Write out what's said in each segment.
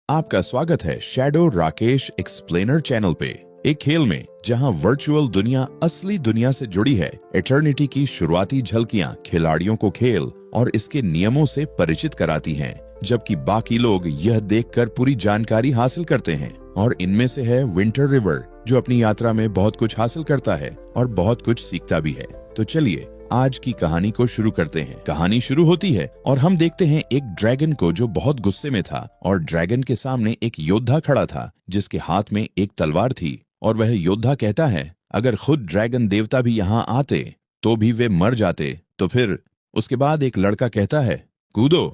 आपका स्वागत है शैडो राकेश एक्सप्लेनर चैनल पे। एक खेल में जहां वर्चुअल दुनिया असली दुनिया से जुड़ी है। एटर्निटी की शुरुआती झलकियां खिलाड़ियों को खेल और इसके नियमों से परिचित कराती हैं, जबकि बाकी लोग यह देखकर पूरी जानकारी हासिल करते हैं। और इनमें से है विंटर रिवर, जो अपनी यात्रा में बहुत कुछ हासिल करता है और बहुत कुछ सीखता भी है। तो चलिए आज की कहानी को शुरू करते हैं। कहानी शुरू होती है और हम देखते हैं एक ड्रैगन को जो बहुत गुस्से में था, और ड्रैगन के सामने एक योद्धा खड़ा था जिसके हाथ में एक तलवार थी। और वह योद्धा कहता है, अगर खुद ड्रैगन देवता भी यहाँ आते तो भी वे मर जाते। तो फिर उसके बाद एक लड़का कहता है, कूदो।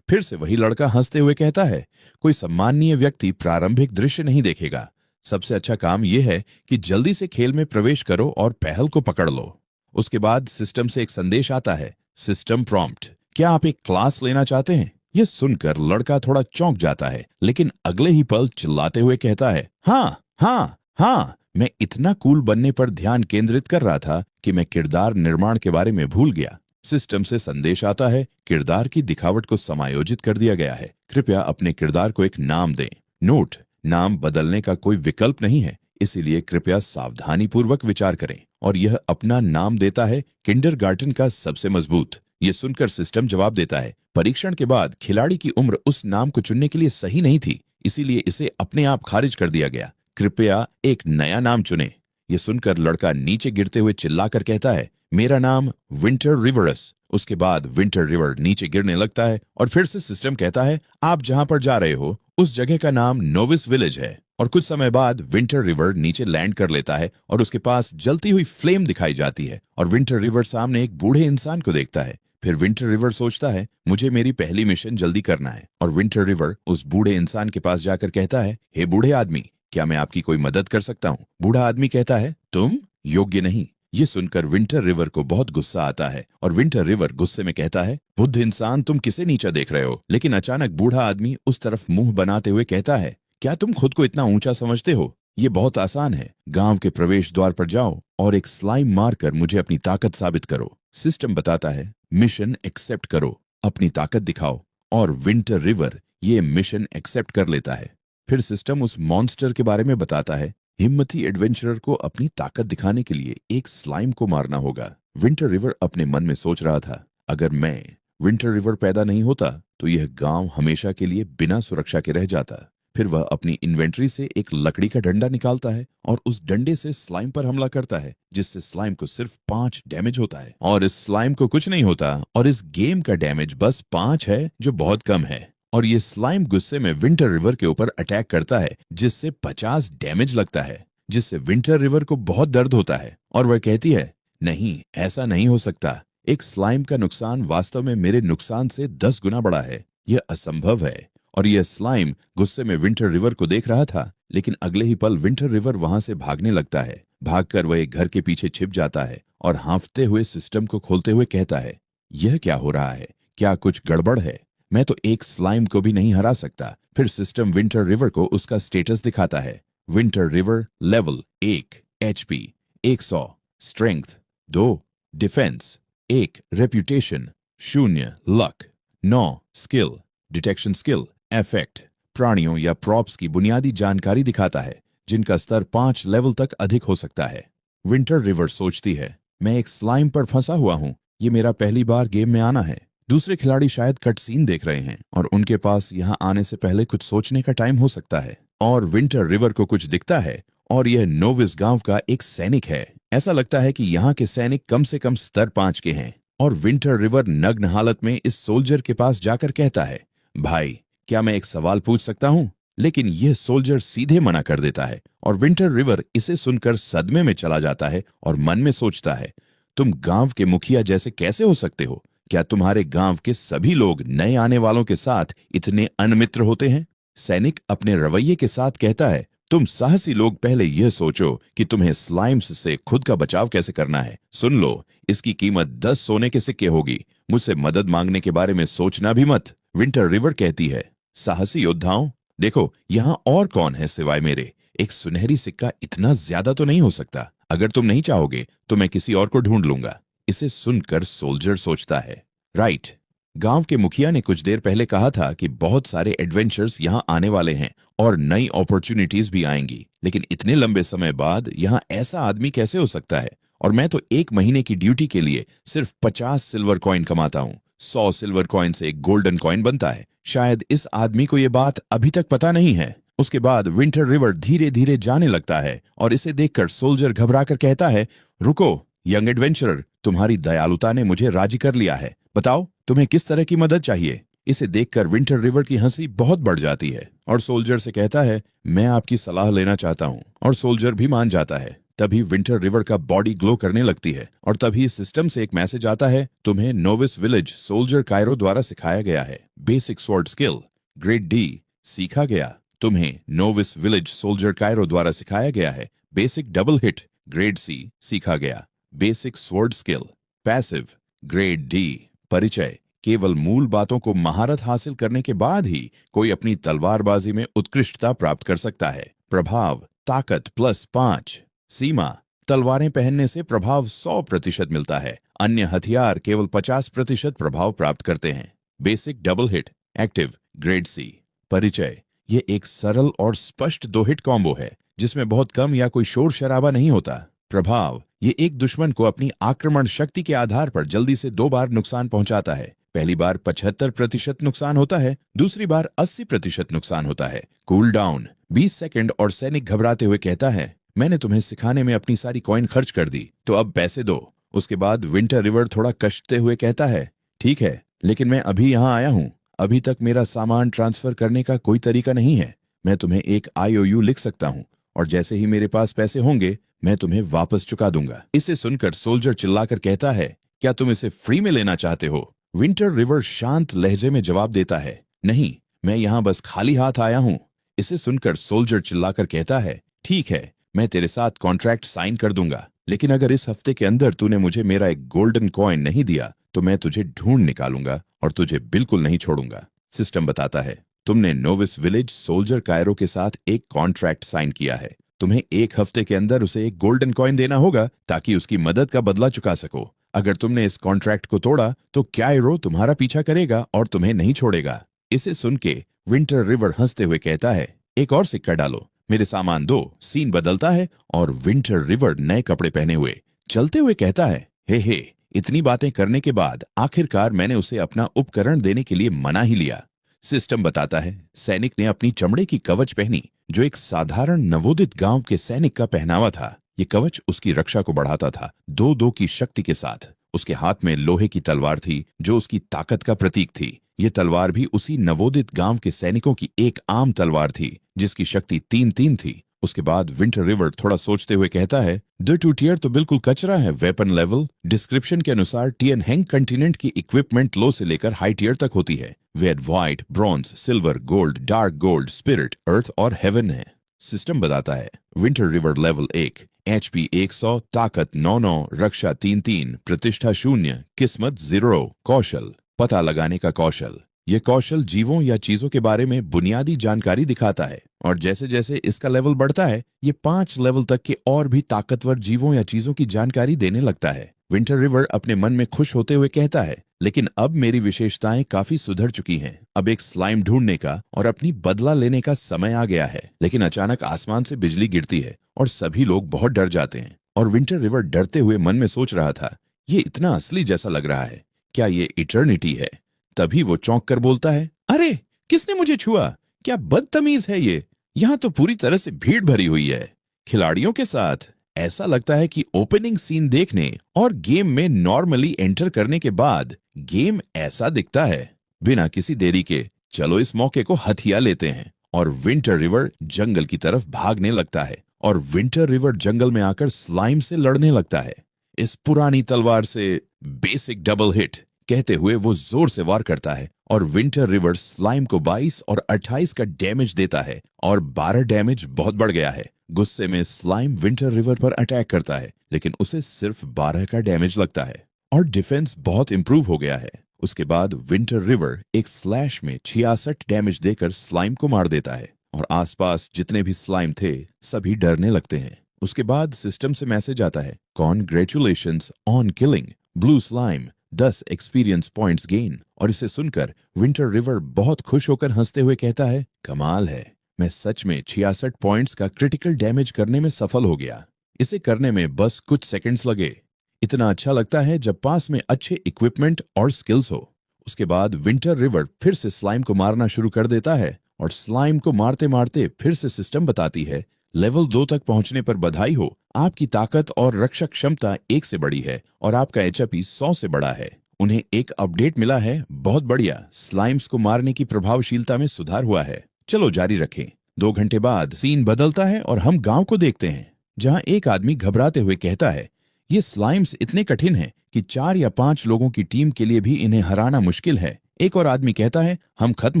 फिर से वही लड़का हंसते हुए कहता है, कोई सम्माननीय व्यक्ति प्रारंभिक दृश्य नहीं देखेगा। सबसे अच्छा काम यह है कि जल्दी से खेल में प्रवेश करो और पहल को पकड़ लो। उसके बाद सिस्टम से एक संदेश आता है, सिस्टम प्रॉम्प्ट, क्या आप एक क्लास लेना चाहते हैं? यह सुनकर लड़का थोड़ा चौंक जाता है, लेकिन अगले ही पल चिल्लाते हुए कहता है, हाँ हाँ हाँ, मैं इतना कूल बनने पर ध्यान केंद्रित कर रहा था कि मैं किरदार निर्माण के बारे में भूल गया। सिस्टम से संदेश आता है, किरदार की दिखावट को समायोजित कर दिया गया है। कृपया अपने किरदार को एक नाम दें। नोट, नाम बदलने का कोई विकल्प नहीं है, इसीलिए कृपया सावधानी पूर्वक विचार करें। और यह अपना नाम देता है, किंडरगार्टन का सबसे मजबूत। ये सुनकर सिस्टम जवाब देता है, परीक्षण के बाद खिलाड़ी की उम्र उस नाम को चुनने के लिए सही नहीं थी, इसीलिए इसे अपने आप खारिज कर दिया गया। कृपया एक नया नाम चुनें। ये सुनकर लड़का नीचे गिरते हुए चिल्लाकर कहता है, मेरा नाम विंटर रिवरस। उसके बाद विंटर रिवर नीचे गिरने लगता है और फिर से सिस्टम कहता है, आप जहां पर जा रहे हो उस जगह का नाम नोविस विलेज है। और कुछ समय बाद विंटर रिवर नीचे लैंड कर लेता है और उसके पास जलती हुई फ्लेम दिखाई जाती है। और विंटर रिवर सामने एक बूढ़े इंसान को देखता है। फिर विंटर रिवर सोचता है, मुझे मेरी पहली मिशन जल्दी करना है। और विंटर रिवर उस बूढ़े इंसान के पास जाकर कहता है, हे बूढ़े आदमी, क्या मैं आपकी कोई मदद कर सकता हूँ? बूढ़ा आदमी कहता है, तुम योग्य नहीं। ये सुनकर विंटर रिवर को बहुत गुस्सा आता है और विंटर रिवर गुस्से में कहता है, बुद्ध इंसान, तुम किसे नीचा देख रहे हो? लेकिन अचानक बूढ़ा आदमी उस तरफ मुंह बनाते हुए कहता है, क्या तुम खुद को इतना ऊंचा समझते हो? ये बहुत आसान है। गांव के प्रवेश द्वार पर जाओ और एक स्लाइम मारकर मुझे अपनी ताकत साबित करो। सिस्टम बताता है, मिशन एक्सेप्ट करो, अपनी ताकत दिखाओ। और विंटर रिवर ये मिशन एक्सेप्ट कर लेता है। फिर सिस्टम उस मॉन्स्टर के बारे में बताता है, हिम्मती एडवेंचरर को अपनी ताकत दिखाने के लिए एक स्लाइम को मारना होगा। विंटर रिवर अपने मन में सोच रहा था, अगर मैं विंटर रिवर पैदा नहीं होता तो यह गांव हमेशा के लिए बिना सुरक्षा के रह जाता। फिर वह अपनी इन्वेंट्री से एक लकड़ी का डंडा निकालता है और उस डंडे से स्लाइम पर हमला करता है, जिससे स्लाइम को सिर्फ 5 डैमेज होता है। और इस स्लाइम को कुछ नहीं होता और इस गेम का डैमेज बस 5 है, जो बहुत कम है। और ये स्लाइम गुस्से में विंटर रिवर के ऊपर अटैक करता है, जिससे 50 डैमेज लगता है, जिससे विंटर रिवर को बहुत दर्द होता है। और वह कहती है, नहीं, ऐसा नहीं हो सकता। एक स्लाइम का नुकसान वास्तव में मेरे नुकसान से 10 गुना बड़ा है। यह असंभव है। और यह स्लाइम गुस्से में विंटर रिवर को देख रहा था, लेकिन अगले ही पल विंटर रिवर वहां से भागने लगता है। भागकर वह एक घर के पीछे छिप जाता है और हांफते हुए सिस्टम को खोलते हुए कहता है, यह क्या हो रहा है? क्या कुछ गड़बड़ है? मैं तो एक स्लाइम को भी नहीं हरा सकता। फिर सिस्टम विंटर रिवर को उसका स्टेटस दिखाता है। Winter river level 1, HP 100, strength 2, defence 1, reputation 0, luck 9, skill, detection skill, effect, प्राणियों या प्रॉप्स की बुनियादी जानकारी दिखाता है, जिनका स्तर 5 लेवल तक अधिक हो सकता है। विंटर रिवर सोचती है, मैं एक स्लाइम पर फंसा हुआ हूँ। ये मेरा पहली बार गेम में आना है। दूसरे खिलाड़ी शायद कट सीन देख रहे हैं और उनके पास यहाँ आने से पहले कुछ सोचने का टाइम हो सकता है। और विंटर रिवर को कुछ दिखता है और यह नोविस गांव का एक सैनिक है। ऐसा लगता है कि यहाँ के सैनिक कम से कम स्तर 5 के हैं। और विंटर रिवर नग्न हालत में इस सोल्जर के पास जाकर कहता है, भाई, क्या मैं एक सवाल पूछ सकता हूँ? लेकिन यह सोल्जर सीधे मना कर देता है और विंटर रिवर इसे सुनकर सदमे में चला जाता है और मन में सोचता है, तुम गांव के मुखिया जैसे कैसे हो सकते हो? क्या तुम्हारे गांव के सभी लोग नए आने वालों के साथ इतने अनमित्र होते हैं? सैनिक अपने रवैये के साथ कहता है, तुम साहसी लोग पहले यह सोचो कि तुम्हें स्लाइम्स से खुद का बचाव कैसे करना है। सुन लो, इसकी कीमत 10 सोने के सिक्के होगी। मुझसे मदद मांगने के बारे में सोचना भी मत। विंटर रिवर कहती है, साहसी योद्धाओं, देखो यहाँ और कौन है सिवाय मेरे। एक सुनहरी सिक्का इतना ज्यादा तो नहीं हो सकता। अगर तुम नहीं चाहोगे तो मैं किसी और को ढूंढ लूंगा। इसे सुनकर सोल्जर सोचता है, राइट, गांव के मुखिया ने कुछ देर पहले कहा था कि बहुत सारे एडवेंचर्स यहाँ आने वाले हैं और नई अपॉर्चुनिटीज भी आएंगी, लेकिन इतने लंबे समय बाद यहाँ ऐसा आदमी कैसे हो सकता है? और मैं तो 1 महीने की ड्यूटी के लिए सिर्फ 50 सिल्वर कॉइन कमाता हूँ। 100 सिल्वर कॉइन से एक गोल्डन कॉइन बनता है। शायद इस आदमी को ये बात अभी तक पता नहीं है। उसके बाद विंटर रिवर धीरे धीरे जाने लगता है और इसे देखकर सोल्जर घबराकर कहता है, रुको यंग एडवेंचरर, तुम्हारी दयालुता ने मुझे राजी कर लिया है। बताओ तुम्हें किस तरह की मदद चाहिए? इसे देखकर विंटर रिवर की हंसी बहुत बढ़ जाती है और सोल्जर से कहता है, मैं आपकी सलाह लेना चाहता हूँ। और सोल्जर भी मान जाता है। तभी विंटर रिवर का बॉडी ग्लो करने लगती है और तभी सिस्टम से एक मैसेज आता है, तुम्हें नोविस विलेज सोल्जर कायरो द्वारा सिखाया गया है basic sword skill grade D सीखा गया। तुम्हें नोविस विलेज सोल्जर कायरो द्वारा सिखाया गया है basic double hit grade C सीखा गया। Basic sword skill passive grade D. परिचय, केवल मूल बातों को महारत हासिल करने के बाद ही कोई अपनी तलवारबाजी में उत्कृष्टता प्राप्त कर सकता है। प्रभाव, ताकत +5। सीमा, तलवारें पहनने से प्रभाव 100% मिलता है। अन्य हथियार केवल 50% प्रभाव प्राप्त करते हैं। Basic double hit active grade C. परिचय, ये एक सरल और स्पष्ट 2 हिट कॉम्बो है जिसमें बहुत कम या कोई शोर शराबा नहीं होता। प्रभाव, ये एक दुश्मन को अपनी आक्रमण शक्ति के आधार पर जल्दी से 2 बार नुकसान पहुंचाता है। पहली बार 75% नुकसान होता है, दूसरी बार 80% नुकसान होता है। कूल डाउन 20 सेकंड और सैनिक घबराते हुए कहता है, मैंने तुम्हें सिखाने में अपनी सारी कॉइन खर्च कर दी, तो अब पैसे दो। उसके बाद विंटर रिवर थोड़ा कष्टते हुए कहता है, ठीक है, लेकिन मैं अभी यहाँ आया हूँ। अभी तक मेरा सामान ट्रांसफर करने का कोई तरीका नहीं है। मैं तुम्हें एक IOU लिख सकता हूँ और जैसे ही मेरे पास पैसे होंगे मैं तुम्हें वापस चुका दूंगा। इसे सुनकर सोल्जर चिल्लाकर कहता है, क्या तुम इसे फ्री में लेना चाहते हो? विंटर रिवर शांत लहजे में जवाब देता है, नहीं, मैं यहाँ बस खाली हाथ आया हूँ। इसे सुनकर सोल्जर चिल्लाकर कहता है, ठीक है, मैं तेरे साथ कॉन्ट्रैक्ट साइन कर दूंगा, लेकिन अगर इस हफ्ते के अंदर तूने मुझे मेरा एक गोल्डन कॉइन नहीं दिया तो मैं तुझे ढूंढ निकालूंगा और तुझे बिल्कुल नहीं छोड़ूंगा। सिस्टम बताता है, तुमने नोविस विलेज सोल्जर कायरो के साथ एक कॉन्ट्रैक्ट साइन किया है। तुम्हें 1 हफ्ते के अंदर उसे एक गोल्डन कॉइन देना होगा ताकि उसकी मदद का बदला चुका सको। अगर तुमने इस कॉन्ट्रैक्ट को तोड़ा तो कायरो तुम्हारा पीछा करेगा और तुम्हें नहीं छोड़ेगा। इसे सुन के विंटर रिवर हंसते हुए कहता है, एक और सिक्का डालो, मेरे सामान दो। सीन बदलता है और विंटर रिवर नए कपड़े पहने हुए चलते हुए कहता है, हे इतनी बातें करने के बाद आखिरकार मैंने उसे अपना उपकरण देने के लिए मना ही लिया। सिस्टम बताता है, सैनिक ने अपनी चमड़े की कवच पहनी जो एक साधारण नवोदित गांव के सैनिक का पहनावा था। ये कवच उसकी रक्षा को बढ़ाता था 2-2 की शक्ति के साथ। उसके हाथ में लोहे की तलवार थी जो उसकी ताकत का प्रतीक थी। ये तलवार भी उसी नवोदित गांव के सैनिकों की एक आम तलवार थी जिसकी शक्ति 3-3 थी। उसके बाद विंटर रिवर थोड़ा सोचते हुए कहता है, द टू टियर तो बिल्कुल कचरा है। वेपन लेवल डिस्क्रिप्शन के अनुसार टियन हैंग कंटिनेंट की इक्विपमेंट लो से लेकर हाई टियर तक होती है। वे white, bronze, silver, gold, dark gold, spirit, earth और हेवन है। सिस्टम बताता है, विंटर रिवर लेवल 1, HP 100, ताकत 9-9, रक्षा 3-3, प्रतिष्ठा 0, किस्मत 0, कौशल पता लगाने का कौशल। ये कौशल जीवों या चीजों के बारे में बुनियादी जानकारी दिखाता है और जैसे जैसे इसका लेवल बढ़ता है ये 5 लेवल तक के और भी ताकतवर जीवों या चीजों की जानकारी देने लगता है। विंटर रिवर अपने मन में खुश होते हुए कहता है, लेकिन अब मेरी विशेषताएं काफी सुधर चुकी हैं। अब एक स्लाइम ढूंढने का और अपनी बदला लेने का समय आ गया है। लेकिन अचानक आसमान से बिजली गिरती है और सभी लोग बहुत डर जाते हैं और विंटर रिवर डरते हुए मन में सोच रहा था, ये इतना असली जैसा लग रहा है, क्या ये इटर्निटी है? तभी वो चौंक कर बोलता है, अरे किसने मुझे छुआ? क्या बदतमीज है ये? यहाँ तो पूरी तरह से भीड़ भरी हुई है खिलाड़ियों के साथ। ऐसा लगता है कि ओपनिंग सीन देखने और गेम में नॉर्मली एंटर करने के बाद गेम ऐसा दिखता है। बिना किसी देरी के चलो इस मौके को हथिया लेते हैं। और विंटर रिवर जंगल की तरफ भागने लगता है और विंटर रिवर जंगल में आकर स्लाइम से लड़ने लगता है। इस पुरानी तलवार से बेसिक डबल हिट कहते हुए वो जोर से वार करता है और विंटर रिवर स्लाइम को 22 और 28 का डैमेज देता है और 12 डैमेज बहुत बढ़ गया है। गुस्से में स्लाइम विंटर रिवर पर अटैक करता है लेकिन उसे सिर्फ 12 का डैमेज लगता है और डिफेंस बहुत इंप्रूव हो गया है। उसके बाद विंटर रिवर एक स्लैश में 66 डैमेज देकर स्लाइम को मार देता है और आसपास जितने भी स्लाइम थे सभी डरने लगते हैं। उसके बाद सिस्टम से मैसेज आता है, congratulations on killing blue slime 10 experience points gain. और इसे सुनकर विंटर रिवर बहुत खुश होकर हंसते हुए कहता है, कमाल है, मैं सच में 66 पॉइंट्स का क्रिटिकल डैमेज करने में सफल हो गया। इसे करने में बस कुछ सेकंड्स लगे। इतना अच्छा लगता है जब पास में अच्छे इक्विपमेंट और स्किल्स हो। उसके बाद विंटर रिवर फिर से स्लाइम को मारना शुरू कर देता है और स्लाइम को मारते मारते फिर से सिस्टम बताती है, लेवल 2 तक पहुंचने पर बधाई हो, आपकी ताकत और रक्षक क्षमता 1 से बड़ी है और आपका एचपी 100 से बड़ा है। उन्हें एक अपडेट मिला है, बहुत बढ़िया, स्लाइम्स को मारने की प्रभावशीलता में सुधार हुआ है। चलो जारी रखें। 2 घंटे बाद सीन बदलता है और हम गांव को देखते हैं, जहां एक आदमी घबराते हुए कहता है, ये स्लाइम्स इतने कठिन हैं कि 4 या 5 लोगों की टीम के लिए भी इन्हें हराना मुश्किल है। एक और आदमी कहता है, हम खत्म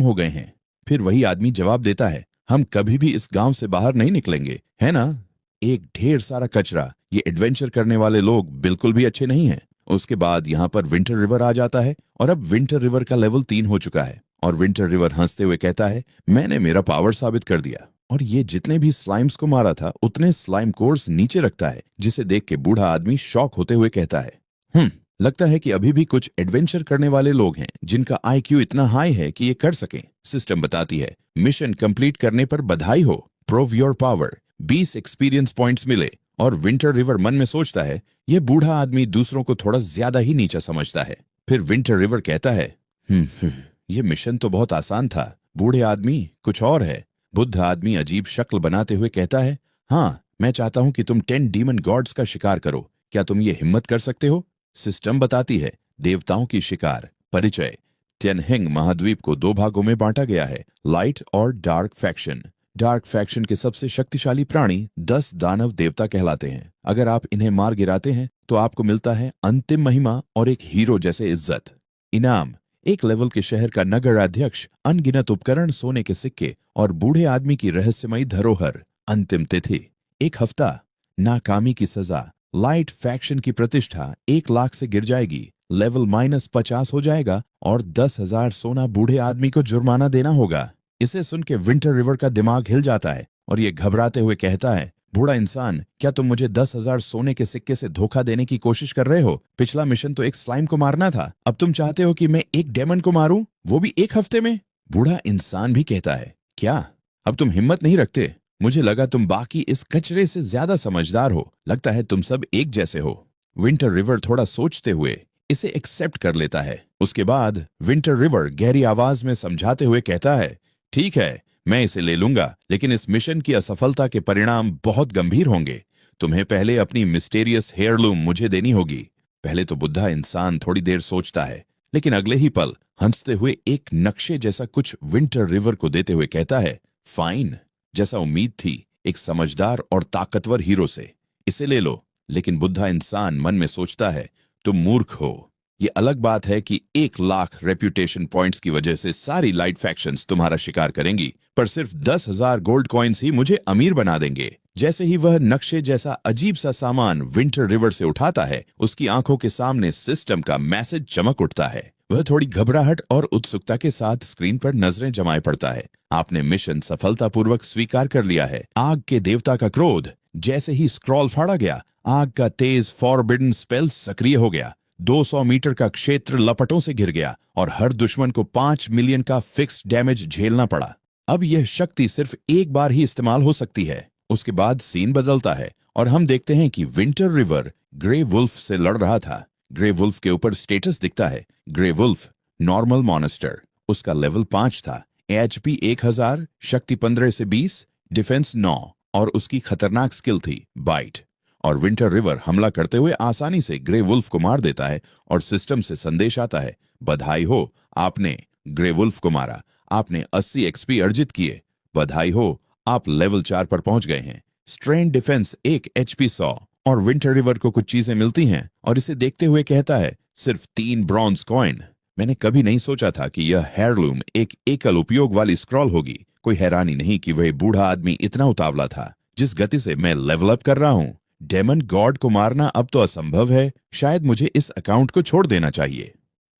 हो गए हैं। फिर वही आदमी जवाब देता है, हम कभी भी इस गांव से बाहर नहीं निकलेंगे, है ना? एक ढेर सारा कचरा। ये एडवेंचर करने वाले लोग बिल्कुल भी अच्छे नहीं हैं। उसके बाद यहाँ पर विंटर रिवर आ जाता है और अब विंटर रिवर का लेवल 3 हो चुका है और विंटर रिवर हंसते हुए कहता है, मैंने मेरा पावर साबित कर दिया। और ये जितने भी स्लाइम्स को मारा था उतने स्लाइम कोर्स नीचे रखता है, जिसे देख के बूढ़ा आदमी शॉक होते हुए कहता है, लगता है कि अभी भी कुछ एडवेंचर करने वाले लोग हैं जिनका आईक्यू इतना हाई है कि ये कर सकें। सिस्टम बताती है, मिशन कंप्लीट करने पर बधाई हो, prove your power, 20 experience points मिले। और विंटर रिवर मन में सोचता है, ये बूढ़ा आदमी दूसरों को थोड़ा ज्यादा ही नीचा समझता है। फिर विंटर रिवर कहता है, ये मिशन तो बहुत आसान था, बूढ़े आदमी कुछ और है। बुद्ध आदमी अजीब शक्ल बनाते हुए कहता है, हाँ, मैं चाहता हूं कि तुम 10 डीमन गॉड्स का शिकार करो, क्या तुम ये हिम्मत कर सकते हो? सिस्टम बताती है, देवताओं की शिकार। परिचय, टेनहिंग महाद्वीप को 2 भागों में बांटा गया है, लाइट और डार्क फैक्शन। डार्क फैक्शन के सबसे शक्तिशाली प्राणी 10 दानव देवता कहलाते हैं। अगर आप इन्हें मार गिराते हैं तो आपको मिलता है अंतिम महिमा और एक हीरो जैसे इज्जत। इनाम, एक लेवल के शहर का नगर अध्यक्ष, अनगिनत उपकरण, सोने के सिक्के और बूढ़े आदमी की रहस्यमयी धरोहर। अंतिम तिथि 1 हफ्ता। नाकामी की सजा, लाइट फैक्शन की प्रतिष्ठा 1 लाख से गिर जाएगी, लेवल -50 हो जाएगा और 10,000 सोना बूढ़े आदमी को जुर्माना देना होगा। इसे सुन के विंटर रिवर का दिमाग हिल जाता है और ये घबराते हुए कहता है, बूढ़ा इंसान, क्या तुम मुझे 10,000 सोने के सिक्के से धोखा देने की कोशिश कर रहे हो? पिछला मिशन तो एक स्लाइम को मारना था, अब तुम चाहते हो कि मैं एक डेमन को मारूं, वो भी 1 हफ्ते में? बूढ़ा इंसान भी कहता है, क्या अब तुम हिम्मत नहीं रखते? मुझे लगा तुम बाकी इस कचरे से ज्यादा समझदार हो, लगता है तुम सब एक जैसे हो। विंटर रिवर थोड़ा सोचते हुए इसे एक्सेप्ट कर लेता है। उसके बाद विंटर रिवर गहरी आवाज में समझाते हुए कहता है, ठीक है, मैं इसे ले लूंगा, लेकिन इस मिशन की असफलता के परिणाम बहुत गंभीर होंगे। तुम्हें पहले अपनी मिस्टेरियस हेयरलूम मुझे देनी होगी। पहले तो बुद्धा इंसान थोड़ी देर सोचता है, लेकिन अगले ही पल हंसते हुए एक नक्शे जैसा कुछ विंटर रिवर को देते हुए कहता है, फाइन, जैसा उम्मीद थी, एक समझदार और ताकतवर हीरो से। इसे ले लो। लेकिन बुद्धा इंसान मन में सोचता है, तुम मूर्ख हो। ये अलग बात है कि 1 लाख रेप्यूटेशन पॉइंट्स की वजह से सारी लाइट फैक्शंस तुम्हारा शिकार करेंगी, पर सिर्फ 10,000 गोल्ड कॉइन्स ही मुझे अमीर बना देंगे। जैसे ही वह नक्शे जैसा अजीब सा सामान विंटर रिवर से उठाता है, उसकी आंखों के सामने सिस्टम का मैसेज चमक उठता है। वह थोड़ी घबराहट और उत्सुकता के साथ स्क्रीन पर नजरें जमाए पड़ता है। आपने मिशन सफलतापूर्वक स्वीकार कर लिया है। आग के देवता का क्रोध। जैसे ही स्क्रॉल फाड़ा गया, आग का तेज फॉरबिडन स्पेल सक्रिय हो गया। 200 मीटर का क्षेत्र लपटों से घिर गया और हर दुश्मन को 5 मिलियन का फिक्स्ड डैमेज झेलना पड़ा। अब यह शक्ति सिर्फ एक बार ही इस्तेमाल हो सकती है। उसके बाद सीन बदलता है और हम देखते हैं कि विंटर रिवर ग्रे वुल्फ से लड़ रहा था। ग्रे वुल्फ के ऊपर स्टेटस दिखता है, ग्रे वुल्फ नॉर्मल मॉन्स्टर। उसका लेवल 5 था, एचपी 1000, शक्ति 15 से 20, डिफेंस 9 और उसकी खतरनाक स्किल थी बाइट। और विंटर रिवर हमला करते हुए आसानी से ग्रे वुल्फ को मार देता है और सिस्टम से संदेश आता है, बधाई हो, आपने ग्रे वुल्फ को मारा, आपने 80 एक्सपी अर्जित किए। बधाई हो, आप लेवल 4 पर पहुंच गए हैं। Strain defence 1 HP 100। और विंटर रिवर को कुछ चीजें मिलती हैं और इसे देखते हुए कहता है, सिर्फ 3 ब्रॉन्ज कॉइन। मैंने कभी नहीं सोचा था कि यह हेयरलूम एक एकल उपयोग वाली स्क्रॉल होगी। कोई हैरानी नहीं कि वह बूढ़ा आदमी इतना उतावला था। जिस गति से मैं लेवल अप कर रहा हूं, डेमन गॉड को मारना अब तो असंभव है। शायद मुझे इस अकाउंट को छोड़ देना चाहिए।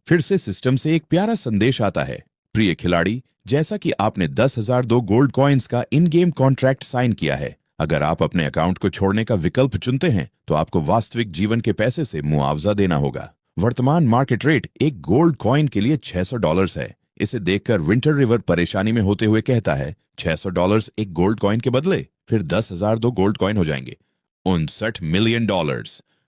फिर से सिस्टम से एक प्यारा संदेश आता है, प्रिय खिलाड़ी, जैसा कि आपने 10,002 गोल्ड कॉइन्स का इन गेम कॉन्ट्रैक्ट साइन किया है, अगर आप अपने अकाउंट को छोड़ने का विकल्प चुनते हैं तो आपको वास्तविक जीवन के पैसे से मुआवजा देना होगा। वर्तमान मार्केट रेट एक गोल्ड कॉइन के लिए $600 है। इसे देखकर विंटर रिवर परेशानी में होते हुए कहता है, $600 एक गोल्ड कॉइन के बदले, फिर 10,000 दो गोल्ड कॉइन हो जाएंगे। $59 मिलियन।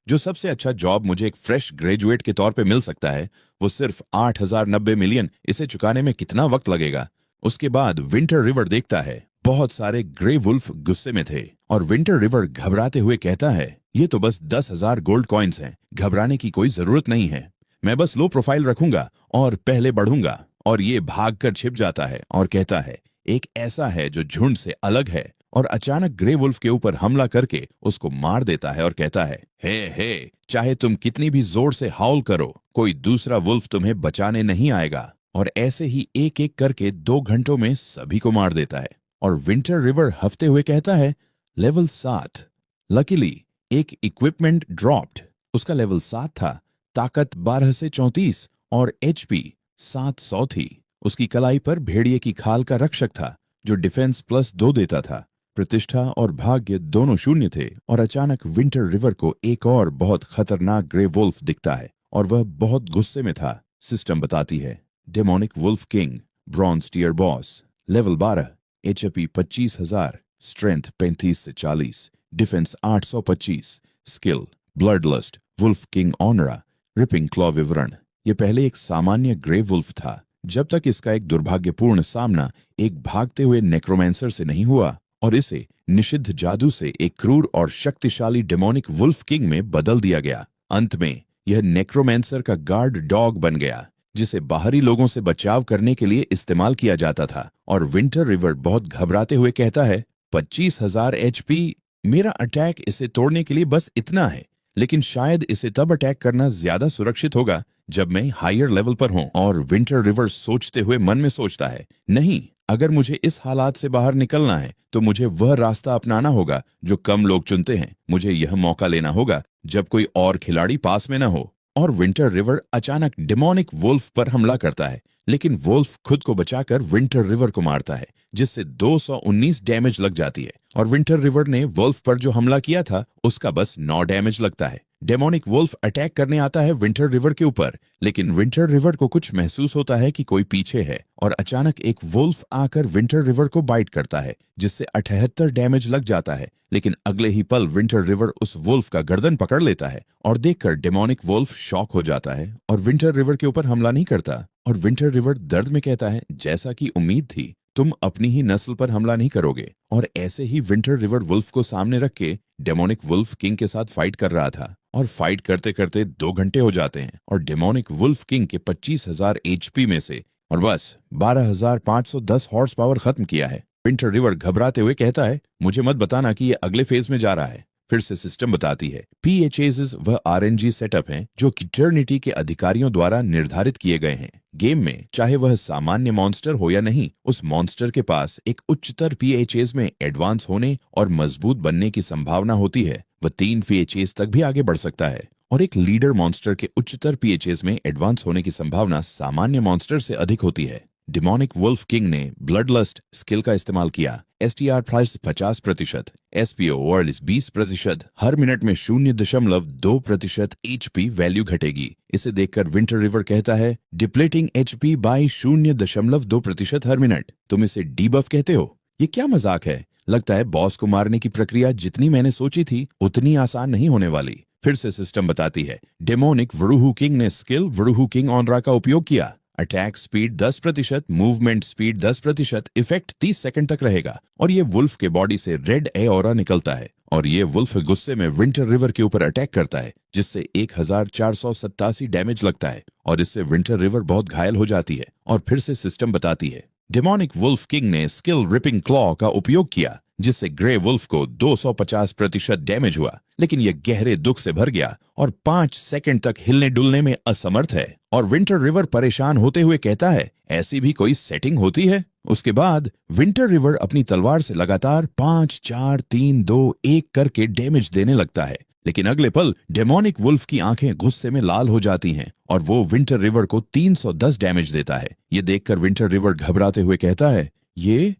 जो सबसे अच्छा जॉब मुझे एक फ्रेश ग्रेजुएट के तौर पे मिल सकता है, वो सिर्फ 8,090 मिलियन। इसे चुकाने में कितना वक्त लगेगा? उसके बाद विंटर रिवर देखता है बहुत सारे ग्रे वुल्फ गुस्से में थे और विंटर रिवर घबराते हुए कहता है, ये तो बस 10,000 गोल्ड कॉइन्स हैं, घबराने की कोई जरूरत नहीं है। मैं बस लो प्रोफाइल रखूंगा और पहले बढ़ूंगा। और ये भागकर छिप जाता है और कहता है, एक ऐसा है जो झुंड से अलग है, और अचानक ग्रे वुल्फ के ऊपर हमला करके उसको मार देता है और कहता है, हे, चाहे तुम कितनी भी जोर से हाउल करो, कोई दूसरा वुल्फ तुम्हें बचाने नहीं आएगा। और ऐसे ही एक एक करके 2 घंटों में सभी को मार देता है। और विंटर रिवर हफ्ते हुए कहता है, लेवल 7। लकीली एक इक्विपमेंट ड्रॉप्ड। उसका लेवल 7 था, ताकत 12 से 34 और HP 700 थी। उसकी कलाई पर भेड़िए की खाल का रक्षक था जो डिफेंस +2 देता था। प्रतिष्ठा और भाग्य दोनों शून्य थे। और अचानक विंटर रिवर को एक और बहुत खतरनाक ग्रे वुल्फ दिखता है और वह बहुत गुस्से में था। सिस्टम बताती है, demonic wolf king, bronze tier boss, level 12, HP 25,000, strength 35 से 40, defence 825, skill blood lust, wolf king ऑनरा, रिपिंग क्लॉ विवरण। यह पहले एक सामान्य ग्रे वुल्फ था, जब तक इसका एक दुर्भाग्यपूर्ण सामना एक भागते हुए नेक्रोमेंसर से नहीं हुआ और इसे निषिद्ध जादू से एक क्रूर और शक्तिशाली डेमोनिक वुल्फ किंग में बदल दिया गया। अंत में यह नेक्रोमेंसर का गार्ड डॉग बन गया, जिसे बाहरी लोगों से बचाव करने के लिए इस्तेमाल किया जाता था। और विंटर रिवर बहुत घबराते हुए कहता है, 25,000 HP, मेरा अटैक इसे तोड़ने के लिए बस इतना है, लेकिन शायद इसे तब अटैक करना ज्यादा सुरक्षित होगा जब मैं हायर लेवल पर हूं। और विंटर रिवर सोचते हुए मन में सोचता है, नहीं, अगर मुझे इस हालात से बाहर निकलना है तो मुझे वह रास्ता अपनाना होगा जो कम लोग चुनते हैं। मुझे यह मौका लेना होगा जब कोई और खिलाड़ी पास में न हो। और विंटर रिवर अचानक डेमोनिक वुल्फ पर हमला करता है, लेकिन वुल्फ खुद को बचाकर विंटर रिवर को मारता है, जिससे 219 डैमेज लग जाती है। और विंटर रिवर ने वुल्फ पर जो हमला किया था उसका बस 9 डैमेज लगता है। डेमोनिक वुल्फ अटैक करने आता है विंटर रिवर के ऊपर, लेकिन विंटर रिवर को कुछ महसूस होता है कि कोई पीछे है और अचानक एक वुल्फ आकर विंटर रिवर को बाइट करता है, जिससे 78 डैमेज लग जाता है। लेकिन अगले ही पल विंटर रिवर उस वुल्फ का गर्दन पकड़ लेता है और देखकर डेमोनिक वुल्फ शॉक हो जाता है और विंटर रिवर के ऊपर हमला नहीं करता। और विंटर रिवर दर्द में कहता है, जैसा कि उम्मीद थी, तुम अपनी ही नस्ल पर हमला नहीं करोगे। और ऐसे ही विंटर रिवर वुल्फ को सामने रख के डेमोनिक वुल्फ किंग के साथ फाइट कर रहा था। और फाइट करते करते 2 घंटे हो जाते हैं और डेमोनिक वुल्फ किंग के 25,000 HP में से और बस 12,510 हॉर्स पावर खत्म किया है। विंटर रिवर घबराते हुए कहता है, मुझे मत बताना कि ये अगले फेज में जा रहा है। फिर से सिस्टम बताती है, PHAs वह RNG सेटअप हैं जो कि इटर्निटी के अधिकारियों द्वारा निर्धारित किए गए हैं। गेम में चाहे वह सामान्य मॉन्स्टर हो या नहीं, उस मॉन्स्टर के पास एक उच्चतर PHAs में एडवांस होने और मजबूत बनने की संभावना होती है। वह 3 PHAs तक भी आगे बढ़ सकता है। और एक लीडर मॉन्स्टर के उच्चतर PHAs में एडवांस होने की संभावना सामान्य मॉन्स्टर से अधिक होती है। डेमोनिक वुल्फ किंग ने ब्लड लस्ट स्किल का इस्तेमाल किया। STR प्राइस 50%, SPO वर्ल्ड 20%, हर मिनट में 0.2% HP वैल्यू घटेगी। इसे देखकर विंटर रिवर कहता है, डिप्लेटिंग HP बाय 0.2% हर मिनट। तुम इसे डीबफ कहते हो? ये क्या मजाक है? लगता है बॉस को मारने की प्रक्रिया जितनी मैंने सोची थी उतनी आसान नहीं होने वाली। फिर से सिस्टम बताती है, डेमोनिक वरुहू किंग ने स्किल वरुहू किंग ऑनरा का उपयोग किया। Attack speed 10%, movement speed 10%, effect 30 second तक रहेगा। और ये वुल्फ के बॉडी से रेड ए ऑरा निकलता है और ये वुल्फ गुस्से में विंटर रिवर के ऊपर अटैक करता है, जिससे 1487 डैमेज लगता है और इससे विंटर रिवर बहुत घायल हो जाती है। और फिर से सिस्टम बताती है, डेमोनिक वुल्फ किंग ने स्किल रिपिंग क्लॉ का उपयोग किया, जिससे ग्रे वुल्फ को 250% डैमेज हुआ, लेकिन यह गहरे दुख से भर गया और 5 सेकंड तक हिलने डुलने में असमर्थ है। और विंटर रिवर परेशान होते हुए कहता है, ऐसी भी कोई सेटिंग होती है? उसके बाद विंटर रिवर अपनी तलवार से लगातार 5, 4, 3, 2, 1 करके डैमेज देने लगता है। लेकिन अगले पल डेमोनिक वुल्फ की आंखें गुस्से में लाल हो जाती हैं और वो विंटर रिवर को 310 डैमेज देता है। ये देखकर विंटर रिवर घबराते हुए कहता है, ये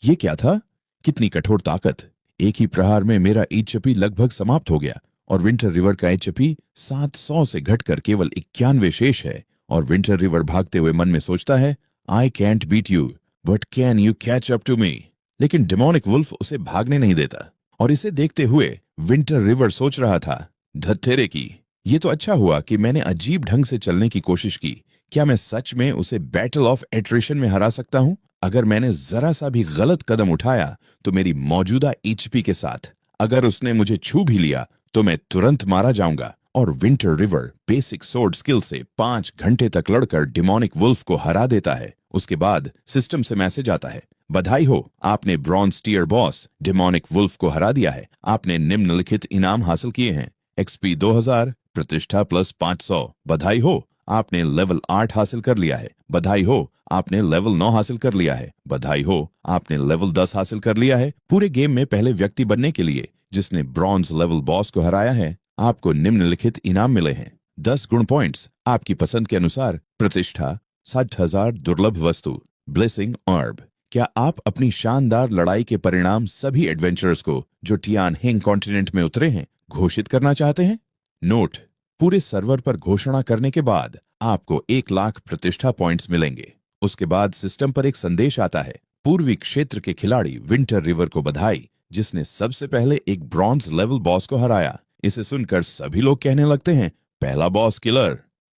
क्या था? कितनी कठोर ताकत! एक ही प्रहार में मेरा HP लगभग समाप्त हो गया और विंटर रिवर का एचपी 700 से घटकर केवल 91 शेष है। और विंटर रिवर भागते हुए मन में सोचता है, I can't beat you but can you catch up to me. लेकिन डेमोनिक वुल्फ उसे भागने नहीं देता। और इसे देखते हुए विंटर रिवर सोच रहा था, धत्तेरे की, ये तो अच्छा हुआ कि मैंने अजीब ढंग से चलने की कोशिश की। क्या मैं सच में उसे बैटल ऑफ एट्रिशन में हरा सकता हूं? अगर मैंने जरा सा भी गलत कदम उठाया तो मेरी मौजूदा एचपी के साथ अगर उसने मुझे छू भी लिया तो मैं तुरंत मारा जाऊंगा। और winter river basic sword skill से 5 घंटे तक लड़कर डिमोनिक वुल्फ को हरा देता है। उसके बाद सिस्टम से मैसेज आता है, बधाई हो, आपने bronze tier boss demonic wolf को हरा दिया है। आपने निम्नलिखित इनाम हासिल किए हैं, एक्सपी 2000, प्रतिष्ठा प्लस 500। बधाई हो, आपने लेवल 8 हासिल कर लिया है। बधाई हो, आपने लेवल 9 हासिल कर लिया है। बधाई हो, आपने लेवल 10 हासिल कर लिया है। पूरे गेम में पहले व्यक्ति बनने के लिए जिसने ब्रॉन्ज लेवल बॉस को हराया है, आपको निम्नलिखित इनाम मिले हैं। 10 गुण पॉइंट्स, आपकी पसंद के अनुसार प्रतिष्ठा, 60,000 दुर्लभ वस्तु, ब्लेसिंग ऑर्ब। क्या आप अपनी शानदार लड़ाई के परिणाम सभी एडवेंचरर्स को जो टियान हिंग कॉन्टिनेंट में उतरे हैं घोषित करना चाहते हैं? नोट, पूरे सर्वर पर घोषणा करने के बाद आपको 1 लाख प्रतिष्ठा पॉइंट्स मिलेंगे। उसके बाद सिस्टम पर एक संदेश आता है, पूर्वी क्षेत्र के खिलाड़ी विंटर रिवर को बधाई, जिसने सबसे पहले एक ब्रॉन्ज लेवल बॉस को हराया। इसे सुनकर सभी लोग कहने लगते हैं, पहला बॉस किलर,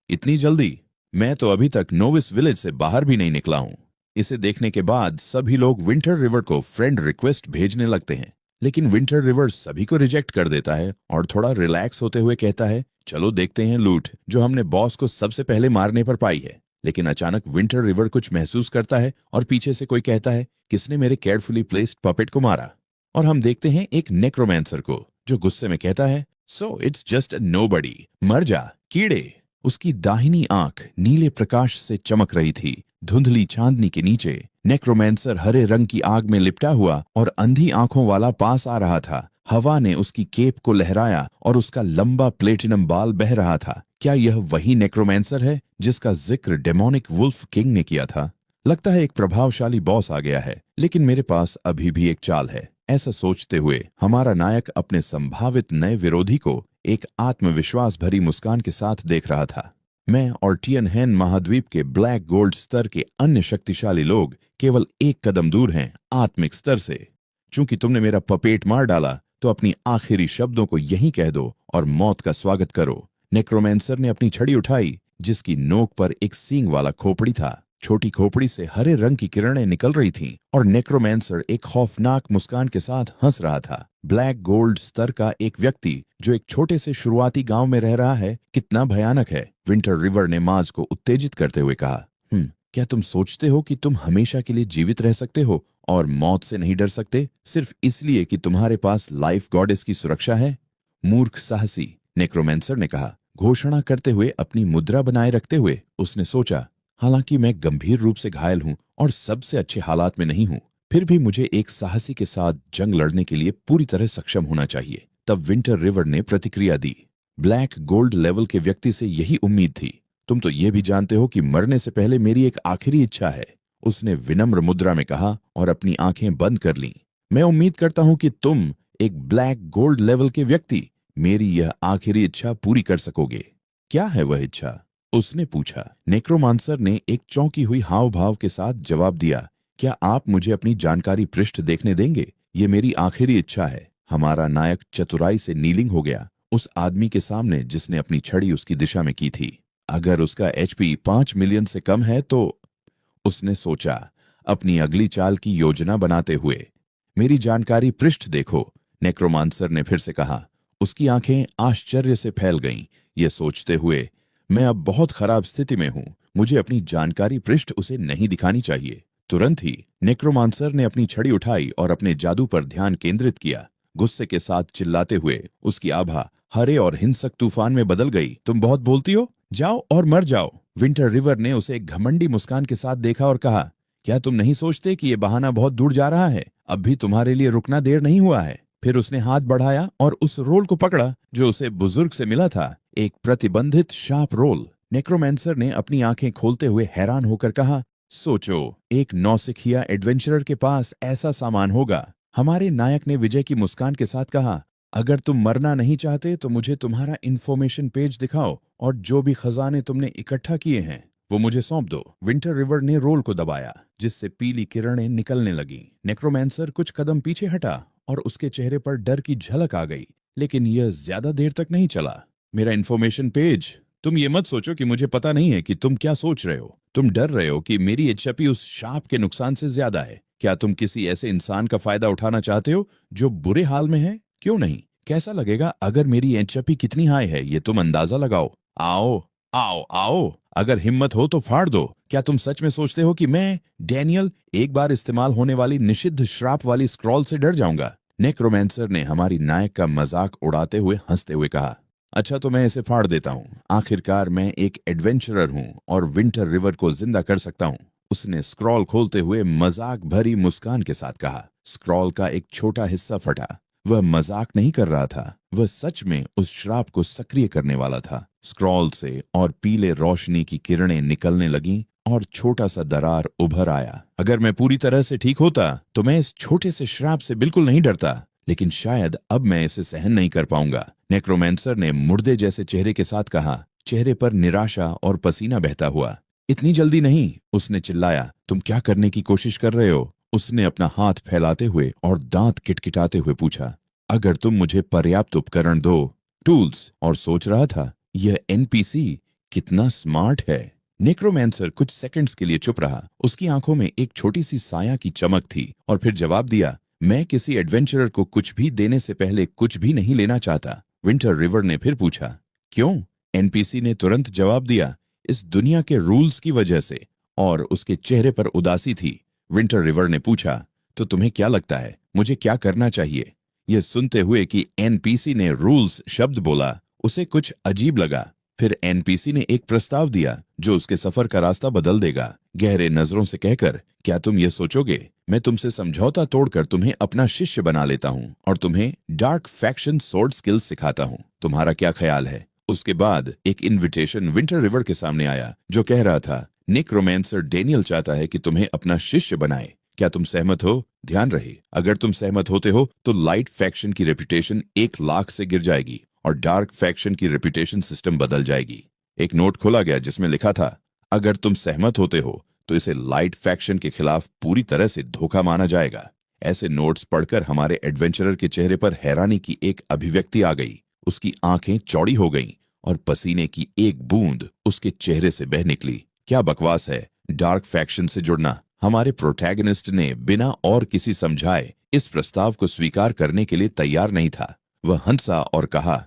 इतनी जल्दी? मैं तो अभी तक नोविस विलेज से बाहर भी नहीं निकला हूं। इसे देखने के बाद सभी लोग विंटर रिवर को फ्रेंड रिक्वेस्ट भेजने लगते हैं। लेकिन विंटर रिवर सभी को रिजेक्ट कर देता है और थोड़ा रिलैक्स होते हुए कहता है, चलो देखते हैं लूट जो हमने बॉस को सबसे पहले मारने पर पाई है। लेकिन अचानक विंटर रिवर कुछ महसूस करता है और पीछे से कोई कहता है, किसने मेरे केयरफुली प्लेस्ड पपेट को मारा? और हम देखते हैं एक नेक्रोमैंसर को जो गुस्से में कहता है, so it's just a nobody, मर जा कीड़े। उसकी दाहिनी आंख नीले प्रकाश से चमक रही थी। धुंधली चांदनी के नीचे नेक्रोमैंसर हरे रंग की आग में लिपटा हुआ और अंधी आंखों वाला पास आ रहा था। हवा ने उसकी केप को लहराया और उसका लंबा प्लेटिनम बाल बह रहा था। क्या यह वही नेक्रोमैंसर है जिसका जिक्र डेमोनिक वुल्फ किंग ने किया था? लगता है एक प्रभावशाली बॉस आ गया है, लेकिन मेरे पास अभी भी एक चाल है। ऐसा सोचते हुए हमारा नायक अपने संभावित नए विरोधी को एक आत्मविश्वास भरी मुस्कान के साथ देख रहा था। मैं और टियनहेन महाद्वीप के ब्लैक गोल्ड स्तर के अन्य शक्तिशाली लोग केवल एक कदम दूर हैं आत्मिक स्तर से। चूंकि तुमने मेरा पपेट मार डाला तो अपनी आखिरी शब्दों को यहीं कह दो और मौत का स्वागत करो। नेक्रोमैंसर ने अपनी छड़ी उठाई जिसकी नोक पर एक सींग वाला खोपड़ी था। छोटी खोपड़ी से हरे रंग की किरणें निकल रही थीं और नेक्रोमैंसर एक खौफनाक मुस्कान के साथ हंस रहा था। ब्लैक गोल्ड स्तर का एक व्यक्ति जो एक छोटे से शुरुआती गांव में रह रहा है, कितना भयानक है। विंटर रिवर ने माज को उत्तेजित करते हुए कहा, क्या तुम सोचते हो कि तुम हमेशा के लिए जीवित रह सकते हो और मौत से नहीं डर सकते सिर्फ इसलिए कि तुम्हारे पास लाइफ गॉडेस की सुरक्षा है? मूर्ख साहसी, नेक्रोमैंसर ने कहा, घोषणा करते हुए अपनी मुद्रा बनाए रखते हुए। उसने सोचा, हालांकि मैं गंभीर रूप से घायल हूं और सबसे अच्छे हालात में नहीं हूं, फिर भी मुझे एक साहसी के साथ जंग लड़ने के लिए पूरी तरह सक्षम होना चाहिए। तब विंटर रिवर ने प्रतिक्रिया दी, ब्लैक गोल्ड लेवल के व्यक्ति से यही उम्मीद थी। तुम तो ये भी जानते हो कि मरने से पहले मेरी एक आखिरी इच्छा है, उसने विनम्र मुद्रा में कहा और अपनी आंखें बंद कर लीं। मैं उम्मीद करता हूं कि तुम, एक ब्लैक गोल्ड लेवल के व्यक्ति, मेरी यह आखिरी इच्छा पूरी कर सकोगे। क्या है वह इच्छा? उसने पूछा। नेक्रोमांसर ने एक चौंकी हुई हाव भाव के साथ जवाब दिया, क्या आप मुझे अपनी जानकारी पृष्ठ देखने देंगे? ये मेरी आखिरी इच्छा है। हमारा नायक चतुराई से नीलिंग हो गया उस आदमी के सामने जिसने अपनी छड़ी उसकी दिशा में की थी। अगर उसका एचपी 5 मिलियन से कम है तो, उसने सोचा अपनी अगली चाल की योजना बनाते हुए। मेरी जानकारी पृष्ठ देखो, नेक्रोमांसर ने फिर से कहा। उसकी आंखें आश्चर्य से फैल गईं, ये सोचते हुए, मैं अब बहुत खराब स्थिति में हूं, मुझे अपनी जानकारी पृष्ठ उसे नहीं दिखानी चाहिए। तुरंत ही नेक्रोमांसर ने अपनी छड़ी उठाई और अपने जादू पर ध्यान केंद्रित किया। गुस्से के साथ चिल्लाते हुए उसकी आभा हरे और हिंसक तूफान में बदल गई। तुम बहुत बोलती हो, जाओ और मर जाओ। विंटर रिवर ने उसे एक घमंडी मुस्कान के साथ देखा और कहा, क्या तुम नहीं सोचते कि यह बहाना बहुत दूर जा रहा है? अब भी तुम्हारे लिए रुकना देर नहीं हुआ है। फिर उसने हाथ बढ़ाया और उस रोल को पकड़ा जो उसे बुजुर्ग से मिला था, एक प्रतिबंधित शार्प रोल। नेक्रोमैंसर ने अपनी आंखें खोलते हुए हैरान होकर कहा, सोचो, एक नौसिखिया एडवेंचरर के पास ऐसा सामान होगा। हमारे नायक ने विजय की मुस्कान के साथ कहा, अगर तुम मरना नहीं चाहते तो मुझे तुम्हारा इन्फॉर्मेशन पेज दिखाओ और जो भी खजाने तुमने इकट्ठा किए हैं वो मुझे सौंप दो। विंटर रिवर ने रोल को दबाया जिससे पीली किरणें निकलने लगी। नेक्रोमैंसर कुछ कदम पीछे हटा और उसके चेहरे पर डर की झलक आ गई, लेकिन यह ज्यादा देर तक नहीं चला। मेरा इन्फॉर्मेशन पेज? तुम ये मत सोचो कि मुझे पता नहीं है कि तुम क्या सोच रहे हो। तुम डर रहे हो कि मेरी एचपी उस शाप के नुकसान से ज्यादा है। क्या तुम किसी ऐसे इंसान का फायदा उठाना चाहते हो जो बुरे हाल में है? क्यों नहीं? कैसा लगेगा अगर मेरी एचपी कितनी हाई है ये तुम अंदाजा लगाओ। आओ आओ आओ, अगर हिम्मत हो तो फाड़ दो। क्या तुम सच में सोचते हो कि मैं, डैनियल, एक बार इस्तेमाल होने वाली निषिद्ध श्राप वाली स्क्रॉल से डर जाऊंगा? नेक्रोमैंसर ने हमारी नायक का मजाक उड़ाते हुए हंसते हुए कहा, अच्छा तो मैं इसे फाड़ देता हूँ। आखिरकार मैं एक एडवेंचरर हूँ और विंटर रिवर को जिंदा कर सकता हूँ। उसने स्क्रॉल खोलते हुए मजाक भरी मुस्कान के साथ कहा। स्क्रॉल का एक छोटा हिस्सा फटा। वह मजाक नहीं कर रहा था, वह सच में उस श्राप को सक्रिय करने वाला था। स्क्रॉल से और पीले रोशनी की किरणें निकलने लगीं और छोटा सा दरार उभर आया। अगर मैं पूरी तरह से ठीक होता तो मैं इस छोटे से श्राप से बिल्कुल नहीं डरता, लेकिन शायद अब मैं इसे सहन नहीं कर पाऊंगा। नेक्रोमैंसर ने मुर्दे जैसे चेहरे के साथ कहा, चेहरे पर निराशा और पसीना बहता हुआ। इतनी जल्दी नहीं, उसने चिल्लाया। तुम क्या करने की कोशिश कर रहे हो? उसने अपना हाथ फैलाते हुए और दांत किटकिटाते हुए पूछा। अगर तुम मुझे पर्याप्त उपकरण दो, टूल्स, और सोच रहा था यह एनपीसी कितना स्मार्ट है। नेक्रोमैंसर कुछ सेकंड्स के लिए चुप रहा। उसकी आंखों में एक छोटी सी साया की चमक थी और फिर जवाब दिया, मैं किसी एडवेंचरर को कुछ भी देने से पहले कुछ भी नहीं लेना चाहता। विंटर रिवर ने फिर पूछा, क्यों? एनपीसी ने तुरंत जवाब दिया, इस दुनिया के रूल्स की वजह से, और उसके चेहरे पर उदासी थी। विंटर रिवर ने पूछा, तो तुम्हें क्या लगता है मुझे क्या करना चाहिए? यह सुनते हुए कि एनपीसी ने रूल्स शब्द बोला, उसे कुछ अजीब लगा। फिर एनपीसी ने एक प्रस्ताव दिया जो उसके सफर का रास्ता बदल देगा। गहरे नजरों से कहकर, क्या तुम ये सोचोगे मैं तुमसे समझौता तोड़कर तुम्हें अपना शिष्य बना लेता हूँ और तुम्हें डार्क फैक्शन स्वॉर्ड स्किल्स सिखाता हूँ? तुम्हारा क्या ख्याल है? उसके बाद एक इनविटेशन विंटर रिवर के सामने आया जो कह रहा था, नेक्रोमैंसर डैनियल चाहता है कि तुम्हें अपना शिष्य बनाए। क्या तुम सहमत हो? ध्यान रहे, अगर तुम सहमत होते हो तो लाइट फैक्शन की रेपुटेशन 1 लाख से गिर जाएगी और डार्क फैक्शन की रेपुटेशन सिस्टम बदल जाएगी। एक नोट खोला गया जिसमें लिखा था, अगर तुम सहमत होते हो तो इसे लाइट फैक्शन के खिलाफ पूरी तरह से धोखा माना जाएगा। ऐसे नोट्स पढ़कर हमारे एडवेंचरर के चेहरे पर हैरानी की एक अभिव्यक्ति आ गई। उसकी आंखें चौड़ी हो गईं और पसीने की एक बूंद उसके चेहरे से बह निकली। क्या बकवास है, डार्क फैक्शन से जुड़ना। हमारे प्रोटैगनिस्ट ने बिना और किसी समझाए इस प्रस्ताव को स्वीकार करने के लिए तैयार नहीं था। वह हंसा और कहा,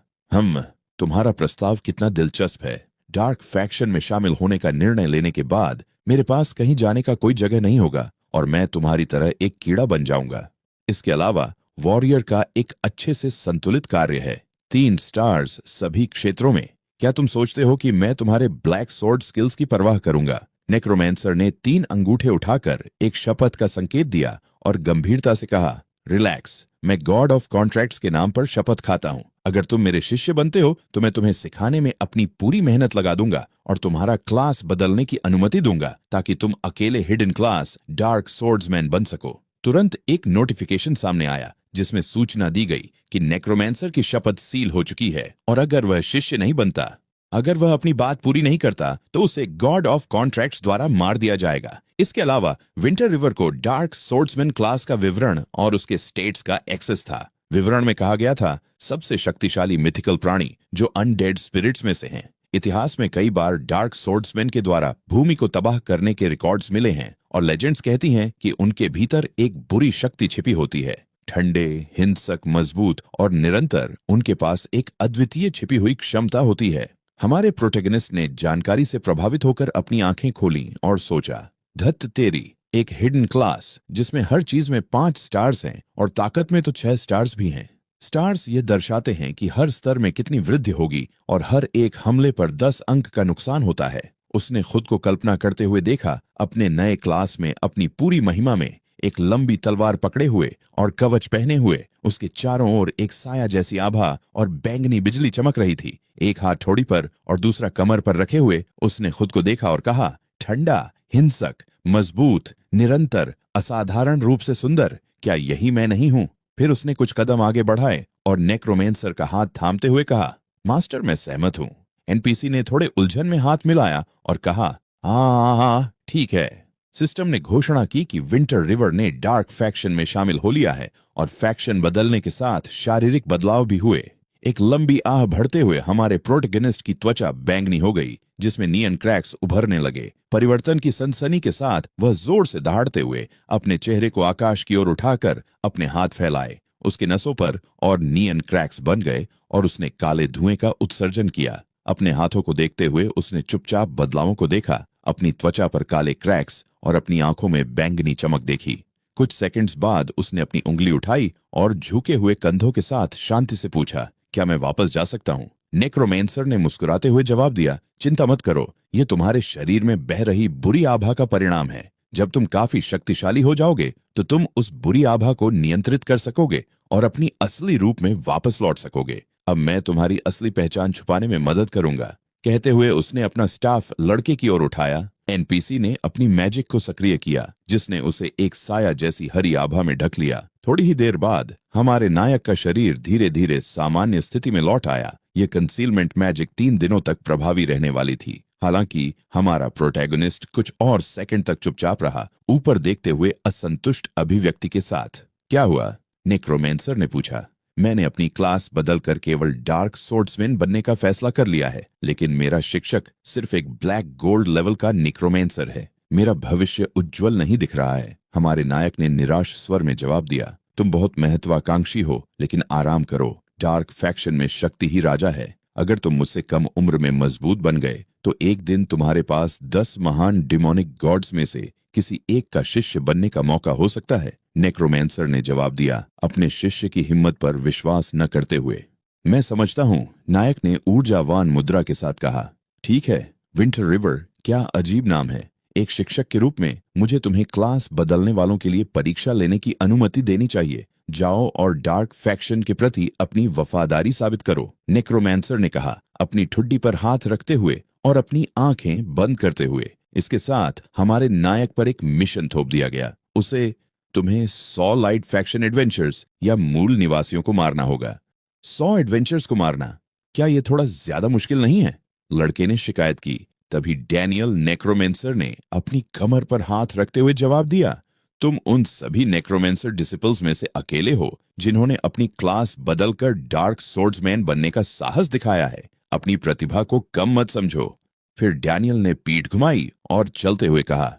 तुम्हारा प्रस्ताव कितना दिलचस्प है। डार्क फैक्शन में शामिल होने का निर्णय लेने के बाद मेरे पास कहीं जाने का कोई जगह नहीं होगा और मैं तुम्हारी तरह एक कीड़ा बन जाऊंगा। इसके अलावा वॉरियर का एक अच्छे से संतुलित कार्य है, 3 स्टार्स सभी क्षेत्रों में। क्या तुम सोचते हो कि मैं तुम्हारे ब्लैक स्वॉर्ड स्किल्स की परवाह करूंगा? नेक्रोमैंसर ने 3 अंगूठे उठाकर एक शपथ का संकेत दिया और गंभीरता से कहा, रिलैक्स, मैं गॉड ऑफ कॉन्ट्रैक्ट्स के नाम पर शपथ खाता हूं। अगर तुम मेरे शिष्य बनते हो तो मैं तुम्हें सिखाने में अपनी पूरी मेहनत लगा दूंगा और तुम्हारा क्लास बदलने की अनुमति दूंगा ताकि तुम अकेले हिडन क्लास डार्क स्वॉर्ड्समैन बन सको। तुरंत एक नोटिफिकेशन सामने आया जिसमें सूचना दी गई कि नेक्रोमैंसर की शपथ सील हो चुकी है और अगर वह शिष्य नहीं बनता, अगर वह अपनी बात पूरी नहीं करता तो उसे गॉड ऑफ कॉन्ट्रैक्ट्स द्वारा मार दिया जाएगा। इसके अलावा विंटर रिवर को डार्क स्वॉर्ड्समैन क्लास का विवरण और उसके स्टेट्स का एक्सेस था। विवरण में कहा गया था, सबसे शक्तिशाली मिथिकल प्राणी जो अनडेड स्पिरिट्स में से हैं। इतिहास में कई बार डार्क स्वॉर्ड्समैन के द्वारा भूमि को तबाह करने के रिकॉर्ड्स मिले हैं और लेजेंड्स कहती हैं कि उनके भीतर एक बुरी शक्ति छिपी होती है। ठंडे, हिंसक, मजबूत और निरंतर, उनके पास एक अद्वितीय छिपी हुई क्षमता होती है। हमारे प्रोटैगनिस्ट ने जानकारी से प्रभावित होकर अपनी आंखें खोलीं और सोचा, धत तेरी, एक हिडन क्लास जिसमें हर चीज में 5 स्टार्स हैं और ताकत में तो 6 स्टार्स भी हैं। स्टार्स ये दर्शाते हैं कि हर स्तर में कितनी वृद्धि होगी और हर एक हमले पर 10 अंक का नुकसान होता है। उसने खुद को कल्पना करते हुए देखा, अपने नए क्लास में अपनी पूरी महिमा में, एक लंबी तलवार पकड़े हुए और कवच पहने हुए। उसके चारों ओर एक साया जैसी आभा और बैंगनी बिजली चमक रही थी। एक हाथ ठोड़ी पर और दूसरा कमर पर रखे हुए उसने खुद को देखा और कहा, ठंडा, हिंसक, मजबूत, निरंतर, असाधारण रूप से सुंदर, क्या यही मैं नहीं हूं? फिर उसने कुछ कदम आगे बढ़ाए और नेक्रोमेंसर का हाथ थामते हुए कहा, मास्टर मैं सहमत हूं। एनपीसी ने थोड़े उलझन में हाथ मिलाया और कहा, हाँ हाँ ठीक है। सिस्टम ने घोषणा की कि विंटर रिवर ने डार्क फैक्शन में शामिल हो लिया है और फैक्शन बदलने के साथ शारीरिक बदलाव भी हुए। एक लंबी आह भरते हुए हमारे प्रोटैगनिस्ट की त्वचा बैंगनी हो गई, जिसमें नियन क्रैक्स उभरने लगे। परिवर्तन की सनसनी के साथ वह जोर से दहाड़ते हुए अपने चेहरे को आकाश की ओर उठाकर अपने हाथ फैलाए। उसके नसों पर और नियन क्रैक्स बन गए और उसने काले धुएं का उत्सर्जन किया। अपने हाथों को देखते हुए उसने चुपचाप बदलावों को देखा, अपनी त्वचा पर काले क्रैक्स और अपनी आंखों में बैंगनी चमक देखी। कुछ सेकंड्स बाद उसने अपनी उंगली उठाई और झुके हुए कंधों के साथ शांति से पूछा, क्या मैं वापस जा सकता हूँ? नेक्रोमेंसर ने मुस्कुराते हुए जवाब दिया, चिंता मत करो, ये तुम्हारे शरीर में बह रही बुरी आभा का परिणाम है। जब तुम काफी शक्तिशाली हो जाओगे तो तुम उस बुरी आभा को नियंत्रित कर सकोगे और अपनी असली रूप में वापस लौट सकोगे। अब मैं तुम्हारी असली पहचान छुपाने में मदद करूंगा। कहते हुए उसने अपना स्टाफ लड़के की ओर उठाया। एनपीसी ने अपनी मैजिक को सक्रिय किया, जिसने उसे एक साया जैसी हरी आभा में ढक लिया। थोड़ी ही देर बाद हमारे नायक का शरीर धीरे धीरे सामान्य स्थिति में लौट आया। ये कंसीलमेंट मैजिक 3 दिनों तक प्रभावी रहने वाली थी। हालांकि हमारा प्रोटैगनिस्ट कुछ और सेकंड तक चुपचाप रहा, ऊपर देखते हुए असंतुष्ट अभिव्यक्ति के साथ। क्या हुआ? नेक्रोमेंसर ने पूछा। मैंने अपनी क्लास बदलकर केवल डार्क सोर्ड्समैन बनने का फैसला कर लिया है, लेकिन मेरा शिक्षक सिर्फ एक ब्लैक गोल्ड लेवल का नेक्रोमेंसर है। मेरा भविष्य उज्जवल नहीं दिख रहा है। हमारे नायक ने निराश स्वर में जवाब दिया, तुम बहुत महत्वाकांक्षी हो, लेकिन आराम करो। डार्क फैक्शन में शक्ति ही राजा है। अगर तुम मुझसे कम उम्र में मजबूत बन गए तो एक दिन तुम्हारे पास 10 महान डिमोनिक गॉड्स में से किसी एक का शिष्य बनने का मौका हो सकता है। नेक्रोमेंसर ने जवाब दिया, अपने शिष्य की हिम्मत पर विश्वास न करते हुए। मैं समझता हूँ, नायक ने ऊर्जावान मुद्रा के साथ कहा। ठीक है, विंटर रिवर, क्या अजीब नाम है। एक शिक्षक के रूप में मुझे तुम्हें क्लास बदलने वालों के लिए परीक्षा लेने की अनुमति देनी चाहिए। जाओ और डार्क फैक्शन के प्रति अपनी वफादारी साबित करो। नेक्रोमेंसर ने कहा, अपनी ठुड्डी पर हाथ रखते हुए और अपनी आंखें बंद करते हुए। इसके साथ हमारे नायक पर एक मिशन थोप दिया गया। उसे तुम्हें 100 लाइट फैक्शन एडवेंचर्स या मूल निवासियों को मारना होगा। 100 एडवेंचर्स को मारना, क्या यह थोड़ा ज्यादा मुश्किल नहीं है? लड़के ने शिकायत की। तभी डैनियल नेक्रोमेंसर ने अपनी कमर पर हाथ रखते हुए जवाब दिया, तुम उन सभी नेक्रोमेंसर डिसिपल्स में से अकेले हो जिन्होंने अपनी क्लास बदलकर डार्क सोर्ड्समैन बनने का साहस दिखाया है। अपनी प्रतिभा को कम मत समझो। फिर डैनियल ने पीठ घुमाई और चलते हुए कहा,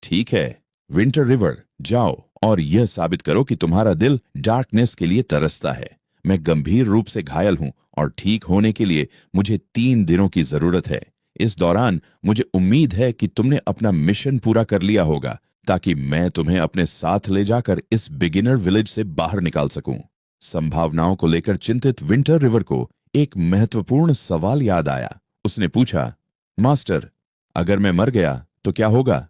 ठीक है विंटर रिवर, जाओ और यह साबित करो कि तुम्हारा दिल डार्कनेस के लिए तरसता है। मैं गंभीर रूप से घायल हूं और ठीक होने के लिए मुझे 3 दिनों की जरूरत है। इस दौरान मुझे उम्मीद है कि तुमने अपना मिशन पूरा कर लिया होगा, ताकि मैं तुम्हें अपने साथ ले जाकर इस बिगिनर विलेज से बाहर निकाल सकूं। संभावनाओं को लेकर चिंतित विंटर रिवर को एक महत्वपूर्ण सवाल याद आया। उसने पूछा, मास्टर, अगर मैं मर गया तो क्या होगा?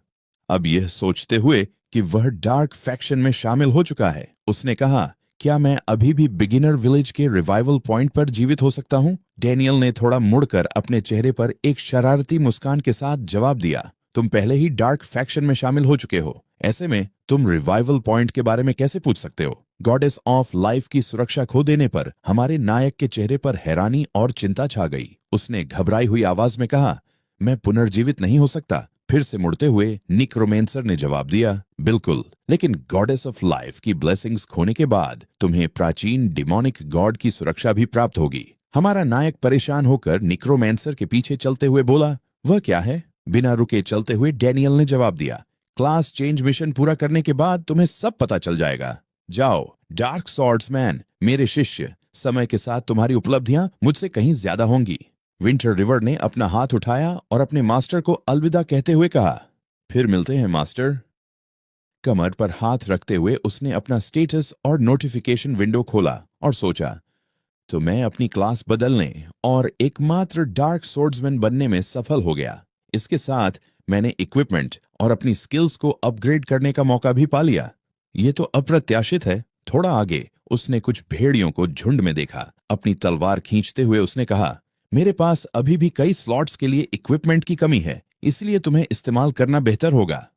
अब यह सोचते हुए कि वह डार्क फैक्शन में शामिल हो चुका है, उसने कहा, क्या मैं अभी भी बिगिनर विलेज के रिवाइवल पॉइंट पर जीवित हो सकता हूं? डैनियल ने थोड़ा मुड़कर अपने चेहरे पर एक शरारती मुस्कान के साथ जवाब दिया, तुम पहले ही डार्क फैक्शन में शामिल हो चुके हो। ऐसे में तुम रिवाइवल पॉइंट के बारे में कैसे पूछ सकते हो? गॉडेस ऑफ लाइफ की सुरक्षा खो देने पर हमारे नायक के चेहरे पर हैरानी और चिंता छा गई। उसने घबराई हुई आवाज में कहा, मैं पुनर्जीवित नहीं हो सकता। फिर से मुड़ते हुए नेक्रोमेंसर ने जवाब दिया, बिल्कुल, लेकिन गॉडेस ऑफ लाइफ की ब्लेसिंग्स खोने के बाद तुम्हें प्राचीन डिमोनिक गॉड की सुरक्षा भी प्राप्त होगी। हमारा नायक परेशान होकर नेक्रोमेंसर के पीछे चलते हुए बोला, वह क्या है? बिना रुके चलते हुए डैनियल ने जवाब दिया, क्लास चेंज मिशन पूरा करने के बाद तुम्हें सब पता चल जाएगा। जाओ डार्क सॉर्ड्समैन, मेरे शिष्य, समय के साथ तुम्हारी उपलब्धियां मुझसे कहीं ज्यादा होंगी। विंटर रिवर ने अपना हाथ उठाया और अपने मास्टर को अलविदा कहते हुए कहा, फिर मिलते हैं मास्टर। कमर पर हाथ रखते हुए उसने अपना स्टेटस और नोटिफिकेशन विंडो खोला और सोचा, तो मैं अपनी क्लास बदलने और एकमात्र डार्क सोर्ड्समैन बनने में सफल हो गया। इसके साथ मैंने इक्विपमेंट और अपनी स्किल्स को अपग्रेड करने का मौका भी पा लिया। ये तो अप्रत्याशित है। थोड़ा आगे उसने कुछ भेड़ियों को झुंड में देखा। अपनी तलवार खींचते हुए उसने कहा, मेरे पास अभी भी कई स्लॉट्स के लिए इक्विपमेंट की कमी है, इसलिए तुम्हें इस्तेमाल करना बेहतर होगा।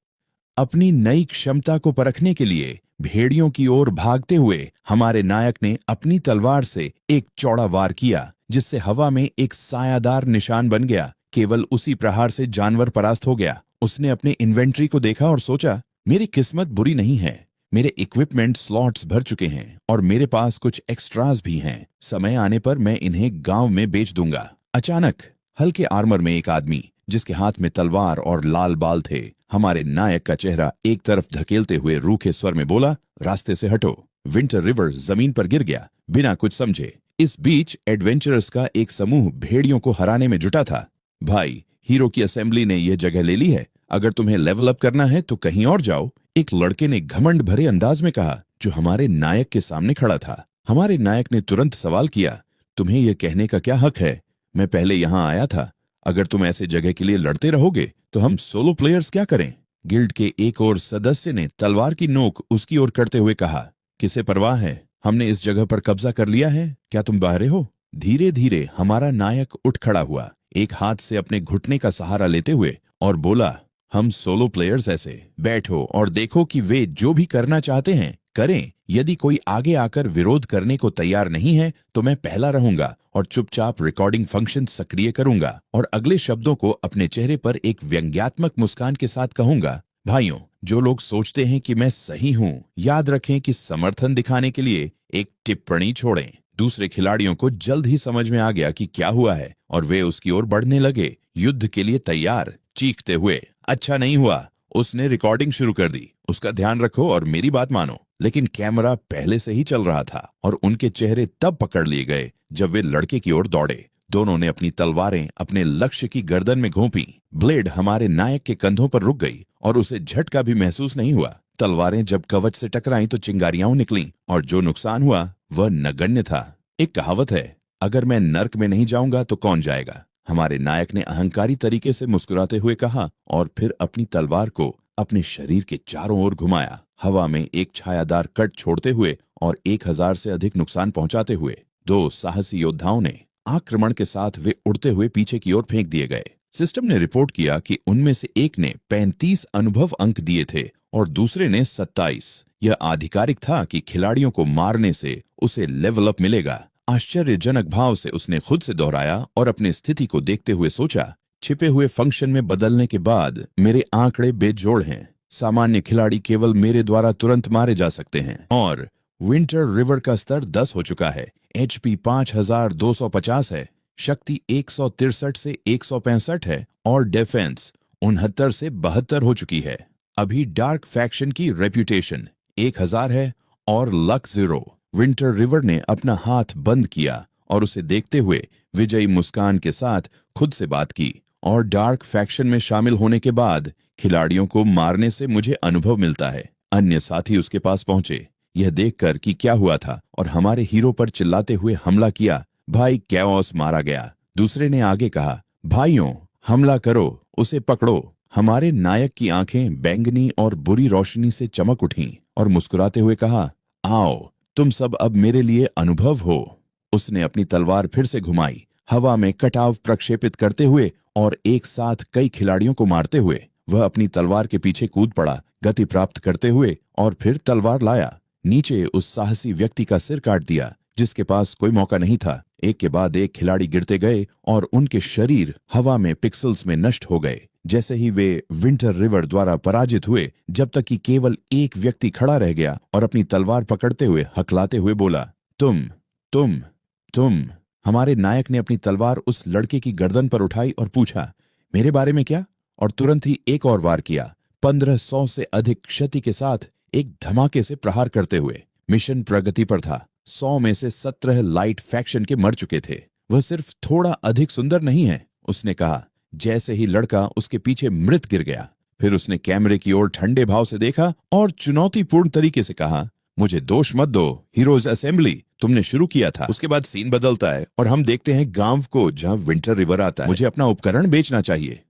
अपनी नई क्षमता को परखने के लिए भेड़ियों की ओर भागते हुए हमारे नायक ने अपनी तलवार से एक चौड़ा वार किया, जिससे हवा में एक सायादार निशान बन गया। केवल उसी प्रहार से जानवर परास्त हो गया। उसने अपने इन्वेंट्री को देखा और सोचा, मेरी किस्मत बुरी नहीं है। मेरे इक्विपमेंट स्लॉट्स भर चुके हैं और मेरे पास कुछ एक्स्ट्रास भी हैं। समय आने पर मैं इन्हें गांव में बेच दूंगा। अचानक हल्के आर्मर में एक आदमी, जिसके हाथ में तलवार और लाल बाल थे, हमारे नायक का चेहरा एक तरफ धकेलते हुए रूखे स्वर में बोला, रास्ते से हटो। विंटर रिवर जमीन पर गिर गया बिना कुछ समझे। इस बीच एडवेंचरर्स का एक समूह भेड़ियों को हराने में जुटा था। भाई, हीरो की असेंबली ने यह जगह ले ली है। अगर तुम्हें लेवल अप करना है तो कहीं और जाओ, एक लड़के ने घमंड भरे अंदाज में कहा, जो हमारे नायक के सामने खड़ा था। हमारे नायक ने तुरंत सवाल किया, तुम्हें यह कहने का क्या हक है? मैं पहले यहां आया था। अगर तुम ऐसे जगह के लिए लड़ते रहोगे तो हम सोलो प्लेयर्स क्या करें? गिल्ड के एक और सदस्य ने तलवार की नोक उसकी ओर करते हुए कहा, किसे परवाह है? हमने इस जगह पर कब्जा कर लिया है। क्या तुम बाहरे हो? धीरे धीरे हमारा नायक उठ खड़ा हुआ, एक हाथ से अपने घुटने का सहारा लेते हुए, और बोला, हम सोलो प्लेयर्स ऐसे बैठो और देखो कि वे जो भी करना चाहते हैं करें। यदि कोई आगे आकर विरोध करने को तैयार नहीं है तो मैं पहला रहूंगा और चुपचाप रिकॉर्डिंग फंक्शन सक्रिय करूंगा और अगले शब्दों को अपने चेहरे पर एक व्यंग्यात्मक मुस्कान के साथ कहूंगा। भाइयों, जो लोग सोचते हैं कि मैं सही हूं, याद रखें कि समर्थन दिखाने के लिए एक टिप्पणी छोड़ें। दूसरे खिलाड़ियों को जल्द ही समझ में आ गया कि क्या हुआ है और वे उसकी ओर बढ़ने लगे, युद्ध के लिए तैयार, चीखते हुए। अच्छा नहीं हुआ, उसने रिकॉर्डिंग शुरू कर दी। उसका ध्यान रखो और मेरी बात मानो। लेकिन कैमरा पहले से ही चल रहा था और उनके चेहरे तब पकड़ लिए गए जब वे लड़के की ओर दौड़े। दोनों ने अपनी तलवारें अपने लक्ष्य की गर्दन में घोंपी। ब्लेड हमारे नायक के कंधों पर रुक गई और उसे झटका भी महसूस नहीं हुआ। तलवारें जब कवच से टकराईं तो चिंगारियां निकलीं और जो नुकसान हुआ वह नगण्य था। एक कहावत है, अगर मैं नर्क में नहीं जाऊंगा तो कौन जाएगा? हमारे नायक ने अहंकारी तरीके से मुस्कुराते हुए कहा और फिर अपनी तलवार को अपने शरीर के चारों ओर घुमाया, हवा में एक छायादार कट छोड़ते हुए और 1000 से अधिक नुकसान पहुंचाते हुए। दो साहसी योद्धाओं ने आक्रमण के साथ वे उड़ते हुए पीछे की ओर फेंक दिए गए। सिस्टम ने रिपोर्ट किया कि उनमें से एक ने 35 अनुभव अंक दिए थे और दूसरे ने 27। यह आधिकारिक था कि खिलाड़ियों को मारने से उसे लेवल अप मिलेगा। आश्चर्यजनक भाव से उसने खुद से दोहराया और अपनी स्थिति को देखते हुए सोचा, छिपे हुए फंक्शन में बदलने के बाद मेरे आंकड़े बेजोड़ हैं। सामान्य खिलाड़ी केवल मेरे द्वारा तुरंत मारे जा सकते हैं और विंटर रिवर का स्तर 10 हो चुका है। HP 5250 है, शक्ति 163 से 165 है और डिफेंस 69 से 72 हो चुकी है। अभी डार्क फैक्शन की रेप्यूटेशन 1000 है और लक 0। विंटर रिवर ने अपना हाथ बंद किया और उसे देखते हुए विजयी मुस्कान के साथ खुद से बात की, और डार्क फैक्शन में शामिल होने के बाद खिलाड़ियों को मारने से मुझे अनुभव मिलता है। अन्य साथी उसके पास पहुंचे, यह देखकर कि क्या हुआ था, और हमारे हीरो पर चिल्लाते हुए हमला किया। भाई, कैओस मारा गया। दूसरे ने आगे कहा, भाइयों हमला करो, उसे पकड़ो। हमारे नायक की आंखें बैंगनी और बुरी रोशनी से चमक उठीं और मुस्कुराते हुए कहा, आओ, तुम सब अब मेरे लिए अनुभव हो। उसने अपनी तलवार फिर से घुमाई, हवा में कटाव प्रक्षेपित करते हुए और एक साथ कई खिलाड़ियों को मारते हुए। वह अपनी तलवार के पीछे कूद पड़ा, गति प्राप्त करते हुए, और फिर तलवार लाया। नीचे उस साहसी व्यक्ति का सिर काट दिया जिसके पास कोई मौका नहीं था। एक के बाद एक खिलाड़ी गिरते गए और उनके शरीर हवा में पिक्सल्स में नष्ट हो गए जैसे ही वे विंटर रिवर द्वारा पराजित हुए, जब तक कि केवल एक व्यक्ति खड़ा रह गया और अपनी तलवार पकड़ते हुए हकलाते हुए बोला, तुम। हमारे नायक ने अपनी तलवार उस लड़के की गर्दन पर उठाई और पूछा, मेरे बारे में क्या? और तुरंत ही एक और वार किया, 1500 से अधिक क्षति के साथ एक धमाके से प्रहार करते हुए। मिशन प्रगति पर था। 100 में से 17 लाइट फैक्शन के मर चुके थे। वह सिर्फ थोड़ा अधिक सुंदर नहीं है, उसने कहा जैसे ही लड़का उसके पीछे मृत गिर गया। फिर उसने कैमरे की ओर ठंडे भाव से देखा और चुनौतीपूर्ण तरीके से कहा, मुझे दोष मत दो, हीरोज असेंबली तुमने शुरू किया था। उसके बाद सीन बदलता है और हम देखते हैं गांव को जहां विंटर रिवर आता है। मुझे अपना उपकरण बेचना चाहिए।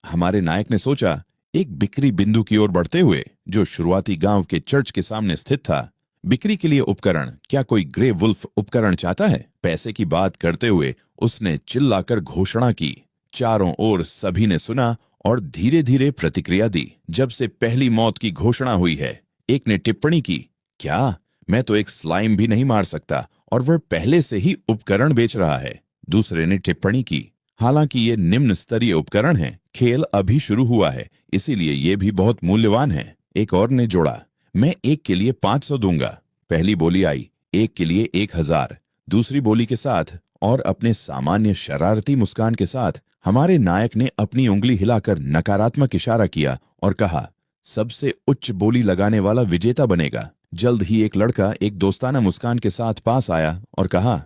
हमारे नायक ने सोचा, एक बिक्री बिंदु की ओर बढ़ते हुए जो शुरुआती गांव के चर्च के सामने स्थित था। बिक्री के लिए उपकरण? क्या कोई ग्रे वुल्फ उपकरण चाहता है? पैसे की बात करते हुए उसने चिल्लाकर घोषणा की। चारों ओर सभी ने सुना और धीरे धीरे प्रतिक्रिया दी। जब से पहली मौत की घोषणा हुई है, एक ने टिप्पणी की, क्या? मैं तो एक स्लाइम भी नहीं मार सकता और वह पहले से ही उपकरण बेच रहा है। दूसरे ने टिप्पणी की। हालांकि ये निम्न स्तरीय उपकरण है, खेल अभी शुरू हुआ है, इसीलिए ये भी बहुत मूल्यवान है। एक और ने जोड़ा, मैं एक के लिए 500 दूंगा। पहली बोली आई, एक के लिए 1000। दूसरी बोली के साथ और अपने सामान्य शरारती मुस्कान के साथ हमारे नायक ने अपनी उंगली हिलाकर नकारात्मक इशारा किया और कहा, सबसे उच्च बोली लगाने वाला विजेता बनेगा। जल्द ही एक लड़का एक दोस्ताना मुस्कान के साथ पास आया और कहा,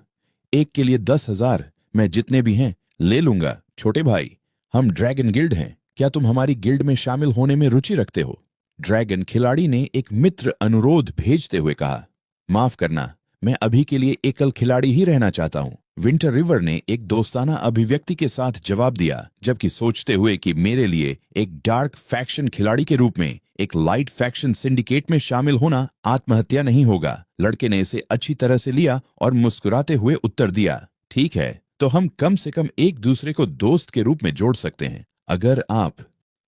एक के लिए 10,000, मैं जितने भी हैं ले लूंगा। छोटे भाई, हम ड्रैगन गिल्ड हैं, क्या तुम हमारी गिल्ड में शामिल होने में रुचि रखते हो? ड्रैगन खिलाड़ी ने एक मित्र अनुरोध भेजते हुए कहा, माफ करना, मैं अभी के लिए एकल खिलाड़ी ही रहना चाहता हूं। विंटर रिवर ने एक दोस्ताना अभिव्यक्ति के साथ जवाब दिया, जबकि सोचते हुए कि मेरे लिए एक डार्क फैक्शन खिलाड़ी के रूप में एक लाइट फैक्शन सिंडिकेट में शामिल होना आत्महत्या नहीं होगा। लड़के ने इसे अच्छी तरह से लिया और मुस्कुराते हुए उत्तर दिया, ठीक है, तो हम कम से कम एक दूसरे को दोस्त के रूप में जोड़ सकते हैं। अगर आप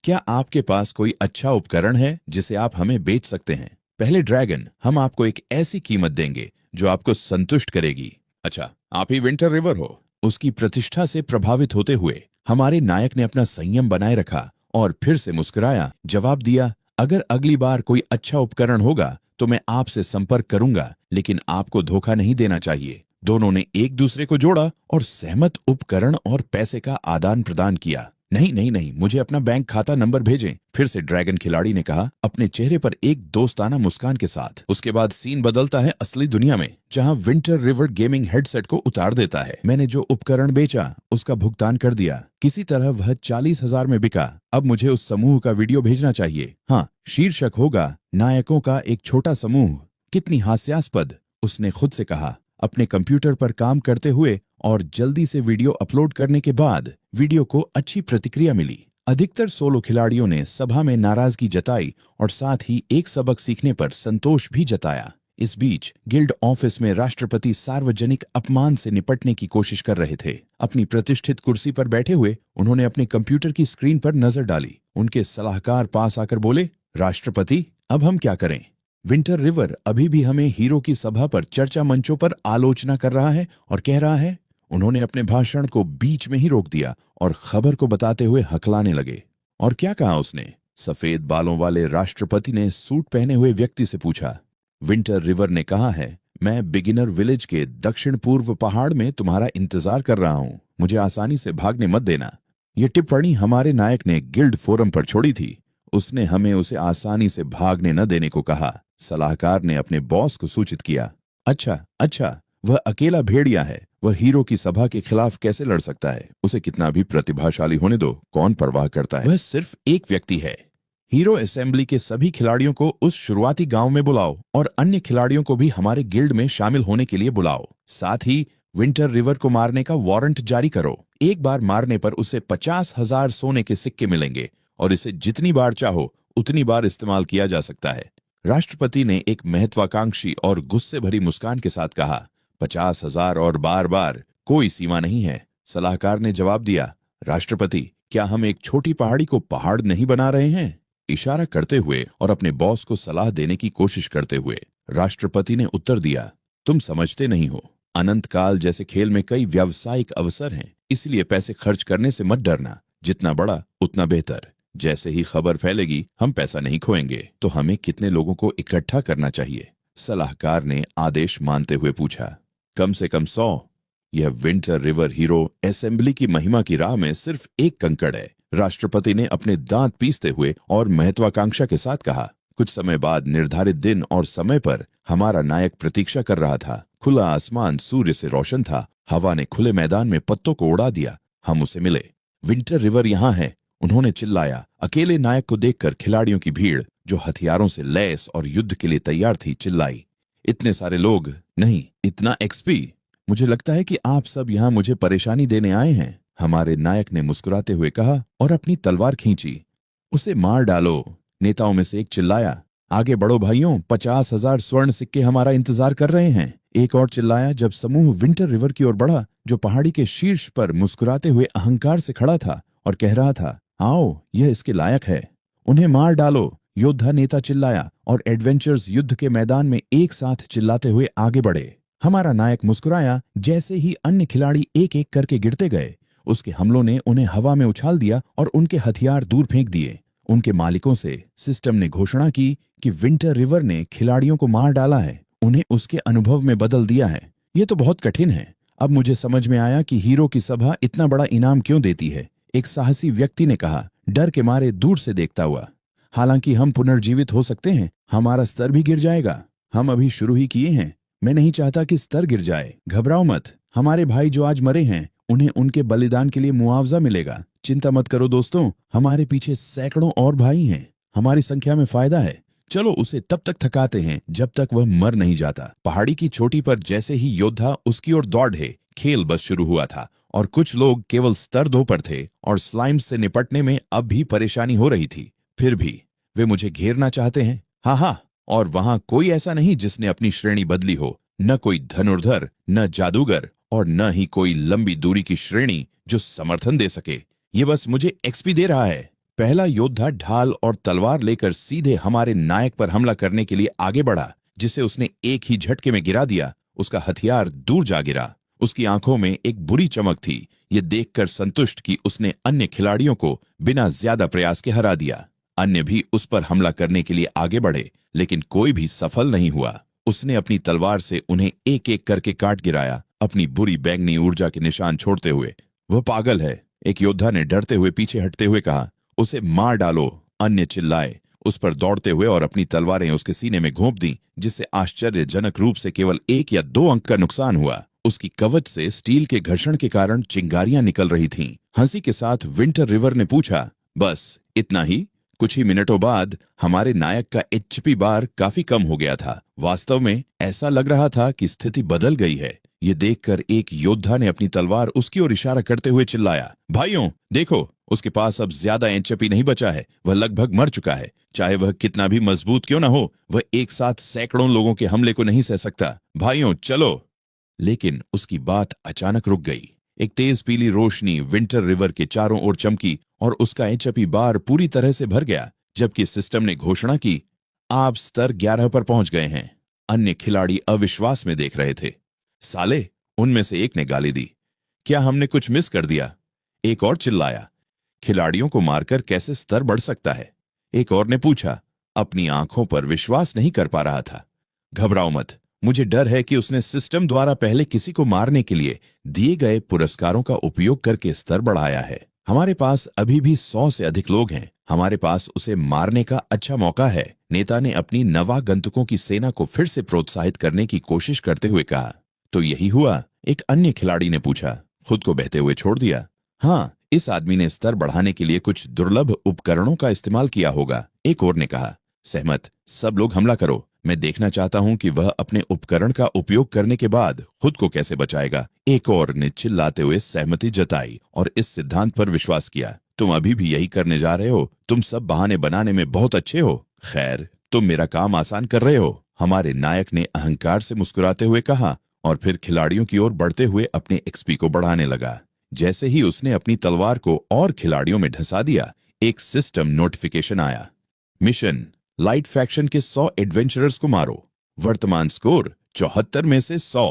क्या आपके पास कोई अच्छा उपकरण है जिसे आप हमें बेच सकते हैं? पहले ड्रैगन, हम आपको एक ऐसी कीमत देंगे जो आपको संतुष्ट करेगी। अच्छा, आप ही विंटर रिवर हो? उसकी प्रतिष्ठा से प्रभावित होते हुए हमारे नायक ने अपना संयम बनाए रखा और फिर से मुस्कुराया, जवाब दिया, अगर अगली बार कोई अच्छा उपकरण होगा तो मैं आपसे संपर्क करूंगा, लेकिन आपको धोखा नहीं देना चाहिए। दोनों ने एक दूसरे को जोड़ा और सहमत उपकरण और पैसे का आदान प्रदान किया। नहीं नहीं नहीं, मुझे अपना बैंक खाता नंबर भेजें, फिर से ड्रैगन खिलाड़ी ने कहा, अपने चेहरे पर एक दोस्ताना मुस्कान के साथ। उसके बाद सीन बदलता है असली दुनिया में, जहां विंटर रिवर गेमिंग हेडसेट को उतार देता है। मैंने जो उपकरण बेचा उसका भुगतान कर दिया, किसी तरह वह 40,000 में बिका। अब मुझे उस समूह का वीडियो भेजना चाहिए। हाँ, शीर्षक होगा नायकों का एक छोटा समूह। कितनी हास्यास्पद, उसने खुद से कहा, अपने कंप्यूटर पर काम करते हुए और जल्दी से वीडियो अपलोड करने के बाद वीडियो को अच्छी प्रतिक्रिया मिली। अधिकतर सोलो खिलाड़ियों ने सभा में नाराजगी जताई और साथ ही एक सबक सीखने पर संतोष भी जताया। इस बीच गिल्ड ऑफिस में राष्ट्रपति सार्वजनिक अपमान से निपटने की कोशिश कर रहे थे। अपनी प्रतिष्ठित कुर्सी पर बैठे हुए उन्होंने अपने कंप्यूटर की स्क्रीन पर नजर डाली। उनके सलाहकार पास आकर बोले, राष्ट्रपति, अब हम क्या करें? विंटर रिवर अभी भी हमें हीरो की सभा पर चर्चा मंचों पर आलोचना कर रहा है और कह रहा है। उन्होंने अपने भाषण को बीच में ही रोक दिया और खबर को बताते हुए हकलाने लगे। और क्या कहा उसने? सफेद बालों वाले राष्ट्रपति ने सूट पहने हुए व्यक्ति से पूछा। विंटर रिवर ने कहा है, मैं बिगिनर विलेज के दक्षिण पूर्व पहाड़ में तुम्हारा इंतजार कर रहा हूं, मुझे आसानी से भागने मत देना। यह टिप्पणी हमारे नायक ने गिल्ड फोरम पर छोड़ी थी। उसने हमें उसे आसानी से भागने न देने को कहा। सलाहकार ने अपने बॉस को सूचित किया। अच्छा, वह अकेला भेड़िया है, वह हीरो की सभा के खिलाफ कैसे लड़ सकता है? उसे कितना भी प्रतिभाशाली होने दो, कौन परवाह करता है? वह सिर्फ एक व्यक्ति है। हीरो असेंबली के सभी खिलाड़ियों को उस शुरुआती गांव में बुलाओ और अन्य खिलाड़ियों को भी हमारे गिल्ड में शामिल होने के लिए बुलाओ। साथ ही विंटर रिवर को मारने का वारंट जारी करो। एक बार मारने पर उसे 50,000 सोने के सिक्के मिलेंगे और इसे जितनी बार चाहो उतनी बार इस्तेमाल किया जा सकता है। राष्ट्रपति ने एक महत्वाकांक्षी और गुस्से भरी मुस्कान के साथ कहा, 50,000 और बार बार, कोई सीमा नहीं है। सलाहकार ने जवाब दिया, राष्ट्रपति, क्या हम एक छोटी पहाड़ी को पहाड़ नहीं बना रहे हैं? इशारा करते हुए और अपने बॉस को सलाह देने की कोशिश करते हुए राष्ट्रपति ने उत्तर दिया, तुम समझते नहीं हो, अनंत काल जैसे खेल में कई व्यावसायिक अवसर हैं, इसलिए पैसे खर्च करने से मत डरना, जितना बड़ा उतना बेहतर। जैसे ही खबर फैलेगी हम पैसा नहीं खोएंगे। तो हमें कितने लोगों को इकट्ठा करना चाहिए? सलाहकार ने आदेश मानते हुए पूछा। कम से कम 100। यह विंटर रिवर हीरो असेंबली की महिमा की राह में सिर्फ एक कंकड़ है, राष्ट्रपति ने अपने दांत पीसते हुए और महत्वाकांक्षा के साथ कहा। कुछ समय बाद निर्धारित दिन और समय पर हमारा नायक प्रतीक्षा कर रहा था। खुला आसमान सूर्य से रोशन था। हवा ने खुले मैदान में पत्तों को उड़ा दिया। हम उसे मिले। विंटर रिवर यहाँ है, उन्होंने चिल्लाया। अकेले नायक को देखकर खिलाड़ियों की भीड़, जो हथियारों से लैस और युद्ध के लिए तैयार थी, चिल्लाई, इतने सारे लोग नहीं, इतना एक्सपी। मुझे लगता है कि आप सब यहाँ मुझे परेशानी देने आए हैं, हमारे नायक ने मुस्कुराते हुए कहा और अपनी तलवार खींची। उसे मार डालो, नेताओं में से एक चिल्लाया। आगे बढ़ो भाइयों, 50,000 स्वर्ण सिक्के हमारा इंतजार कर रहे हैं, एक और चिल्लाया जब समूह विंटर रिवर की ओर बढ़ा, जो पहाड़ी के शीर्ष पर मुस्कुराते हुए अहंकार से खड़ा था और कह रहा था, आओ, यह इसके लायक है, उन्हें मार डालो। योद्धा नेता चिल्लाया और एडवेंचर्स युद्ध के मैदान में एक साथ चिल्लाते हुए आगे बढ़े। हमारा नायक मुस्कुराया। जैसे ही अन्य खिलाड़ी एक एक करके गिरते गए, उसके हमलों ने उन्हें हवा में उछाल दिया और उनके हथियार दूर फेंक दिए। उनके मालिकों से सिस्टम ने घोषणा की कि विंटर रिवर ने खिलाड़ियों को मार डाला है, उन्हें उसके अनुभव में बदल दिया है। ये तो बहुत कठिन है। अब मुझे समझ में आया कि हीरो की सभा इतना बड़ा इनाम क्यों देती है, एक साहसी व्यक्ति ने कहा, डर के मारे दूर से देखता हुआ। हालांकि हम पुनर्जीवित हो सकते हैं, हमारा स्तर भी गिर जाएगा। हम अभी शुरू ही किए हैं। मैं नहीं चाहता कि स्तर गिर जाए। घबराओ मत, हमारे भाई जो आज मरे हैं उन्हें उनके बलिदान के लिए मुआवजा मिलेगा। चिंता मत करो दोस्तों, हमारे पीछे सैकड़ों और भाई हैं। हमारी संख्या में फायदा है। चलो उसे तब तक थकाते हैं जब तक वह मर नहीं जाता। पहाड़ी की चोटी पर जैसे ही योद्धा उसकी ओर दौड़े, खेल बस शुरू हुआ था और कुछ लोग केवल स्तर 2 पर थे और स्लाइम से निपटने में अब भी परेशानी हो रही थी। फिर भी वे मुझे घेरना चाहते हैं। हाँ, और वहां कोई ऐसा नहीं जिसने अपनी श्रेणी बदली हो। न कोई धनुर्धर, न जादूगर और न ही कोई लंबी दूरी की श्रेणी जो समर्थन दे सके। ये बस मुझे एक्सपी दे रहा है। पहला योद्धा ढाल और तलवार लेकर सीधे हमारे नायक पर हमला करने के लिए आगे बढ़ा, जिसे उसने एक ही झटके में गिरा दिया। उसका हथियार दूर जा गिरा। उसकी आंखों में एक बुरी चमक थी। ये देखकर संतुष्ट कि उसने अन्य खिलाड़ियों को बिना ज्यादा प्रयास के हरा दिया। अन्य भी उस पर हमला करने के लिए आगे बढ़े, लेकिन कोई भी सफल नहीं हुआ। उसने अपनी तलवार से उन्हें एक एक करके काट गिराया, अपनी बुरी बैंगनी ऊर्जा के निशान छोड़ते हुए। वह पागल है, एक योद्धा ने डरते हुए पीछे हटते हुए कहा। उसे मार डालो, अन्य चिल्लाए, उस पर दौड़ते हुए और अपनी तलवारें उसके सीने में घोंप दी, जिससे आश्चर्यजनक रूप से केवल 1 या 2 अंक का नुकसान हुआ। उसकी कवच से स्टील के घर्षण के कारण चिंगारियां निकल रही थीं। हंसी के साथ विंटर रिवर ने पूछा, बस इतना ही? कुछ ही मिनटों बाद हमारे नायक का एचपी बार काफी कम हो गया था। वास्तव में ऐसा लग रहा था कि स्थिति बदल गई है। ये देखकर एक योद्धा ने अपनी तलवार उसकी ओर इशारा करते हुए चिल्लाया, भाइयों देखो, उसके पास अब ज्यादा एचपी नहीं बचा है। वह लगभग मर चुका है। चाहे वह कितना भी मजबूत क्यों ना हो, वह एक साथ सैकड़ों लोगों के हमले को नहीं सह सकता। भाइयों चलो। लेकिन उसकी बात अचानक रुक गई। एक तेज पीली रोशनी विंटर रिवर के चारों ओर चमकी और उसका एचपी बार पूरी तरह से भर गया, जबकि सिस्टम ने घोषणा की, आप स्तर 11 पर पहुंच गए हैं। अन्य खिलाड़ी अविश्वास में देख रहे थे। साले, उनमें से एक ने गाली दी, क्या हमने कुछ मिस कर दिया? एक और चिल्लाया, खिलाड़ियों को मारकर कैसे स्तर बढ़ सकता है? एक और ने पूछा, अपनी आंखों पर विश्वास नहीं कर पा रहा था। घबराओ मत, मुझे डर है कि उसने सिस्टम द्वारा पहले किसी को मारने के लिए दिए गए पुरस्कारों का उपयोग करके स्तर बढ़ाया है। हमारे पास अभी भी 100 से अधिक लोग हैं। हमारे पास उसे मारने का अच्छा मौका है। नेता ने अपनी नवागंतुकों की सेना को फिर से प्रोत्साहित करने की कोशिश करते हुए कहा। तो यही हुआ? एक अन्य खिलाड़ी ने पूछा, खुद को बहते हुए छोड़ दिया। हाँ, इस आदमी ने स्तर बढ़ाने के लिए कुछ दुर्लभ उपकरणों का इस्तेमाल किया होगा। एक और ने कहा, सहमत, सब लोग हमला करो। मैं देखना चाहता हूं कि वह अपने उपकरण का उपयोग करने के बाद खुद को कैसे बचाएगा। एक और ने चिल्लाते हुए सहमति जताई और इस सिद्धांत पर विश्वास किया, तुम अभी भी यही करने जा रहे हो? तुम सब बहाने बनाने में बहुत अच्छे हो। खैर, तुम मेरा काम आसान कर रहे हो, हमारे नायक ने अहंकार से मुस्कुराते हुए कहा और फिर खिलाड़ियों की ओर बढ़ते हुए अपने एक्सपी को बढ़ाने लगा। जैसे ही उसने अपनी तलवार को और खिलाड़ियों में धंसा दिया, एक सिस्टम नोटिफिकेशन आया, मिशन लाइट फैक्शन के 100 एडवेंचरर्स को मारो। वर्तमान स्कोर 74 में से 100।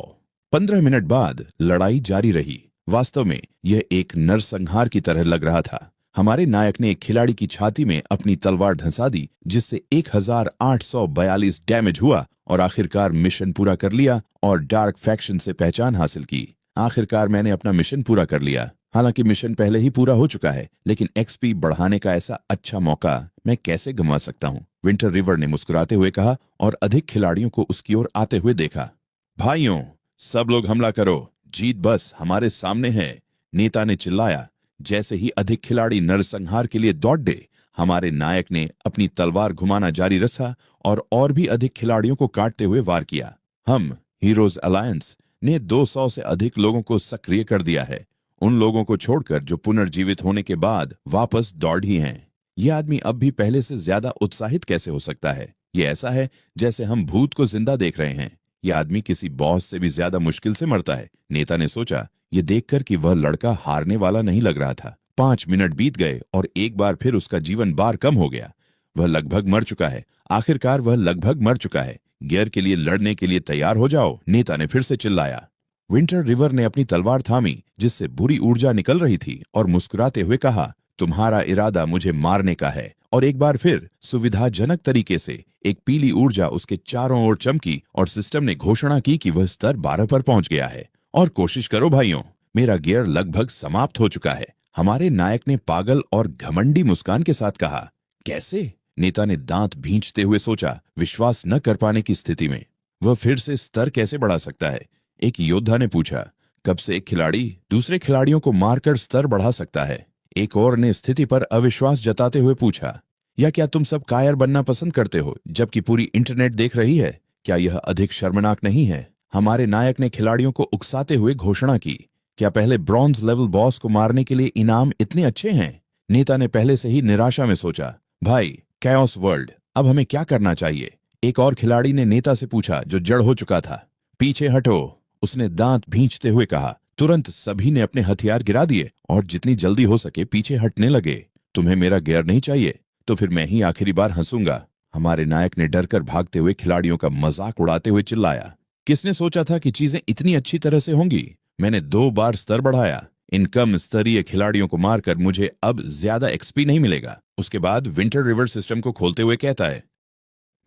15 मिनट बाद लड़ाई जारी रही। वास्तव में यह एक नरसंहार की तरह लग रहा था। हमारे नायक ने एक खिलाड़ी की छाती में अपनी तलवार धंसा दी, जिससे 1842 डैमेज हुआ और आखिरकार मिशन पूरा कर लिया और डार्क फैक्शन से पहचान हासिल की। आखिरकार मैंने अपना मिशन पूरा कर लिया। हालांकि मिशन पहले ही पूरा हो चुका है, लेकिन एक्सपी बढ़ाने का ऐसा अच्छा मौका मैं कैसे गंवा सकता हूं? विंटर रिवर ने मुस्कुराते हुए कहा और अधिक खिलाड़ियों को उसकी ओर आते हुए देखा। भाइयों, सब लोग हमला करो, जीत बस हमारे सामने है, नेता ने चिल्लाया। जैसे ही अधिक खिलाड़ी नरसंहार के लिए दौड़े, हमारे नायक ने अपनी तलवार घुमाना जारी रखा और भी अधिक खिलाड़ियों को काटते हुए वार किया। हम हीरोज अलायंस ने 200 से अधिक लोगों को सक्रिय कर दिया है, उन लोगों को छोड़कर जो पुनर्जीवित होने के बाद वापस दौड़ ही हैं। यह आदमी अब भी पहले से ज्यादा उत्साहित कैसे हो सकता है? ये ऐसा है जैसे हम भूत को जिंदा देख रहे हैं। यह आदमी किसी बॉस से भी ज्यादा मुश्किल से मरता है, नेता ने सोचा, ये देखकर कि वह लड़का हारने वाला नहीं लग रहा था। 5 मिनट बीत गए और एक बार फिर उसका जीवन बार कम हो गया। वह लगभग मर चुका है। आखिरकार वह लगभग मर चुका है। गियर के लिए लड़ने के लिए तैयार हो जाओ, नेता ने फिर से चिल्लाया। विंटर रिवर ने अपनी तलवार थामी जिससे बुरी ऊर्जा निकल रही थी और मुस्कुराते हुए कहा, तुम्हारा इरादा मुझे मारने का है। और एक बार फिर सुविधाजनक तरीके से एक पीली ऊर्जा उसके चारों ओर चमकी और सिस्टम ने घोषणा की कि वह स्तर 12 पर पहुंच गया है। और कोशिश करो भाइयों, मेरा गियर लगभग समाप्त हो चुका है। हमारे नायक ने पागल और घमंडी मुस्कान के साथ कहा। कैसे? नेता ने दांत भींचते हुए सोचा, विश्वास न कर पाने की स्थिति में। वह फिर से स्तर कैसे बढ़ा सकता है? एक योद्धा ने पूछा। कब से एक खिलाड़ी दूसरे खिलाड़ियों को मारकर स्तर बढ़ा सकता है? एक और ने स्थिति पर अविश्वास जताते हुए पूछा। या क्या तुम सब कायर बनना पसंद करते हो जबकि पूरी इंटरनेट देख रही है? क्या यह अधिक शर्मनाक नहीं है? हमारे नायक ने खिलाड़ियों को उकसाते हुए घोषणा की। क्या पहले ब्रॉन्ज लेवल बॉस को मारने के लिए इनाम इतने अच्छे हैं? नेता ने पहले से ही निराशा में सोचा, भाई कैओस वर्ल्ड, अब हमें क्या करना चाहिए? एक और खिलाड़ी ने नेता से पूछा जो जड़ हो चुका था। पीछे हटो, उसने दांत भींचते हुए कहा। तुरंत सभी ने अपने हथियार गिरा दिए और जितनी जल्दी हो सके पीछे हटने लगे। तुम्हें मेरा गियर नहीं चाहिए? तो फिर मैं ही आखिरी बार हंसूंगा। हमारे नायक ने डरकर भागते हुए खिलाड़ियों का मजाक उड़ाते हुए चिल्लाया। किसने सोचा था कि चीजें इतनी अच्छी तरह से होंगी? मैंने 2 बार स्तर बढ़ाया। इन कम स्तरीय खिलाड़ियों को मारकर मुझे अब ज्यादा एक्सपी नहीं मिलेगा। उसके बाद विंटर रिवर सिस्टम को खोलते हुए कहता है,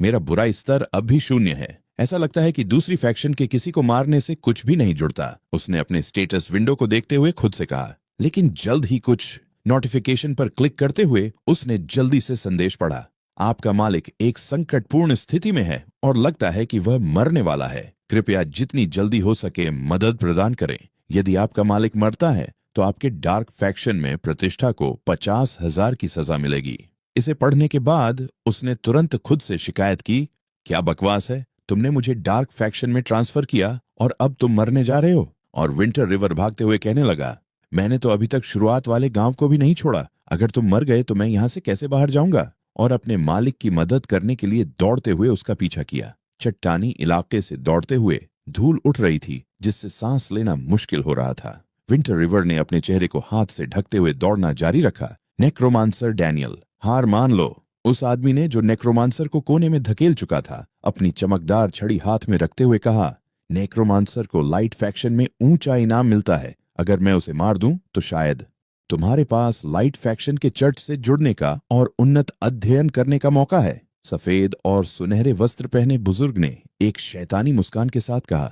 मेरा बुराई स्तर अब भी 0 है। ऐसा लगता है कि दूसरी फैक्शन के किसी को मारने से कुछ भी नहीं जुड़ता। उसने अपने स्टेटस विंडो को देखते हुए खुद से कहा। लेकिन जल्द ही कुछ नोटिफिकेशन पर क्लिक करते हुए उसने जल्दी से संदेश पढ़ा। आपका मालिक एक संकटपूर्ण स्थिति में है और लगता है कि वह मरने वाला है। कृपया जितनी जल्दी हो सके मदद प्रदान करें। यदि आपका मालिक मरता है तो आपके डार्क फैक्शन में प्रतिष्ठा को 50,000 की सजा मिलेगी। इसे पढ़ने के बाद उसने तुरंत खुद से शिकायत की, क्या बकवास है? तुमने मुझे डार्क फैक्शन में ट्रांसफर किया और अब तुम मरने जा रहे हो? और विंटर रिवर भागते हुए कहने लगा, मैंने तो अभी तक शुरुआत वाले गांव को भी नहीं छोड़ा। अगर तुम मर गए तो मैं यहां से कैसे बाहर जाऊंगा? और अपने मालिक की मदद करने के लिए दौड़ते हुए उसका पीछा किया। चट्टानी इलाके से दौड़ते हुए धूल उठ रही थी जिससे सांस लेना मुश्किल हो रहा था। विंटर रिवर ने अपने चेहरे को हाथ से ढकते हुए दौड़ना जारी रखा। नेक्रोमांसर डैनियल, हार मान लो। उस आदमी ने जो नेक्रोमांसर को कोने में धकेल चुका था अपनी चमकदार छड़ी हाथ में रखते हुए कहा, नेक्रोमांसर को लाइट फैक्शन में ऊंचा इनाम मिलता है। अगर मैं उसे मार दूं तो शायद तुम्हारे पास लाइट फैक्शन के चर्च से जुड़ने का और उन्नत अध्ययन करने का मौका है। सफेद और सुनहरे वस्त्र पहने बुजुर्ग ने एक शैतानी मुस्कान के साथ कहा,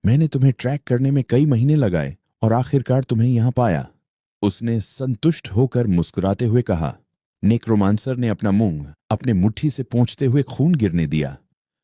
मैंने तुम्हें ट्रैक करने में कई महीने लगाए और आखिरकार तुम्हें यहां पाया। उसने संतुष्ट होकर मुस्कुराते हुए कहा। नेक्रोमांसर ने अपना मुंह अपने मुट्ठी से पोंछते हुए खून गिरने दिया।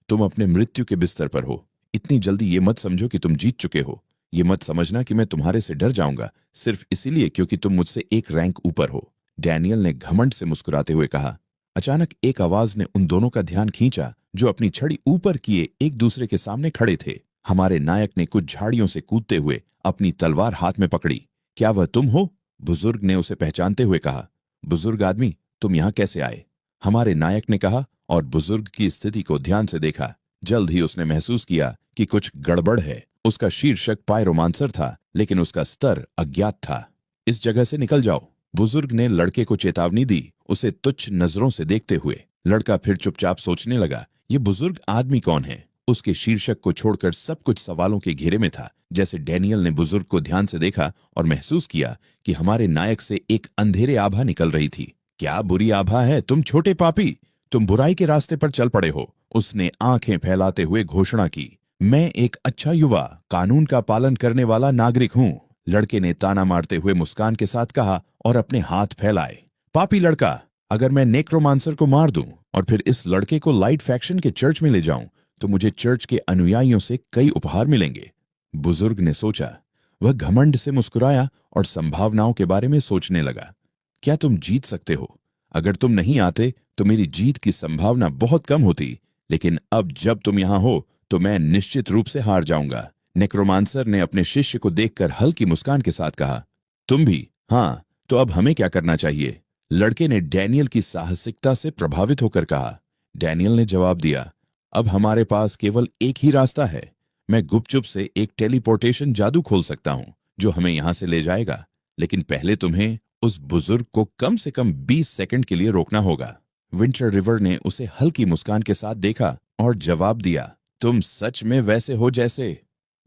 तुम अपने मृत्यु के बिस्तर पर हो। इतनी जल्दी ये मत समझो कि तुम जीत चुके हो। ये मत समझना कि मैं तुम्हारे से डर जाऊंगा सिर्फ इसीलिए क्योंकि तुम मुझसे एक रैंक ऊपर हो। डैनियल ने घमंड से मुस्कुराते हुए कहा। अचानक एक आवाज ने उन दोनों का ध्यान खींचा जो अपनी छड़ी ऊपर किए एक दूसरे के सामने खड़े थे। हमारे नायक ने कुछ झाड़ियों से कूदते हुए अपनी तलवार हाथ में पकड़ी। क्या वह तुम हो? बुजुर्ग ने उसे पहचानते हुए कहा। बुजुर्ग आदमी, तुम यहां कैसे आए? हमारे नायक ने कहा और बुजुर्ग की स्थिति को ध्यान से देखा। जल्द ही उसने महसूस किया कि कुछ गड़बड़ है। उसका शीर्षक पायरोमांसर था लेकिन उसका स्तर अज्ञात था। इस जगह से निकल जाओ, बुजुर्ग ने लड़के को चेतावनी दी, उसे तुच्छ नजरों से देखते हुए। लड़का फिर चुपचाप सोचने लगा, ये बुजुर्ग आदमी कौन है? उसके शीर्षक को छोड़कर सब कुछ सवालों के घेरे में था। जैसे डैनियल ने बुजुर्ग को ध्यान से देखा और महसूस किया कि हमारे नायक से एक अंधेरे आभा निकल रही थी। क्या बुरी आभा है? तुम छोटे पापी, तुम बुराई के रास्ते पर चल पड़े हो। उसने आंखें फैलाते हुए घोषणा की। मैं एक अच्छा युवा, कानून का पालन करने वाला नागरिक हूँ, लड़के ने ताना मारते हुए मुस्कान के साथ कहा और अपने हाथ फैलाए। पापी लड़का, अगर मैं नेक्रोमांसर को मार दूं और फिर इस लड़के को लाइट फैक्शन के चर्च में ले जाऊं तो मुझे चर्च के अनुयायियों से कई उपहार मिलेंगे। बुजुर्ग ने सोचा। वह घमंड से मुस्कुराया और संभावनाओं के बारे में सोचने लगा। क्या तुम जीत सकते हो? अगर तुम नहीं आते तो मेरी जीत की संभावना बहुत कम होती, लेकिन अब जब तुम यहां हो तो मैं निश्चित रूप से हार जाऊंगा। नेक्रोमांसर ने अपने शिष्य को देखकर हल्की मुस्कान के साथ कहा। तुम भी? हाँ, तो अब हमें क्या करना चाहिए? लड़के ने डैनियल की साहसिकता से प्रभावित होकर कहा। डैनियल ने जवाब दिया, अब हमारे पास केवल एक ही रास्ता है। मैं गुपचुप से एक टेलीपोर्टेशन जादू खोल सकता हूं जो हमें यहां से ले जाएगा, लेकिन पहले तुम्हें उस बुजुर्ग को कम से कम 20 सेकंड के लिए रोकना होगा। विंटर रिवर ने उसे हल्की मुस्कान के साथ देखा और जवाब दिया, तुम सच में वैसे हो जैसे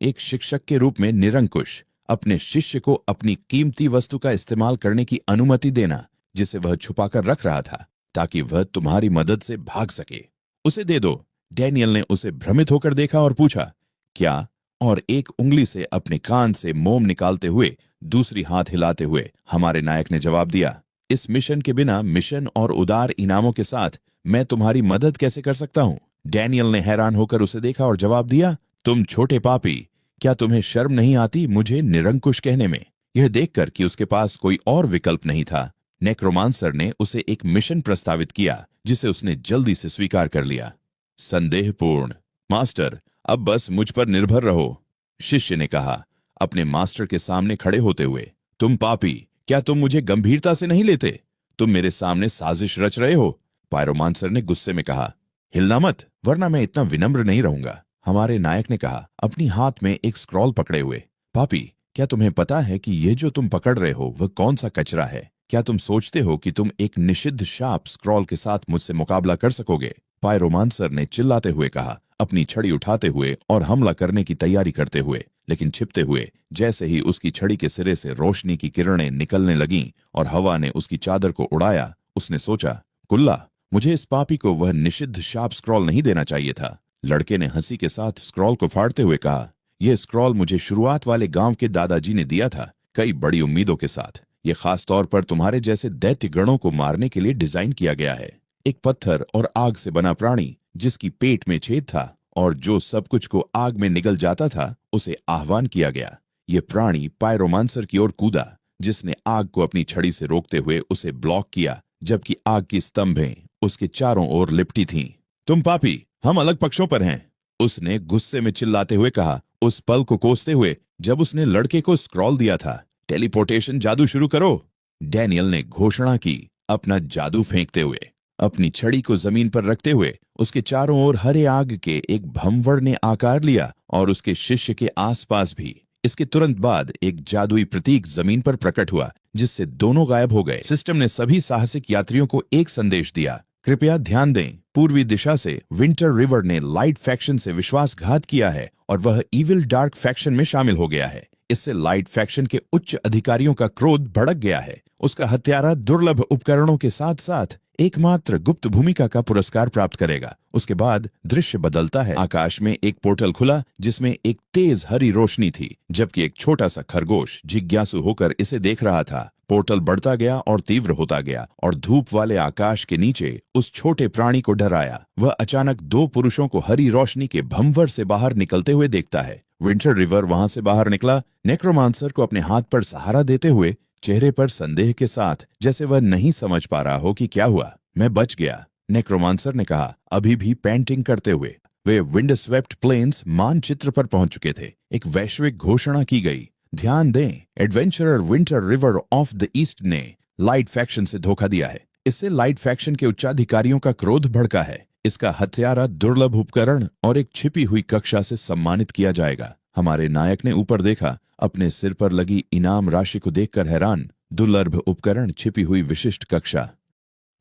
एक शिक्षक के रूप में निरंकुश, अपने शिष्य को अपनी कीमती वस्तु का इस्तेमाल करने की अनुमति देना जिसे वह छुपाकर रख रहा था ताकि वह तुम्हारी मदद से भाग सके। उसे दे दो। डैनियल ने उसे भ्रमित होकर देखा और पूछा, क्या? और एक उंगली से अपने कान से मोम निकालते हुए दूसरी हाथ हिलाते हुए हमारे नायक ने जवाब दिया, इस मिशन के बिना मिशन और उदार इनामों के साथ मैं तुम्हारी मदद कैसे कर सकता हूं? डैनियल ने हैरान होकर उसे देखा और जवाब दिया, तुम छोटे पापी, क्या तुम्हें शर्म नहीं आती मुझे निरंकुश कहने में? यह देखकर कि उसके पास कोई और विकल्प नहीं था, नेक्रोमांसर ने उसे एक मिशन प्रस्तावित किया जिसे उसने जल्दी से स्वीकार कर लिया। संदेहपूर्ण, मास्टर, अब बस मुझ पर निर्भर रहो, शिष्य ने कहा अपने मास्टर के सामने खड़े होते हुए। तुम पापी, क्या तुम मुझे गंभीरता से नहीं लेते? तुम मेरे सामने साजिश रच रहे हो, पायरोमांसर ने गुस्से में कहा। हिलना मत, वरना मैं इतना विनम्र नहीं रहूंगा, हमारे नायक ने कहा, अपनी हाथ में एक स्क्रॉल पकड़े हुए। पापी, क्या तुम्हें पता है कि ये जो तुम पकड़ रहे हो वह कौन सा कचरा है? क्या तुम सोचते हो कि तुम एक निषिद्ध शाप स्क्रॉल के साथ मुझसे मुकाबला कर सकोगे? पायरोमांसर ने चिल्लाते हुए कहा, अपनी छड़ी उठाते हुए और हमला करने की तैयारी करते हुए, लेकिन छिपते हुए। जैसे ही उसकी छड़ी के सिरे से रोशनी की किरणें निकलने लगीं और हवा ने उसकी चादर को उड़ाया, उसने सोचा, कुल्ला, मुझे इस पापी को वह निषिद्ध शाप स्क्रॉल नहीं देना चाहिए था। लड़के ने हंसी के साथ स्क्रॉल को फाड़ते हुए कहा, यह स्क्रॉल मुझे शुरुआत वाले गांव के दादाजी ने दिया था, कई बड़ी उम्मीदों के साथ। यह खास तौर पर तुम्हारे जैसे दैत्य गणों को मारने के लिए डिजाइन किया गया है। एक पत्थर और आग से बना प्राणी जिसकी पेट में छेद था और जो सब कुछ को आग में निगल जाता था, उसे आह्वान किया गया। यह प्राणी पायरोमांसर की ओर कूदा, जिसने आग को अपनी छड़ी से रोकते हुए उसे ब्लॉक किया, जबकि आग की स्तंभें उसके चारों ओर लिपटी थीं। तुम पापी, हम अलग पक्षों पर हैं, उसने गुस्से में चिल्लाते हुए कहा, उस पल को कोसते हुए जब उसने लड़के को स्क्रॉल दिया था। टेलीपोर्टेशन जादू शुरू करो, डैनियल ने घोषणा की, अपना जादू फेंकते हुए। अपनी छड़ी को जमीन पर रखते हुए उसके चारों ओर हरे आग के एक भंवर ने आकार लिया और उसके शिष्य के आसपास भी। इसके तुरंत बाद एक जादुई प्रतीक जमीन पर प्रकट हुआ जिससे दोनों गायब हो गए। सिस्टम ने सभी साहसिक यात्रियों को एक संदेश दिया, कृपया ध्यान दें, पूर्वी दिशा से विंटर रिवर ने लाइट फैक्शन से विश्वासघात किया है और वह इविल डार्क फैक्शन में शामिल हो गया है। इससे लाइट फैक्शन के उच्च अधिकारियों का क्रोध भड़क गया है। उसका हत्यारा दुर्लभ उपकरणों के साथ साथ एकमात्र गुप्त भूमिका का पुरस्कार प्राप्त करेगा। उसके बाद दृश्य बदलता है। आकाश में एक पोर्टल खुला जिसमें एक तेज हरी रोशनी थी, जबकि एक छोटा सा खरगोश जिज्ञासु होकर इसे देख रहा था। पोर्टल बढ़ता गया और तीव्र होता गया और धूप वाले आकाश के नीचे उस छोटे प्राणी को डराया। वह अचानक दो पुरुषों को हरी रोशनी के भंवर से बाहर निकलते हुए देखता है। विंटर रिवर वहां से बाहर निकला, नेक्रोमांसर को अपने हाथ पर सहारा देते हुए, चेहरे पर संदेह के साथ, जैसे वह नहीं समझ पा रहा हो कि क्या हुआ। मैं बच गया, नेक्रोमांसर ने कहा, अभी भी पेंटिंग करते हुए। वे विंड स्वेप्ट प्लेन्स मानचित्र पर पहुंच चुके थे। एक वैश्विक घोषणा की गई, ध्यान दें, adventurer winter river of the east ने लाइट फैक्शन से धोखा दिया है। इससे लाइट फैक्शन के उच्चाधिकारियों का क्रोध भड़का है। इसका हत्यारा दुर्लभ उपकरण और एक छिपी हुई कक्षा से सम्मानित किया जाएगा। हमारे नायक ने ऊपर देखा, अपने सिर पर लगी इनाम राशि को देखकर हैरान। दुर्लभ उपकरण, छिपी हुई विशिष्ट कक्षा,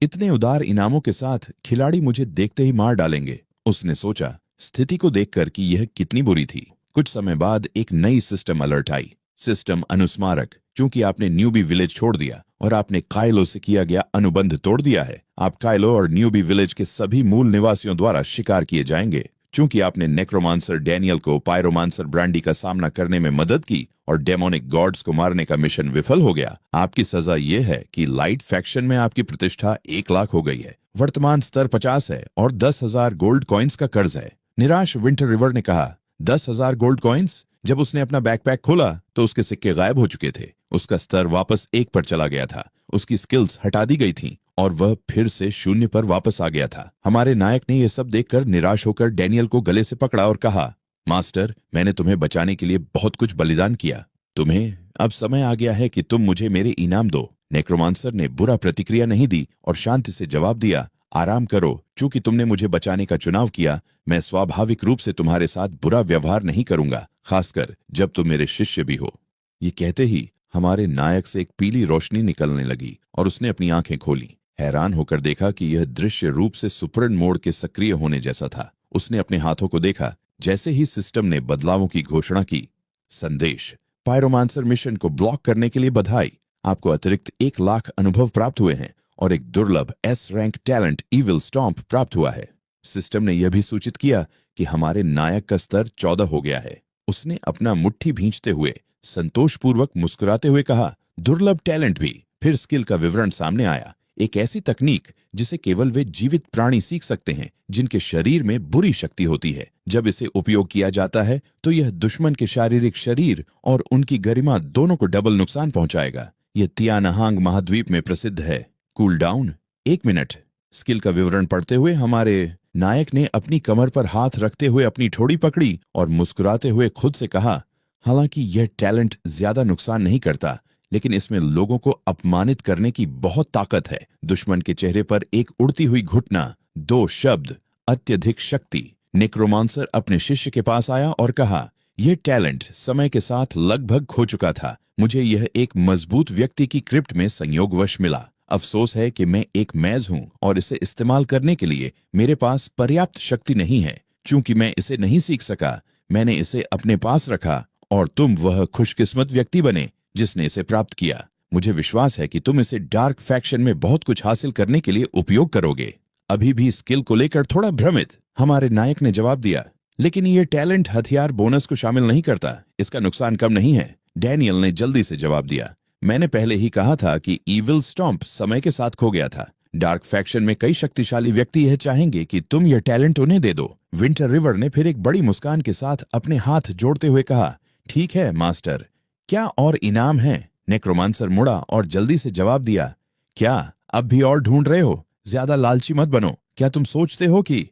इतने उदार इनामों के साथ खिलाड़ी मुझे देखते ही मार डालेंगे, उसने सोचा, स्थिति को देखकर कि यह कितनी बुरी थी। कुछ समय बाद एक नई सिस्टम अलर्ट आई। सिस्टम अनुस्मारक, चूंकि आपने न्यूबी विलेज छोड़ दिया और आपने कायलो से किया गया अनुबंध तोड़ दिया है, आप कायलो और न्यूबी विलेज के सभी मूल निवासियों द्वारा शिकार किए जाएंगे। चूंकि आपने नेक्रोमांसर डैनियल को पायरोमांसर ब्रांडी का सामना करने में मदद की और डेमोनिक गॉड्स को मारने का मिशन विफल हो गया, आपकी सजा यह है कि लाइट फैक्शन में आपकी प्रतिष्ठा 1 लाख हो गई है। वर्तमान स्तर 50 है और 10,000 गोल्ड कॉइन्स का कर्ज है। निराश विंटर रिवर ने कहा, 10,000 गोल्ड कॉइन्स? जब उसने अपना बैकपैक खोला तो उसके सिक्के गायब हो चुके थे। उसका स्तर वापस 1 पर चला गया था। उसकी स्किल्स हटा दी गई थीं और वह फिर से 0 पर वापस आ गया था। हमारे नायक ने यह सब देखकर निराश होकर डैनियल को गले से पकड़ा और कहा, मास्टर, मैंने तुम्हें बचाने के लिए बहुत कुछ बलिदान किया। तुम्हें अब समय आ गया है कि तुम मुझे मेरे इनाम दो। नेक्रोमांसर ने बुरा प्रतिक्रिया नहीं दी और शांति से जवाब दिया, आराम करो, चूंकि तुमने मुझे बचाने का चुनाव किया, मैं स्वाभाविक रूप से तुम्हारे साथ बुरा व्यवहार नहीं करूंगा, खासकर जब तुम मेरे शिष्य भी हो। ये कहते ही हमारे नायक से एक पीली रोशनी निकलने लगी और उसने अपनी आंखें खोली। हैरान होकर देखा कि यह दृश्य रूप से सुपरन मोड के सक्रिय होने जैसा था। उसने अपने हाथों को देखा। जैसे ही सिस्टम ने बदलावों की घोषणा की, संदेश, पायरोमांसर मिशन को ब्लॉक करने के लिए बधाई। आपको अतिरिक्त 1 लाख अनुभव प्राप्त हुए हैं और एक दुर्लभ S rank talent evil stomp प्राप्त हुआ है। सिस्टम ने यह भी सूचित किया कि हमारे नायक का स्तर 14 हो गया है। उसने अपना मुट्ठी भींचते हुए संतोषपूर्वक मुस्कुराते हुए कहा, दुर्लभ टैलेंट भी। फिर स्किल का विवरण सामने आया। एक ऐसी तकनीक जिसे केवल वे जीवित प्राणी सीख सकते हैं जिनके शरीर में बुरी शक्ति होती है। जब इसे उपयोग किया जाता है तो यह दुश्मन के शारीरिक शरीर और उनकी गरिमा दोनों को डबल नुकसान पहुंचाएगा। यह तियानहांग महाद्वीप में प्रसिद्ध है। Cool down 1 minute. स्किल का विवरण पढ़ते हुए हमारे नायक ने अपनी कमर पर हाथ रखते हुए अपनी ठोड़ी पकड़ी और मुस्कुराते हुए खुद से कहा, हालांकि यह टैलेंट ज्यादा नुकसान नहीं करता, लेकिन इसमें लोगों को अपमानित करने की बहुत ताकत है। दुश्मन के चेहरे पर एक उड़ती हुई घुटना, 2 शब्द, अत्यधिक शक्ति। नेक्रोमांसर अपने शिष्य के पास आया और कहा, यह टैलेंट समय के साथ लगभग खो चुका था। मुझे यह एक मजबूत व्यक्ति की क्रिप्ट में संयोगवश मिला। अफसोस है कि मैं एक मैज हूं और इसे इस्तेमाल करने के लिए मेरे पास पर्याप्त शक्ति नहीं है। चूंकि मैं इसे नहीं सीख सका, मैंने इसे अपने पास रखा और तुम वह खुशकिस्मत व्यक्ति बने जिसने इसे प्राप्त किया। मुझे विश्वास है कि तुम इसे डार्क फैक्शन में बहुत कुछ हासिल करने के लिए उपयोग करोगे। अभी भी स्किल को लेकर थोड़ा भ्रमित, हमारे नायक ने जवाब दिया, लेकिन यह टैलेंट हथियार बोनस को शामिल नहीं करता। इसका नुकसान कम नहीं है। डैनियल ने जल्दी से जवाब दिया, मैंने पहले ही कहा था कि इविल स्टॉम्प समय के साथ खो गया था। डार्क फैक्शन में कई शक्तिशाली व्यक्ति यह चाहेंगे कि तुम यह टैलेंट उन्हें दे दो। विंटर रिवर ने फिर एक बड़ी मुस्कान के साथ अपने हाथ जोड़ते हुए कहा, ठीक है मास्टर, क्या और इनाम है? नेक्रोमांसर मुड़ा और जल्दी से जवाब दिया, क्या अब भी और ढूंढ रहे हो? ज्यादा लालची मत बनो। क्या तुम सोचते हो कि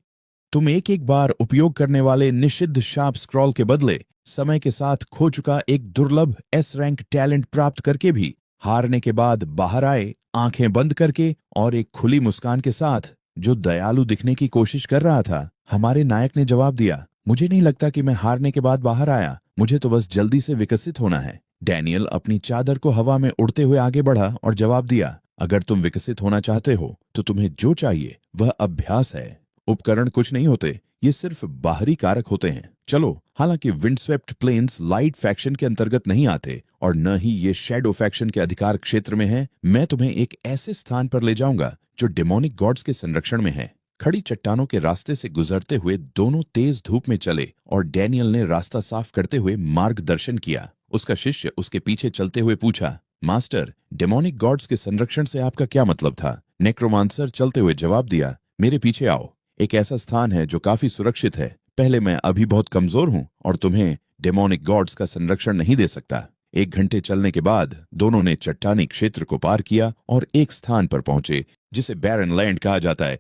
तुम एक एक बार उपयोग करने वाले निषिद्ध शार्प स्क्रॉल के बदले समय के साथ खो चुका एक दुर्लभ एस रैंक टैलेंट प्राप्त करके भी हारने के बाद बाहर आए, आंखें बंद करके और एक खुली मुस्कान के साथ, जो दयालु दिखने की कोशिश कर रहा था? हमारे नायक ने जवाब दिया, मुझे नहीं लगता कि मैं हारने के बाद बाहर आया। मुझे तो बस जल्दी से विकसित होना है। डैनियल अपनी चादर को हवा में उड़ते हुए आगे बढ़ा और जवाब दिया, अगर तुम विकसित होना चाहते हो तो तुम्हें जो चाहिए वह अभ्यास है। उपकरण कुछ नहीं होते, ये सिर्फ बाहरी कारक होते हैं। चलो, हालांकि विंडस्वेप्ट प्लेन्स लाइट फैक्शन के अंतर्गत नहीं आते और न ही ये शैडो फैक्शन के अधिकार क्षेत्र में है, मैं तुम्हें एक ऐसे स्थान पर ले जाऊंगा जो डेमोनिक गॉड्स के संरक्षण में है। खड़ी चट्टानों के रास्ते से गुजरते हुए दोनों तेज धूप में चले और डैनियल ने रास्ता साफ करते हुए मार्गदर्शन किया। उसका शिष्य उसके पीछे चलते हुए पूछा, मास्टर, डेमोनिक गॉड्स के संरक्षण से आपका क्या मतलब था? नेक्रोमांसर चलते हुए जवाब दिया, मेरे पीछे आओ। एक ऐसा स्थान है जो काफी सुरक्षित है। पहले, मैं अभी बहुत कमजोर हूं और तुम्हें डेमोनिक गॉड्स का संरक्षण नहीं दे सकता। 1 घंटे चलने के बाद दोनों ने चट्टानी क्षेत्र को पार किया और एक स्थान पर पहुंचे जिसे बैरन लैंड कहा जाता है,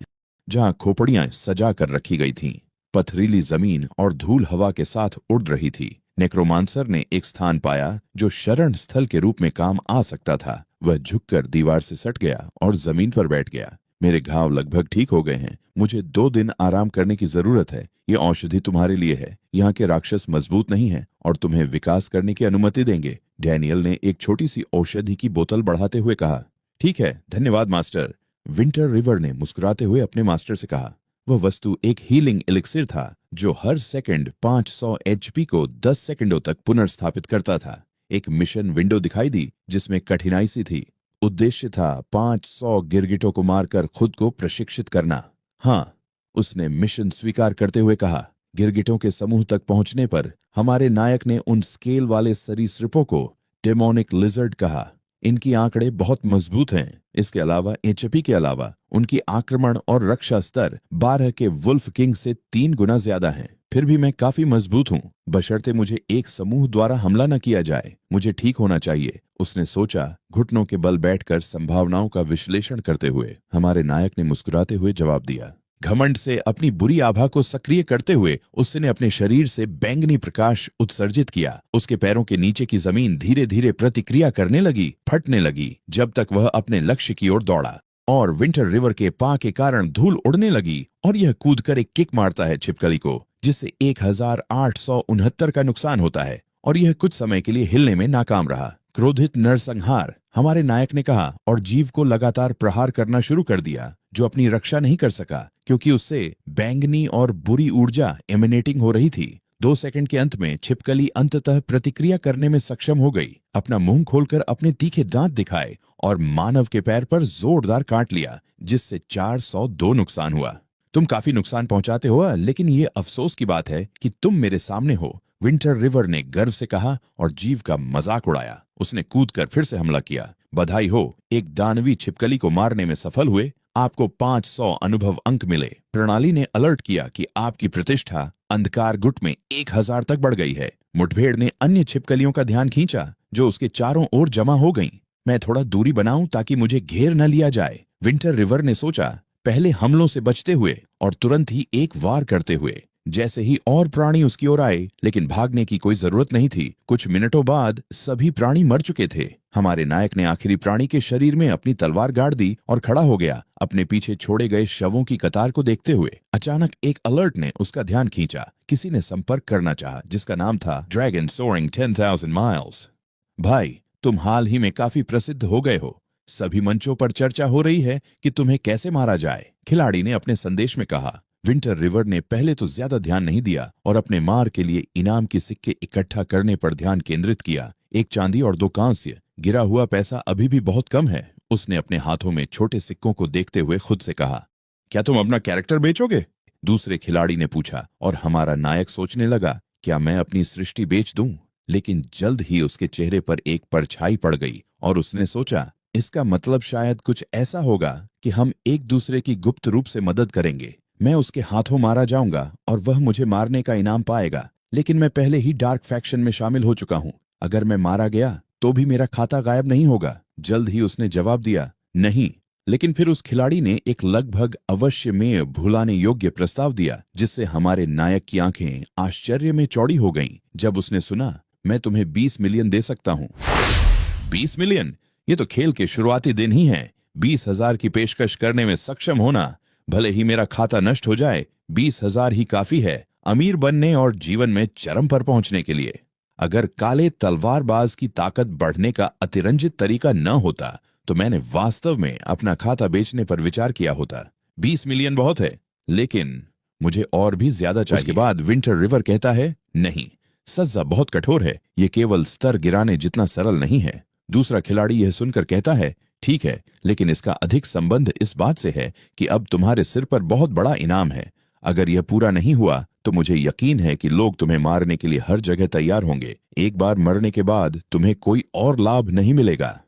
जहां खोपड़ियां सजा कर रखी गई थीं। पथरीली जमीन और धूल हवा के साथ उड़ रही थी। नेक्रोमांसर ने एक स्थान पाया जो शरण स्थल के रूप में काम आ सकता था। वह झुककर दीवार से सट गया और जमीन पर बैठ गया। मेरे घाव लगभग ठीक हो गए हैं। मुझे 2 दिन आराम करने की जरूरत है। ये औषधि तुम्हारे लिए है। यहाँ के राक्षस मजबूत नहीं हैं और तुम्हें विकास करने की अनुमति देंगे। डैनियल ने एक छोटी सी औषधि की बोतल बढ़ाते हुए कहा, ठीक है, धन्यवाद मास्टर। विंटर रिवर ने मुस्कुराते हुए अपने मास्टर से कहा। वह वस्तु एक हीलिंग एलिक्सिर था जो हर सेकंड 500 एचपी को 10 सेकंडों तक पुनर्स्थापित करता था। एक मिशन विंडो दिखाई दी जिसमें कठिनाई सी थी। उद्देश्य था 500 गिरगिटों को मारकर खुद को प्रशिक्षित करना। हाँ, उसने मिशन स्वीकार करते हुए कहा। गिरगिटों के समूह तक पहुंचने पर हमारे नायक ने उन स्केल वाले सरीसृपों को डेमोनिक लिजर्ड कहा। इनकी आंकड़े बहुत मजबूत हैं। इसके अलावा एचपी के अलावा उनकी आक्रमण और रक्षा स्तर 12 के वुल्फ किंग से 3 गुना ज्यादा है। फिर भी मैं काफी मजबूत हूँ, बशर्ते मुझे एक समूह द्वारा हमला न किया जाए। मुझे ठीक होना चाहिए, उसने सोचा, घुटनों के बल बैठकर संभावनाओं का विश्लेषण करते हुए। हमारे नायक ने मुस्कुराते हुए जवाब दिया। घमंड से अपनी बुरी आभा को सक्रिय करते हुए उसने अपने शरीर से बैंगनी प्रकाश उत्सर्जित किया। उसके पैरों के नीचे की जमीन धीरे धीरे प्रतिक्रिया करने लगी, फटने लगी, जब तक वह अपने लक्ष्य की ओर दौड़ा। और विंटर रिवर के पा के कारण धूल उड़ने लगी और यह कूदकर एक किक मारता है छिपकली को, जिससे 1869 का नुकसान होता है और यह कुछ समय के लिए हिलने में नाकाम रहा। क्रोधित नरसंहार, हमारे नायक ने कहा और जीव को लगातार प्रहार करना शुरू कर दिया, जो अपनी रक्षा नहीं कर सका क्योंकि उससे बैंगनी और बुरी ऊर्जा एमिनेटिंग हो रही थी। 2 सेकंड के अंत में छिपकली अंततः प्रतिक्रिया करने में सक्षम हो गई, अपना मुंह खोलकर अपने तीखे दांत दिखाए और मानव के पैर पर जोरदार काट लिया, जिससे 402 नुकसान हुआ। तुम काफी नुकसान पहुंचाते हो, लेकिन ये अफसोस की बात है कि तुम मेरे सामने हो, विंटर रिवर ने गर्व से कहा और जीव का मजाक उड़ाया। उसने कूदकर फिर से हमला किया। बधाई हो, एक दानवी छिपकली को मारने में सफल हुए। आपको 500 अनुभव अंक मिले। प्रणाली ने अलर्ट किया कि आपकी प्रतिष्ठा अंधकार गुट में 1000 तक बढ़ गई है। मुठभेड़ ने अन्य छिपकलियों का ध्यान खींचा, जो उसके चारों ओर जमा हो गईं। मैं थोड़ा दूरी बनाऊं ताकि मुझे घेर न लिया जाए, विंटर रिवर ने सोचा, पहले हमलों से बचते हुए और तुरंत ही एक वार करते हुए। जैसे ही और प्राणी उसकी ओर आए, लेकिन भागने की कोई जरूरत नहीं थी। कुछ मिनटों बाद सभी प्राणी मर चुके थे। हमारे नायक ने आखिरी प्राणी के शरीर में अपनी तलवार गाड़ दी और खड़ा हो गया, अपने पीछे छोड़े गए शवों की कतार को देखते हुए। अचानक एक अलर्ट ने उसका ध्यान खींचा। किसी ने संपर्क करना चाहा, जिसका नाम था ड्रैगन सोअरिंग 10,000 माइल्स। भाई, तुम हाल ही में काफी प्रसिद्ध हो गए हो। सभी मंचों पर चर्चा हो रही है कि तुम्हें कैसे मारा जाए, खिलाड़ी ने अपने संदेश में कहा। विंटर रिवर ने पहले तो ज्यादा ध्यान नहीं दिया और अपने मार के लिए इनाम के सिक्के इकट्ठा करने पर ध्यान केंद्रित किया। 1 चांदी और 2 कांस्य। गिरा हुआ पैसा अभी भी बहुत कम है। उसने अपने हाथों में छोटे सिक्कों को देखते हुए खुद से कहा, क्या तुम अपना कैरेक्टर बेचोगे? दूसरे खिलाड़ी ने पूछा और हमारा नायक सोचने लगा, क्या मैं अपनी सृष्टि बेच दूं? लेकिन जल्द ही उसके चेहरे पर एक परछाई पड़ गई और उसने सोचा, इसका मतलब शायद कुछ ऐसा होगा कि हम एक दूसरे की गुप्त रूप से मदद करेंगे। मैं उसके हाथों मारा जाऊंगा और वह मुझे मारने का इनाम पाएगा, लेकिन मैं पहले ही डार्क फैक्शन में शामिल हो चुका हूं। अगर मैं मारा गया तो भी मेरा खाता गायब नहीं होगा। जल्द ही उसने जवाब दिया, नहीं। लेकिन फिर उस खिलाड़ी ने एक लगभग अवश्य में भुलाने योग्य प्रस्ताव दिया, जिससे हमारे नायक की आंखें आश्चर्य में चौड़ी हो गईं जब उसने सुना, मैं तुम्हें 20 मिलियन दे सकता हूं। 20 मिलियन? ये तो खेल के शुरुआती दिन ही हैं। 20,000 की पेशकश करने में सक्षम होना, भले ही मेरा खाता नष्ट हो जाए, 20,000 ही काफी है अमीर बनने और जीवन में चरम पर पहुंचने के लिए। अगर काले तलवारबाज की ताकत बढ़ने का अतिरंजित तरीका न होता तो मैंने वास्तव में अपना खाता बेचने पर विचार किया होता। 20 मिलियन बहुत है, लेकिन मुझे और भी ज्यादा चाहिए। उसके बाद विंटर रिवर कहता है, नहीं, सजा बहुत कठोर है, ये केवल स्तर गिराने जितना सरल नहीं है। दूसरा खिलाड़ी यह सुनकर कहता है, ठीक है, लेकिन इसका अधिक संबंध इस बात से है कि अब तुम्हारे सिर पर बहुत बड़ा इनाम है। अगर यह पूरा नहीं हुआ तो मुझे यकीन है कि लोग तुम्हें मारने के लिए हर जगह तैयार होंगे। एक बार मरने के बाद तुम्हें कोई और लाभ नहीं मिलेगा।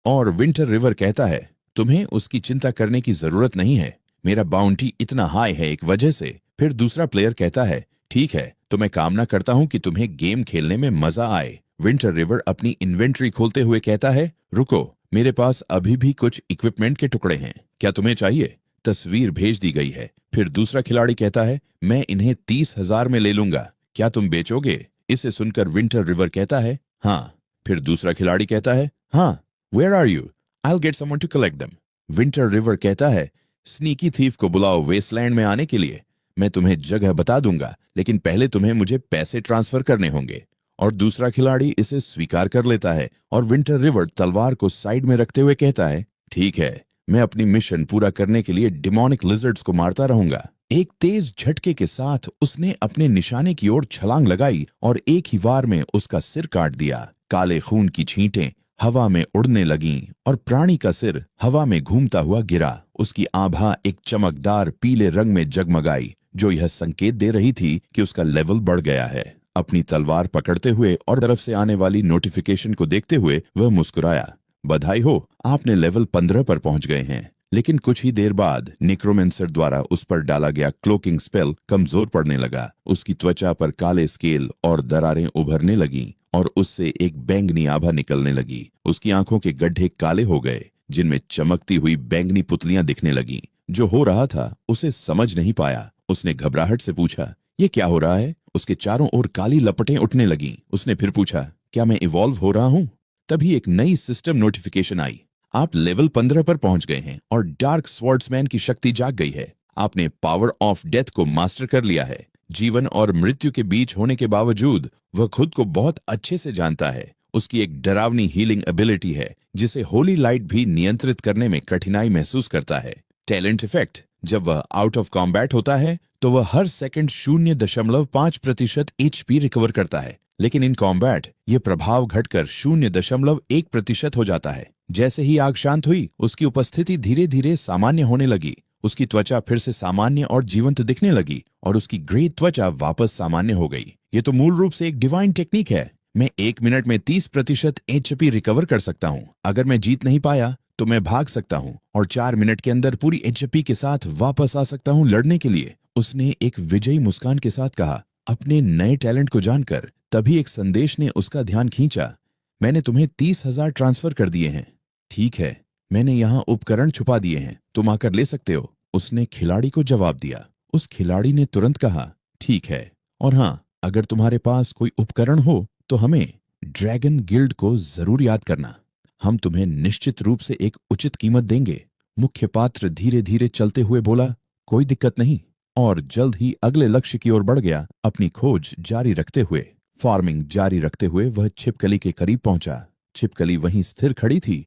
और विंटर रिवर कहता है, तुम्हें उसकी चिंता करने की जरूरत नहीं है, मेरा बाउंटी इतना हाई है एक वजह से। फिर दूसरा प्लेयर कहता है, ठीक है, तो मैं कामना करता हूं कि तुम्हें गेम खेलने में मजा आए। विंटर रिवर अपनी इन्वेंट्री खोलते हुए कहता है, रुको, मेरे पास अभी भी कुछ इक्विपमेंट के टुकड़े हैं, क्या तुम्हें चाहिए? तस्वीर भेज दी गई है। फिर दूसरा खिलाड़ी कहता है, मैं इन्हें 30,000 में ले लूंगा, क्या तुम बेचोगे? इसे सुनकर विंटर रिवर कहता है, हाँ। फिर दूसरा खिलाड़ी कहता है, हाँ, where are you? I'll get someone to collect them. Winter River कहता है, स्नीकी थीफ को बुलाओ वेस्टलैंड में आने के लिए। मैं तुम्हें जगह बता दूंगा, लेकिन पहले तुम्हें मुझे पैसे ट्रांसफर करने होंगे। और दूसरा खिलाड़ी इसे स्वीकार कर लेता है और विंटर रिवर तलवार को साइड में रखते हुए कहता है, ठीक है, मैं अपनी मिशन पूरा करने के लिए डिमोनिक लिजर्ड्स को मारता रहूंगा। एक तेज झटके के साथ उसने अपने निशाने की ओर छलांग लगाई और एक ही वार में उसका सिर काट दिया। काले खून की छींटें हवा में उड़ने लगीं और प्राणी का सिर हवा में घूमता हुआ गिरा। उसकी आभा एक चमकदार पीले रंग में जगमगाई, जो यह संकेत दे रही थी कि उसका लेवल बढ़ गया है। अपनी तलवार पकड़ते हुए और तरफ से आने वाली नोटिफिकेशन को देखते हुए वह मुस्कुराया। बधाई हो, आपने लेवल 15 पर पहुंच गए हैं। लेकिन कुछ ही देर बाद निक्रोमेंसर द्वारा उस पर डाला गया क्लोकिंग स्पेल कमजोर पड़ने लगा। उसकी त्वचा पर काले स्केल और दरारें उभरने लगीं और उससे एक बैंगनी आभा निकलने लगी। उसकी आंखों के गड्ढे काले हो गए, जिनमें चमकती हुई बैंगनी पुतलियां दिखने लगीं। जो हो रहा था उसे समझ नहीं पाया। उसने घबराहट से पूछा, ये क्या हो रहा है? उसके चारों ओर काली लपटें उठने लगीं। उसने फिर पूछा, क्या मैं इवॉल्व हो रहा हूं? तभी एक नई सिस्टम नोटिफिकेशन आई, आप लेवल 15 पर पहुंच गए हैं और डार्क स्वॉर्ड्समैन की शक्ति जाग गई है। आपने पावर ऑफ डेथ को मास्टर कर लिया है। जीवन और मृत्यु के बीच होने के बावजूद वह खुद को बहुत अच्छे से जानता है। उसकी एक डरावनी हीलिंग एबिलिटी है जिसे होली लाइट भी नियंत्रित करने में कठिनाई महसूस करता है। टैलेंट इफेक्ट, जब वह आउट ऑफ कॉम्बैट होता है तो वह हर सेकंड 0.5% HP रिकवर करता है, लेकिन इन कॉम्बैट ये प्रभाव घटकर 0.1% हो जाता है। जैसे ही आग शांत हुई, उसकी उपस्थिति धीरे धीरे सामान्य होने लगी। उसकी त्वचा फिर से सामान्य और जीवंत दिखने लगी और उसकी ग्रे त्वचा वापस सामान्य हो गई। ये तो मूल रूप से एक डिवाइन टेक्निक है। मैं 1 मिनट में 30% HP रिकवर कर सकता हूँ। अगर मैं जीत नहीं पाया तो मैं भाग सकता हूँ और 4 मिनट के अंदर पूरी HP के साथ वापस आ सकता हूँ लड़ने के लिए। उसने एक विजयी मुस्कान के साथ कहा। अपने नए टैलेंट को जानकर तभी एक संदेश ने उसका ध्यान खींचा। मैंने तुम्हें 30,000 ट्रांसफर कर दिए हैं। ठीक है, मैंने यहाँ उपकरण छुपा दिए हैं, तुम आकर ले सकते हो, उसने खिलाड़ी को जवाब दिया। उस खिलाड़ी ने तुरंत कहा, ठीक है, और हाँ, अगर तुम्हारे पास कोई उपकरण हो तो हमें ड्रैगन गिल्ड को जरूर याद करना। हम तुम्हें निश्चित रूप से एक उचित कीमत देंगे। मुख्य पात्र धीरे धीरे चलते हुए बोला, कोई दिक्कत नहीं, और जल्द ही अगले लक्ष्य की ओर बढ़ गया। अपनी खोज जारी रखते हुए, फार्मिंग जारी रखते हुए वह छिपकली के करीब पहुंचा। छिपकली वहीं स्थिर खड़ी थी।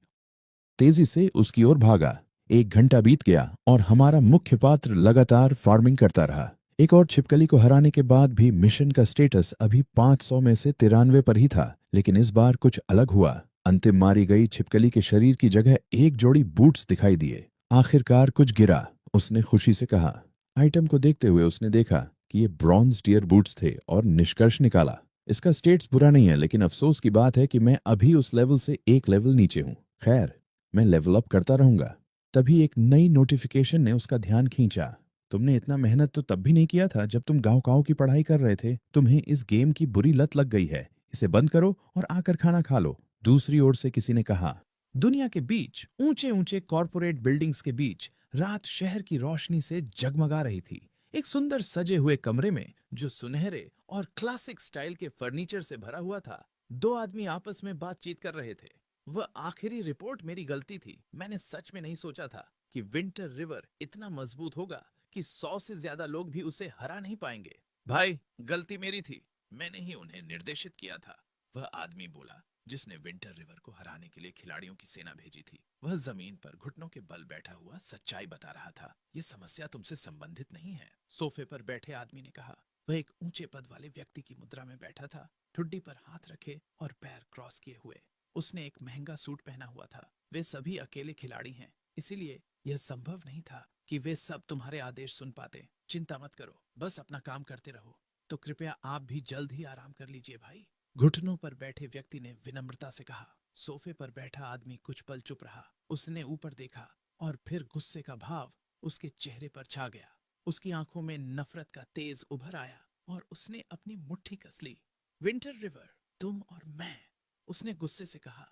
तेजी से उसकी ओर भागा। 1 घंटा बीत गया और हमारा मुख्य पात्र लगातार फार्मिंग करता रहा। एक और छिपकली को हराने के बाद भी मिशन का स्टेटस अभी 500 में से 93 पर ही था, लेकिन इस बार कुछ अलग हुआ। अंतिम मारी गई छिपकली के शरीर की जगह एक जोड़ी बूट्स दिखाई दिए। आखिरकार कुछ गिरा, उसने खुशी से कहा। आइटम को देखते हुए उसने देखा कि ये ब्रॉन्ज टियर बूट्स थे और निष्कर्ष निकाला, इसका स्टेट्स बुरा नहीं है, लेकिन अफसोस की बात है कि मैं अभी उस लेवल से एक लेवल नीचे हूँ। खैर, मैं लेवल अप करता रहूंगा। तभी एक नई नोटिफिकेशन ने उसका ध्यान खींचा। तुमने इतना मेहनत तो तब भी नहीं किया था जब तुम गाँव की पढ़ाई कर रहे थे। तुम्हें इस गेम की बुरी लत लग गई है। इसे बंद करो और आकर खाना खा लो। दूसरी ओर से किसी ने कहा। दुनिया के बीच ऊंचे ऊंचे कॉरपोरेट बिल्डिंग्स के बीच रात शहर की रोशनी से जगमगा रही थी। एक सुंदर सजे हुए कमरे में, जो सुनहरे और क्लासिक स्टाइल के फर्नीचर से भरा हुआ था, 2 आदमी आपस में बातचीत कर रहे थे। वह आखिरी रिपोर्ट मेरी गलती थी। मैंने सच में नहीं सोचा था कि विंटर रिवर इतना मजबूत होगा कि 100 से ज्यादा लोग भी उसे हरा नहीं पाएंगे। भाई, गलती मेरी थी, मैंने ही उन्हें निर्देशित किया था, वह आदमी बोला, जिसने विंटर रिवर को हराने के लिए खिलाड़ियों की सेना भेजी थी। वह जमीन पर घुटनों के बल बैठा हुआ सच्चाई बता रहा था। यह समस्या तुमसे संबंधित नहीं है, सोफे पर बैठे आदमी ने कहा। वह एक ऊंचे पद वाले व्यक्ति की मुद्रा में बैठा था, ठुड्डी पर हाथ रखे और पैर क्रॉस किए हुए। उसने एक महंगा सूट पहना हुआ था। वे सभी अकेले खिलाड़ी हैं, इसीलिए यह संभव नहीं था कि वे सब तुम्हारे आदेश सुन पाते। चिंता मत करो, बस अपना काम करते रहो। तो कृपया आप भी जल्द ही आराम कर लीजिए भाई, घुटनों पर बैठे व्यक्ति ने विनम्रता से कहा। सोफे पर बैठा आदमी कुछ पल चुप रहा। उसने ऊपर देखा और फिर गुस्से का भाव उसके चेहरे पर छा गया। उसकी आंखों में नफरत का तेज उभर आया और उसने अपनी मुट्ठी कस ली। विंटर रिवर, तुम और मैं, उसने गुस्से से कहा,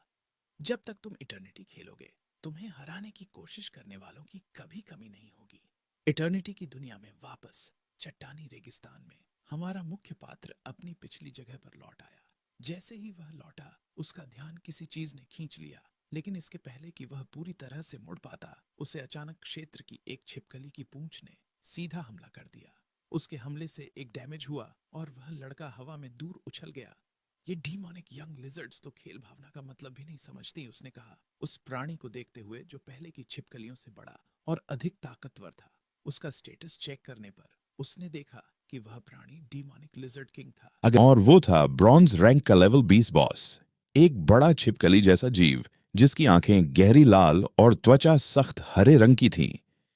जब तक तुम इटर्निटी खेलोगे, तुम्हें हराने की कोशिश करने वालों की कभी कमी नहीं होगी। इटर्निटी की दुनिया में वापस चट्टानी रेगिस्तान में हमारा मुख्य पात्र अपनी पिछली जगह पर लौट आया। जैसे ही वह लौटा, उसका ध्यान किसी चीज ने खींच लिया, लेकिन इसके पहले कि वह पूरी तरह से मुड़ पाता, उसे अचानक क्षेत्र की एक छिपकली की पूंछ ने सीधा हमला कर दिया। उसके हमले से एक डैमेज हुआ और वह लड़का हवा में दूर उछल गया। ये डीमोनिक यंग लिजर्ड्स तो खेल भावना का मतलब भी नहीं समझती, उसने कहा, उस प्राणी को देखते हुए जो पहले की छिपकलियों से बड़ा और अधिक ताकतवर था। उसका स्टेटस चेक करने पर उसने देखा कि वह प्राणी डीमोनिक लिजर्ड किंग था। और वो था ब्रॉन्ज रैंक का लेवल 20 बॉस, एक बड़ा छिपकली जैसा जीव जिसकी आंखें गहरी लाल और त्वचा सख्त हरे रंग की थीं।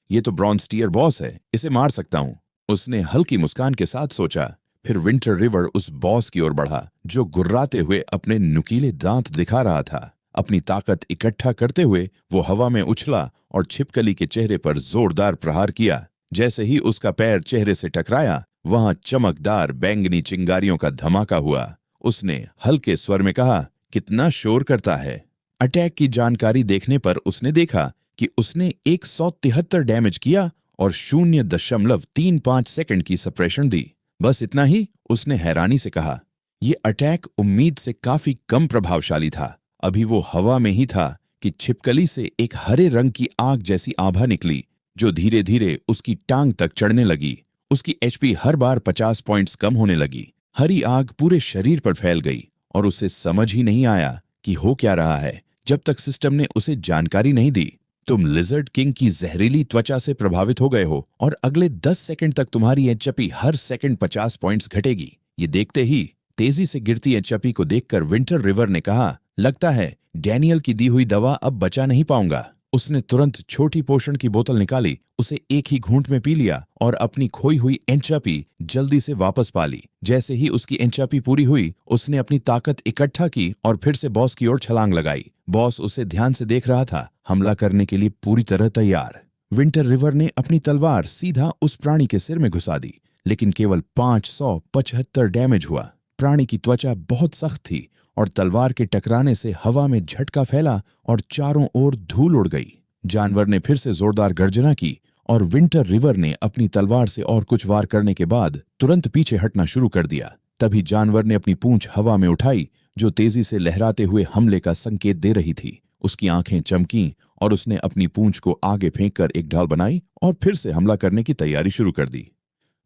ये तो ब्रॉन्ज टियर बॉस है, इसे मार सकता हूं, उसने हल्की मुस्कान के साथ सोचा। फिर विंटर रिवर उस बॉस की ओर बढ़ा जो गुर्राते हुए अपने नुकीले दांत दिखा रहा था। अपनी ताकत इकट्ठा करते हुए वो हवा में उछला और छिपकली के चेहरे पर जोरदार प्रहार किया। जैसे ही उसका पैर चेहरे से टकराया, वहां चमकदार बैंगनी चिंगारियों का धमाका हुआ। उसने हल्के स्वर में कहा, कितना शोर करता है। अटैक की जानकारी देखने पर उसने देखा कि उसने 173 डैमेज किया और 0.35 सेकंड की सप्रेशन दी। बस इतना ही, उसने हैरानी से कहा। यह अटैक उम्मीद से काफी कम प्रभावशाली था। अभी वो हवा में ही था कि छिपकली से एक हरे रंग की आग जैसी आभा निकली जो धीरे धीरे उसकी टांग तक चढ़ने लगी। उसकी HP हर बार 50 पॉइंट्स कम होने लगी। हरी आग पूरे शरीर पर फैल गई और उसे समझ ही नहीं आया कि हो क्या रहा है जब तक सिस्टम ने उसे जानकारी नहीं दी। तुम लिजर्ड किंग की जहरीली त्वचा से प्रभावित हो गए हो और अगले 10 सेकंड तक तुम्हारी एचपी हर सेकंड 50 पॉइंट्स घटेगी। ये देखते ही तेजी से गिरती एचपी को देखकर विंटर रिवर ने कहा, लगता है डैनियल की दी हुई दवा अब बचा नहीं पाऊंगा। उसने तुरंत छोटी पोषण की बोतल निकाली, उसे एक ही घूंट में पी लिया और अपनी खोई हुई एंचापी जल्दी से वापस पा ली। जैसे ही उसकी एंचापी पूरी हुई, उसने अपनी ताकत इकट्ठा की और फिर से बॉस की ओर छलांग लगाई। बॉस उसे ध्यान से देख रहा था, हमला करने के लिए पूरी तरह तैयार। विंटर रिवर ने अपनी तलवार सीधा उस प्राणी के सिर में घुसा दी, लेकिन केवल 575 डैमेज हुआ। प्राणी की त्वचा बहुत सख्त थी और तलवार के टकराने से हवा में झटका फैला और चारों ओर धूल उड़ गई। जानवर ने फिर से जोरदार गर्जना की और विंटर रिवर ने अपनी तलवार से और कुछ वार करने के बाद तुरंत पीछे हटना शुरू कर दिया। तभी जानवर ने अपनी पूंछ हवा में उठाई, जो तेजी से लहराते हुए हमले का संकेत दे रही थी। उसकी आंखें चमकीं और उसने अपनी पूंछ को आगे फेंककर एक ढाल बनाई और फिर से हमला करने की तैयारी शुरू कर दी।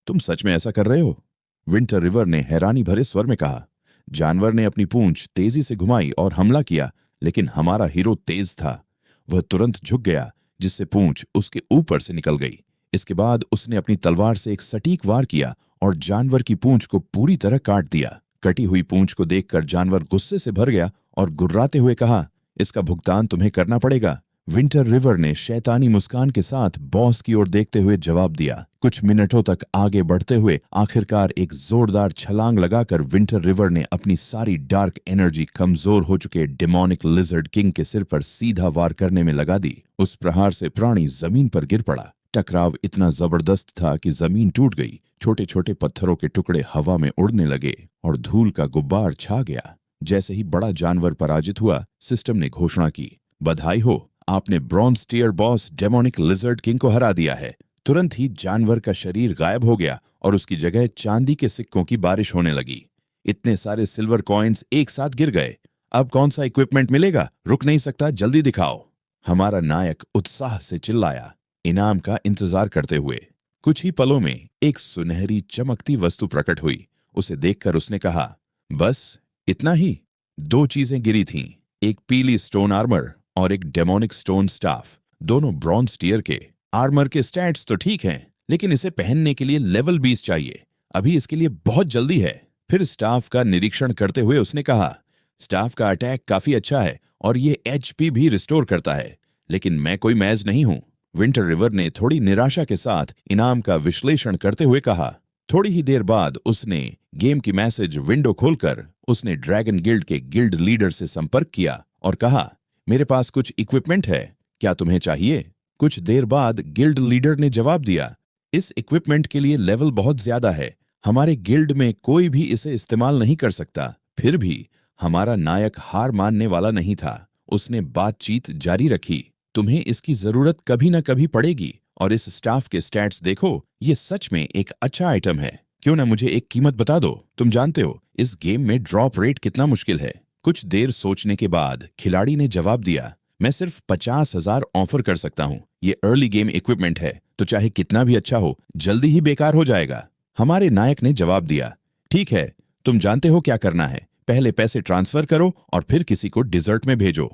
तुम सच में ऐसा कर रहे हो? विंटर रिवर ने हैरानी भरे स्वर में कहा। जानवर ने अपनी पूंछ तेजी से घुमाई और हमला किया, लेकिन हमारा हीरो तेज था। वह तुरंत झुक गया, जिससे पूंछ उसके ऊपर से निकल गई। इसके बाद उसने अपनी तलवार से एक सटीक वार किया और जानवर की पूंछ को पूरी तरह काट दिया। कटी हुई पूंछ को देखकर जानवर गुस्से से भर गया और गुर्राते हुए कहा, इसका भुगतान तुम्हें करना पड़ेगा। विंटर रिवर ने शैतानी मुस्कान के साथ बॉस की ओर देखते हुए जवाब दिया। कुछ मिनटों तक आगे बढ़ते हुए आखिरकार एक जोरदार छलांग लगाकर विंटर रिवर ने अपनी सारी डार्क एनर्जी कमजोर हो चुके डेमोनिक लिजर्ड किंग के सिर पर सीधा वार करने में लगा दी। उस प्रहार से प्राणी जमीन पर गिर पड़ा। टकराव इतना जबरदस्त था कि जमीन टूट गई। छोटे छोटे पत्थरों के टुकड़े हवा में उड़ने लगे और धूल का गुब्बार छा गया। जैसे ही बड़ा जानवर पराजित हुआ, सिस्टम ने घोषणा की, बधाई हो, आपने bronze tier boss demonic lizard king को हरा दिया है। तुरंत ही जानवर का शरीर गायब हो गया और उसकी जगह चांदी के सिक्कों की बारिश होने लगी। इतने सारे सिल्वर कॉइन्स एक साथ गिर गए। अब कौन सा इक्विपमेंट मिलेगा? रुक नहीं सकता, जल्दी दिखाओ। हमारा नायक उत्साह से चिल्लाया, इनाम का इंतजार करते हुए। कुछ ही पलों में एक सुनहरी चमकती वस्तु प्रकट हुई। उसे देखकर उसने कहा, बस इतना ही? 2 चीजें गिरी थीं, एक पीली स्टोन आर्मर और एक डेमोनिक स्टोन स्टाफ, दोनों ब्रॉन्ज टियर के। आर्मर के स्टैट्स तो ठीक हैं, लेकिन इसे पहनने के लिए लेवल 20 चाहिए। अभी इसके लिए बहुत जल्दी है। फिर स्टाफ का निरीक्षण करते हुए उसने कहा, स्टाफ का अटैक काफी अच्छा है और ये एचपी भी रिस्टोर करता है, लेकिन मैं कोई मैज नहीं हूं। विंटर रिवर ने थोड़ी निराशा के साथ इनाम का विश्लेषण करते हुए कहा। थोड़ी ही देर बाद उसने गेम की मैसेज विंडो खोलकर उसने ड्रैगन गिल्ड के गिल्ड लीडर से संपर्क किया और कहा, मेरे पास कुछ इक्विपमेंट है, क्या तुम्हें चाहिए? कुछ देर बाद गिल्ड लीडर ने जवाब दिया, इस इक्विपमेंट के लिए लेवल बहुत ज्यादा है, हमारे गिल्ड में कोई भी इसे इस्तेमाल नहीं कर सकता। फिर भी हमारा नायक हार मानने वाला नहीं था। उसने बातचीत जारी रखी, तुम्हें इसकी जरूरत कभी ना कभी पड़ेगी और इस स्टाफ के स्टैट्स देखो, ये सच में एक अच्छा आइटम है। क्यों ना मुझे एक कीमत बता दो? तुम जानते हो इस गेम में ड्रॉप रेट कितना मुश्किल है। कुछ देर सोचने के बाद खिलाड़ी ने जवाब दिया, मैं सिर्फ 50,000 ऑफर कर सकता हूँ। ये अर्ली गेम इक्विपमेंट है, तो चाहे कितना भी अच्छा हो, जल्दी ही बेकार हो जाएगा। हमारे नायक ने जवाब दिया, ठीक है, तुम जानते हो क्या करना है, पहले पैसे ट्रांसफर करो और फिर किसी को डिजर्ट में भेजो।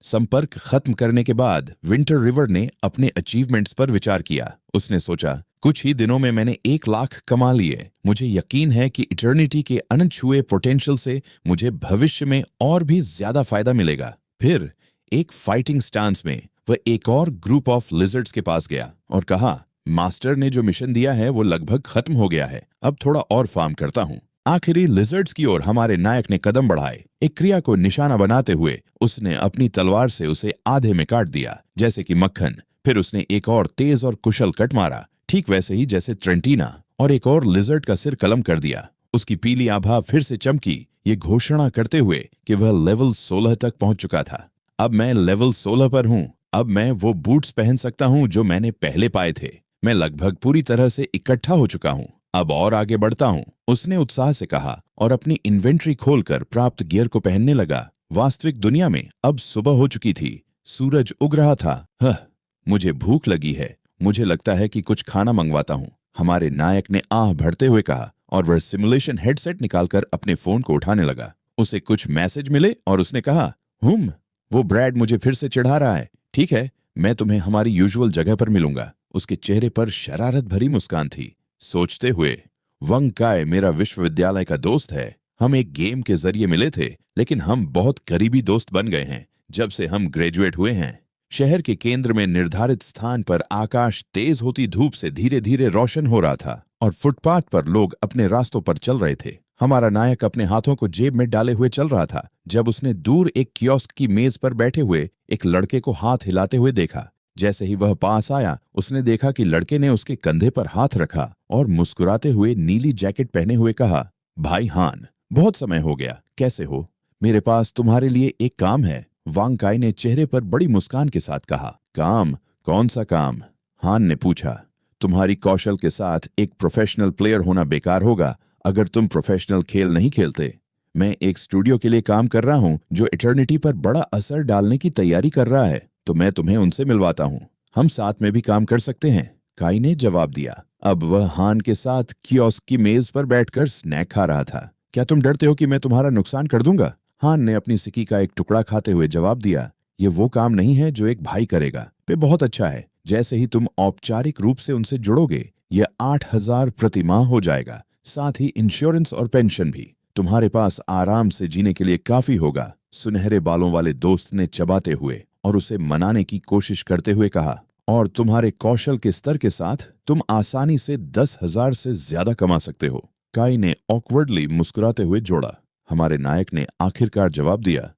संपर्क खत्म करने के बाद विंटर रिवर ने अपने अचीवमेंट्स पर विचार किया। उसने सोचा, कुछ ही दिनों में मैंने 1 लाख कमा लिए। मुझे यकीन है कि इटर्निटी के अनछुए पोटेंशियल से मुझे भविष्य में और भी ज्यादा फायदा मिलेगा। फिर एक फाइटिंग स्टांस में वह एक और ग्रुप ऑफ लिजर्ड्स के पास गया और कहा, मास्टर ने जो मिशन दिया है वो लगभग खत्म हो गया है, अब थोड़ा और फार्म करता हूँ। आखिरी लिजर्ड्स की ओर हमारे नायक ने कदम बढ़ाए। एक क्रिया को निशाना बनाते हुए उसने अपनी तलवार से उसे आधे में काट दिया, जैसे कि मक्खन। फिर उसने एक और तेज और कुशल कट मारा, ठीक वैसे ही जैसे ट्रेंटीना, और एक और लिजर्ड का सिर कलम कर दिया। उसकी पीली आभा फिर से चमकी, ये घोषणा करते हुए कि वह लेवल 16 तक पहुंच चुका था। अब मैं लेवल 16 पर हूं। अब मैं वो बूट्स पहन सकता हूं जो मैंने पहले पाए थे। मैं लगभग पूरी तरह से इकट्ठा हो चुका हूं। अब और आगे बढ़ता हूं, उसने उत्साह से कहा और अपनी इन्वेंट्री खोलकर प्राप्त गियर को पहनने लगा। वास्तविक दुनिया में अब सुबह हो चुकी थी, सूरज उग रहा था। मुझे भूख लगी है, मुझे लगता है कि कुछ खाना मंगवाता हूं, हमारे नायक ने आह भरते हुए कहा और वह सिमुलेशन हेडसेट निकालकर अपने फोन को उठाने लगा। उसे कुछ मैसेज मिले और उसने कहा, वो ब्रैड मुझे फिर से चिढ़ा रहा है। ठीक है, मैं तुम्हें हमारी यूजुअल जगह पर मिलूंगा। उसके चेहरे पर शरारत भरी मुस्कान थी। सोचते हुए, वंग काय मेरा विश्वविद्यालय का दोस्त है। हम एक गेम के जरिए मिले थे, लेकिन हम बहुत करीबी दोस्त बन गए हैं जब से हम ग्रेजुएट हुए हैं। शहर के केंद्र में निर्धारित स्थान पर आकाश तेज होती धूप से धीरे धीरे रोशन हो रहा था और फुटपाथ पर लोग अपने रास्तों पर चल रहे थे। हमारा नायक अपने हाथों को जेब में डाले हुए चल रहा था जब उसने दूर एक कियोस्क की मेज पर बैठे हुए एक लड़के को हाथ हिलाते हुए देखा। जैसे ही वह पास आया, उसने देखा कि लड़के ने उसके कंधे पर हाथ रखा और मुस्कुराते हुए नीली जैकेट पहने हुए कहा, भाई हान, बहुत समय हो गया, कैसे हो? मेरे पास तुम्हारे लिए एक काम है, वांग काय ने चेहरे पर बड़ी मुस्कान के साथ कहा। काम? कौन सा काम? हान ने पूछा। तुम्हारी कौशल के साथ एक प्रोफेशनल प्लेयर होना बेकार होगा अगर तुम प्रोफेशनल खेल नहीं खेलते। मैं एक स्टूडियो के लिए काम कर रहा हूं जो इटर्निटी पर बड़ा असर डालने की तैयारी कर रहा है, तो मैं तुम्हें उनसे मिलवाता हूं। हम साथ में भी काम कर सकते हैं, काई ने जवाब दिया। अब वह हान के साथ कियोस्क की मेज पर बैठकर स्नैक खा रहा था। क्या तुम डरते हो कि मैं तुम्हारा नुकसान कर दूंगा? हान ने अपनी सिक्की का एक टुकड़ा खाते हुए जवाब दिया। ये वो काम नहीं है जो एक भाई करेगा। वे बहुत अच्छा है। जैसे ही तुम औपचारिक रूप से उनसे जुड़ोगे, यह 8,000 प्रति माह हो जाएगा, साथ ही इंश्योरेंस और पेंशन भी। तुम्हारे पास आराम से जीने के लिए काफी होगा। सुनहरे बालों वाले दोस्त ने चबाते हुए और उसे मनाने की कोशिश करते हुए कहा, और तुम्हारे कौशल के स्तर के साथ तुम आसानी से 10,000 से ज्यादा कमा सकते हो। काई ने ऑकवर्डली मुस्कुराते हुए जोड़ा। हमारे नायक ने आखिरकार जवाब दिया,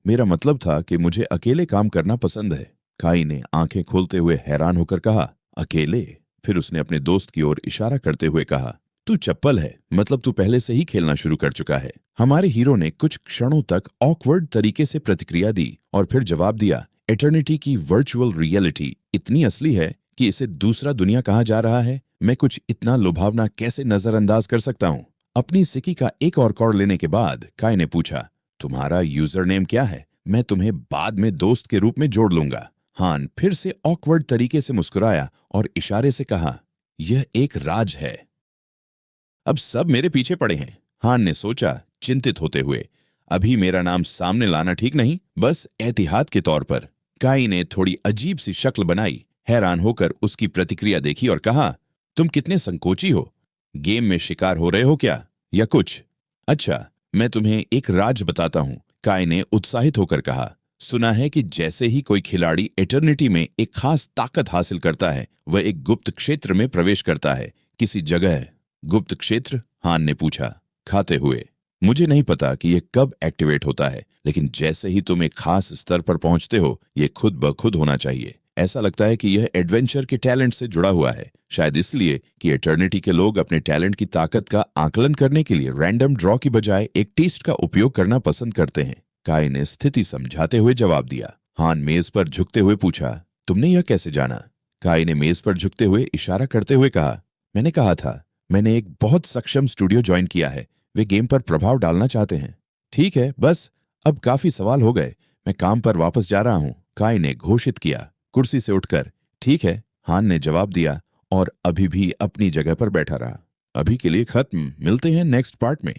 मेरा मतलब था कि मुझे अकेले काम करना पसंद है। काई ने आंखें खोलते हुए हैरान होकर कहा, अकेले? फिर उसने अपने दोस्त की ओर इशारा करते हुए कहा, तू चप्पल है, मतलब तू पहले से ही खेलना शुरू कर चुका है। हमारे हीरो ने कुछ क्षणों तक ऑकवर्ड तरीके से प्रतिक्रिया दी और फिर जवाब दिया, एटर्निटी की वर्चुअल रियलिटी इतनी असली है कि इसे दूसरा दुनिया कहा जा रहा है। मैं कुछ इतना लुभावना कैसे नजरअंदाज कर सकता हूँ? अपनी सिक्की का एक और कौड़ लेने के बाद काय ने पूछा, तुम्हारा यूजर नेम क्या है? मैं तुम्हें बाद में दोस्त के रूप में जोड़ लूंगा। हान फिर से ऑकवर्ड तरीके से मुस्कुराया और इशारे से कहा, यह एक राज है। अब सब मेरे पीछे पड़े हैं, हान ने सोचा, चिंतित होते हुए। अभी मेरा नाम सामने लाना ठीक नहीं, बस एहतियात के तौर पर। काई ने थोड़ी अजीब सी शक्ल बनाई, हैरान होकर उसकी प्रतिक्रिया देखी और कहा, तुम कितने संकोची हो। गेम में शिकार हो रहे हो क्या, या कुछ? अच्छा, मैं तुम्हें एक राज बताता हूं, काय ने उत्साहित होकर कहा। सुना है कि जैसे ही कोई खिलाड़ी एटर्निटी में एक खास ताकत हासिल करता है, वह एक गुप्त क्षेत्र में प्रवेश करता है। किसी जगह। गुप्त क्षेत्र? हान ने पूछा, खाते हुए। मुझे नहीं पता कि यह कब एक्टिवेट होता है, लेकिन जैसे ही तुम एक खास स्तर पर पहुंचते हो, यह खुद ब खुद होना चाहिए। ऐसा लगता है कि यह एडवेंचर के टैलेंट से जुड़ा हुआ है, शायद इसलिए कि एटर्निटी के लोग अपने टैलेंट की ताकत का आकलन करने के लिए रैंडम ड्रॉ की बजाय एक टेस्ट का उपयोग करना पसंद करते हैं। काय ने स्थिति समझाते हुए जवाब दिया। हान मेज पर झुकते हुए पूछा, तुमने यह कैसे जाना? काय ने मेज पर झुकते हुए इशारा करते हुए कहा, मैंने कहा था, मैंने एक बहुत सक्षम स्टूडियो ज्वाइन किया है। वे गेम पर प्रभाव डालना चाहते हैं। ठीक है, बस अब काफी सवाल हो गए, मैं काम पर वापस जा रहा हूं, काय ने घोषित किया, कुर्सी से उठकर। ठीक है, हान ने जवाब दिया और अभी भी अपनी जगह पर बैठा रहा। अभी के लिए खत्म, मिलते हैं नेक्स्ट पार्ट में।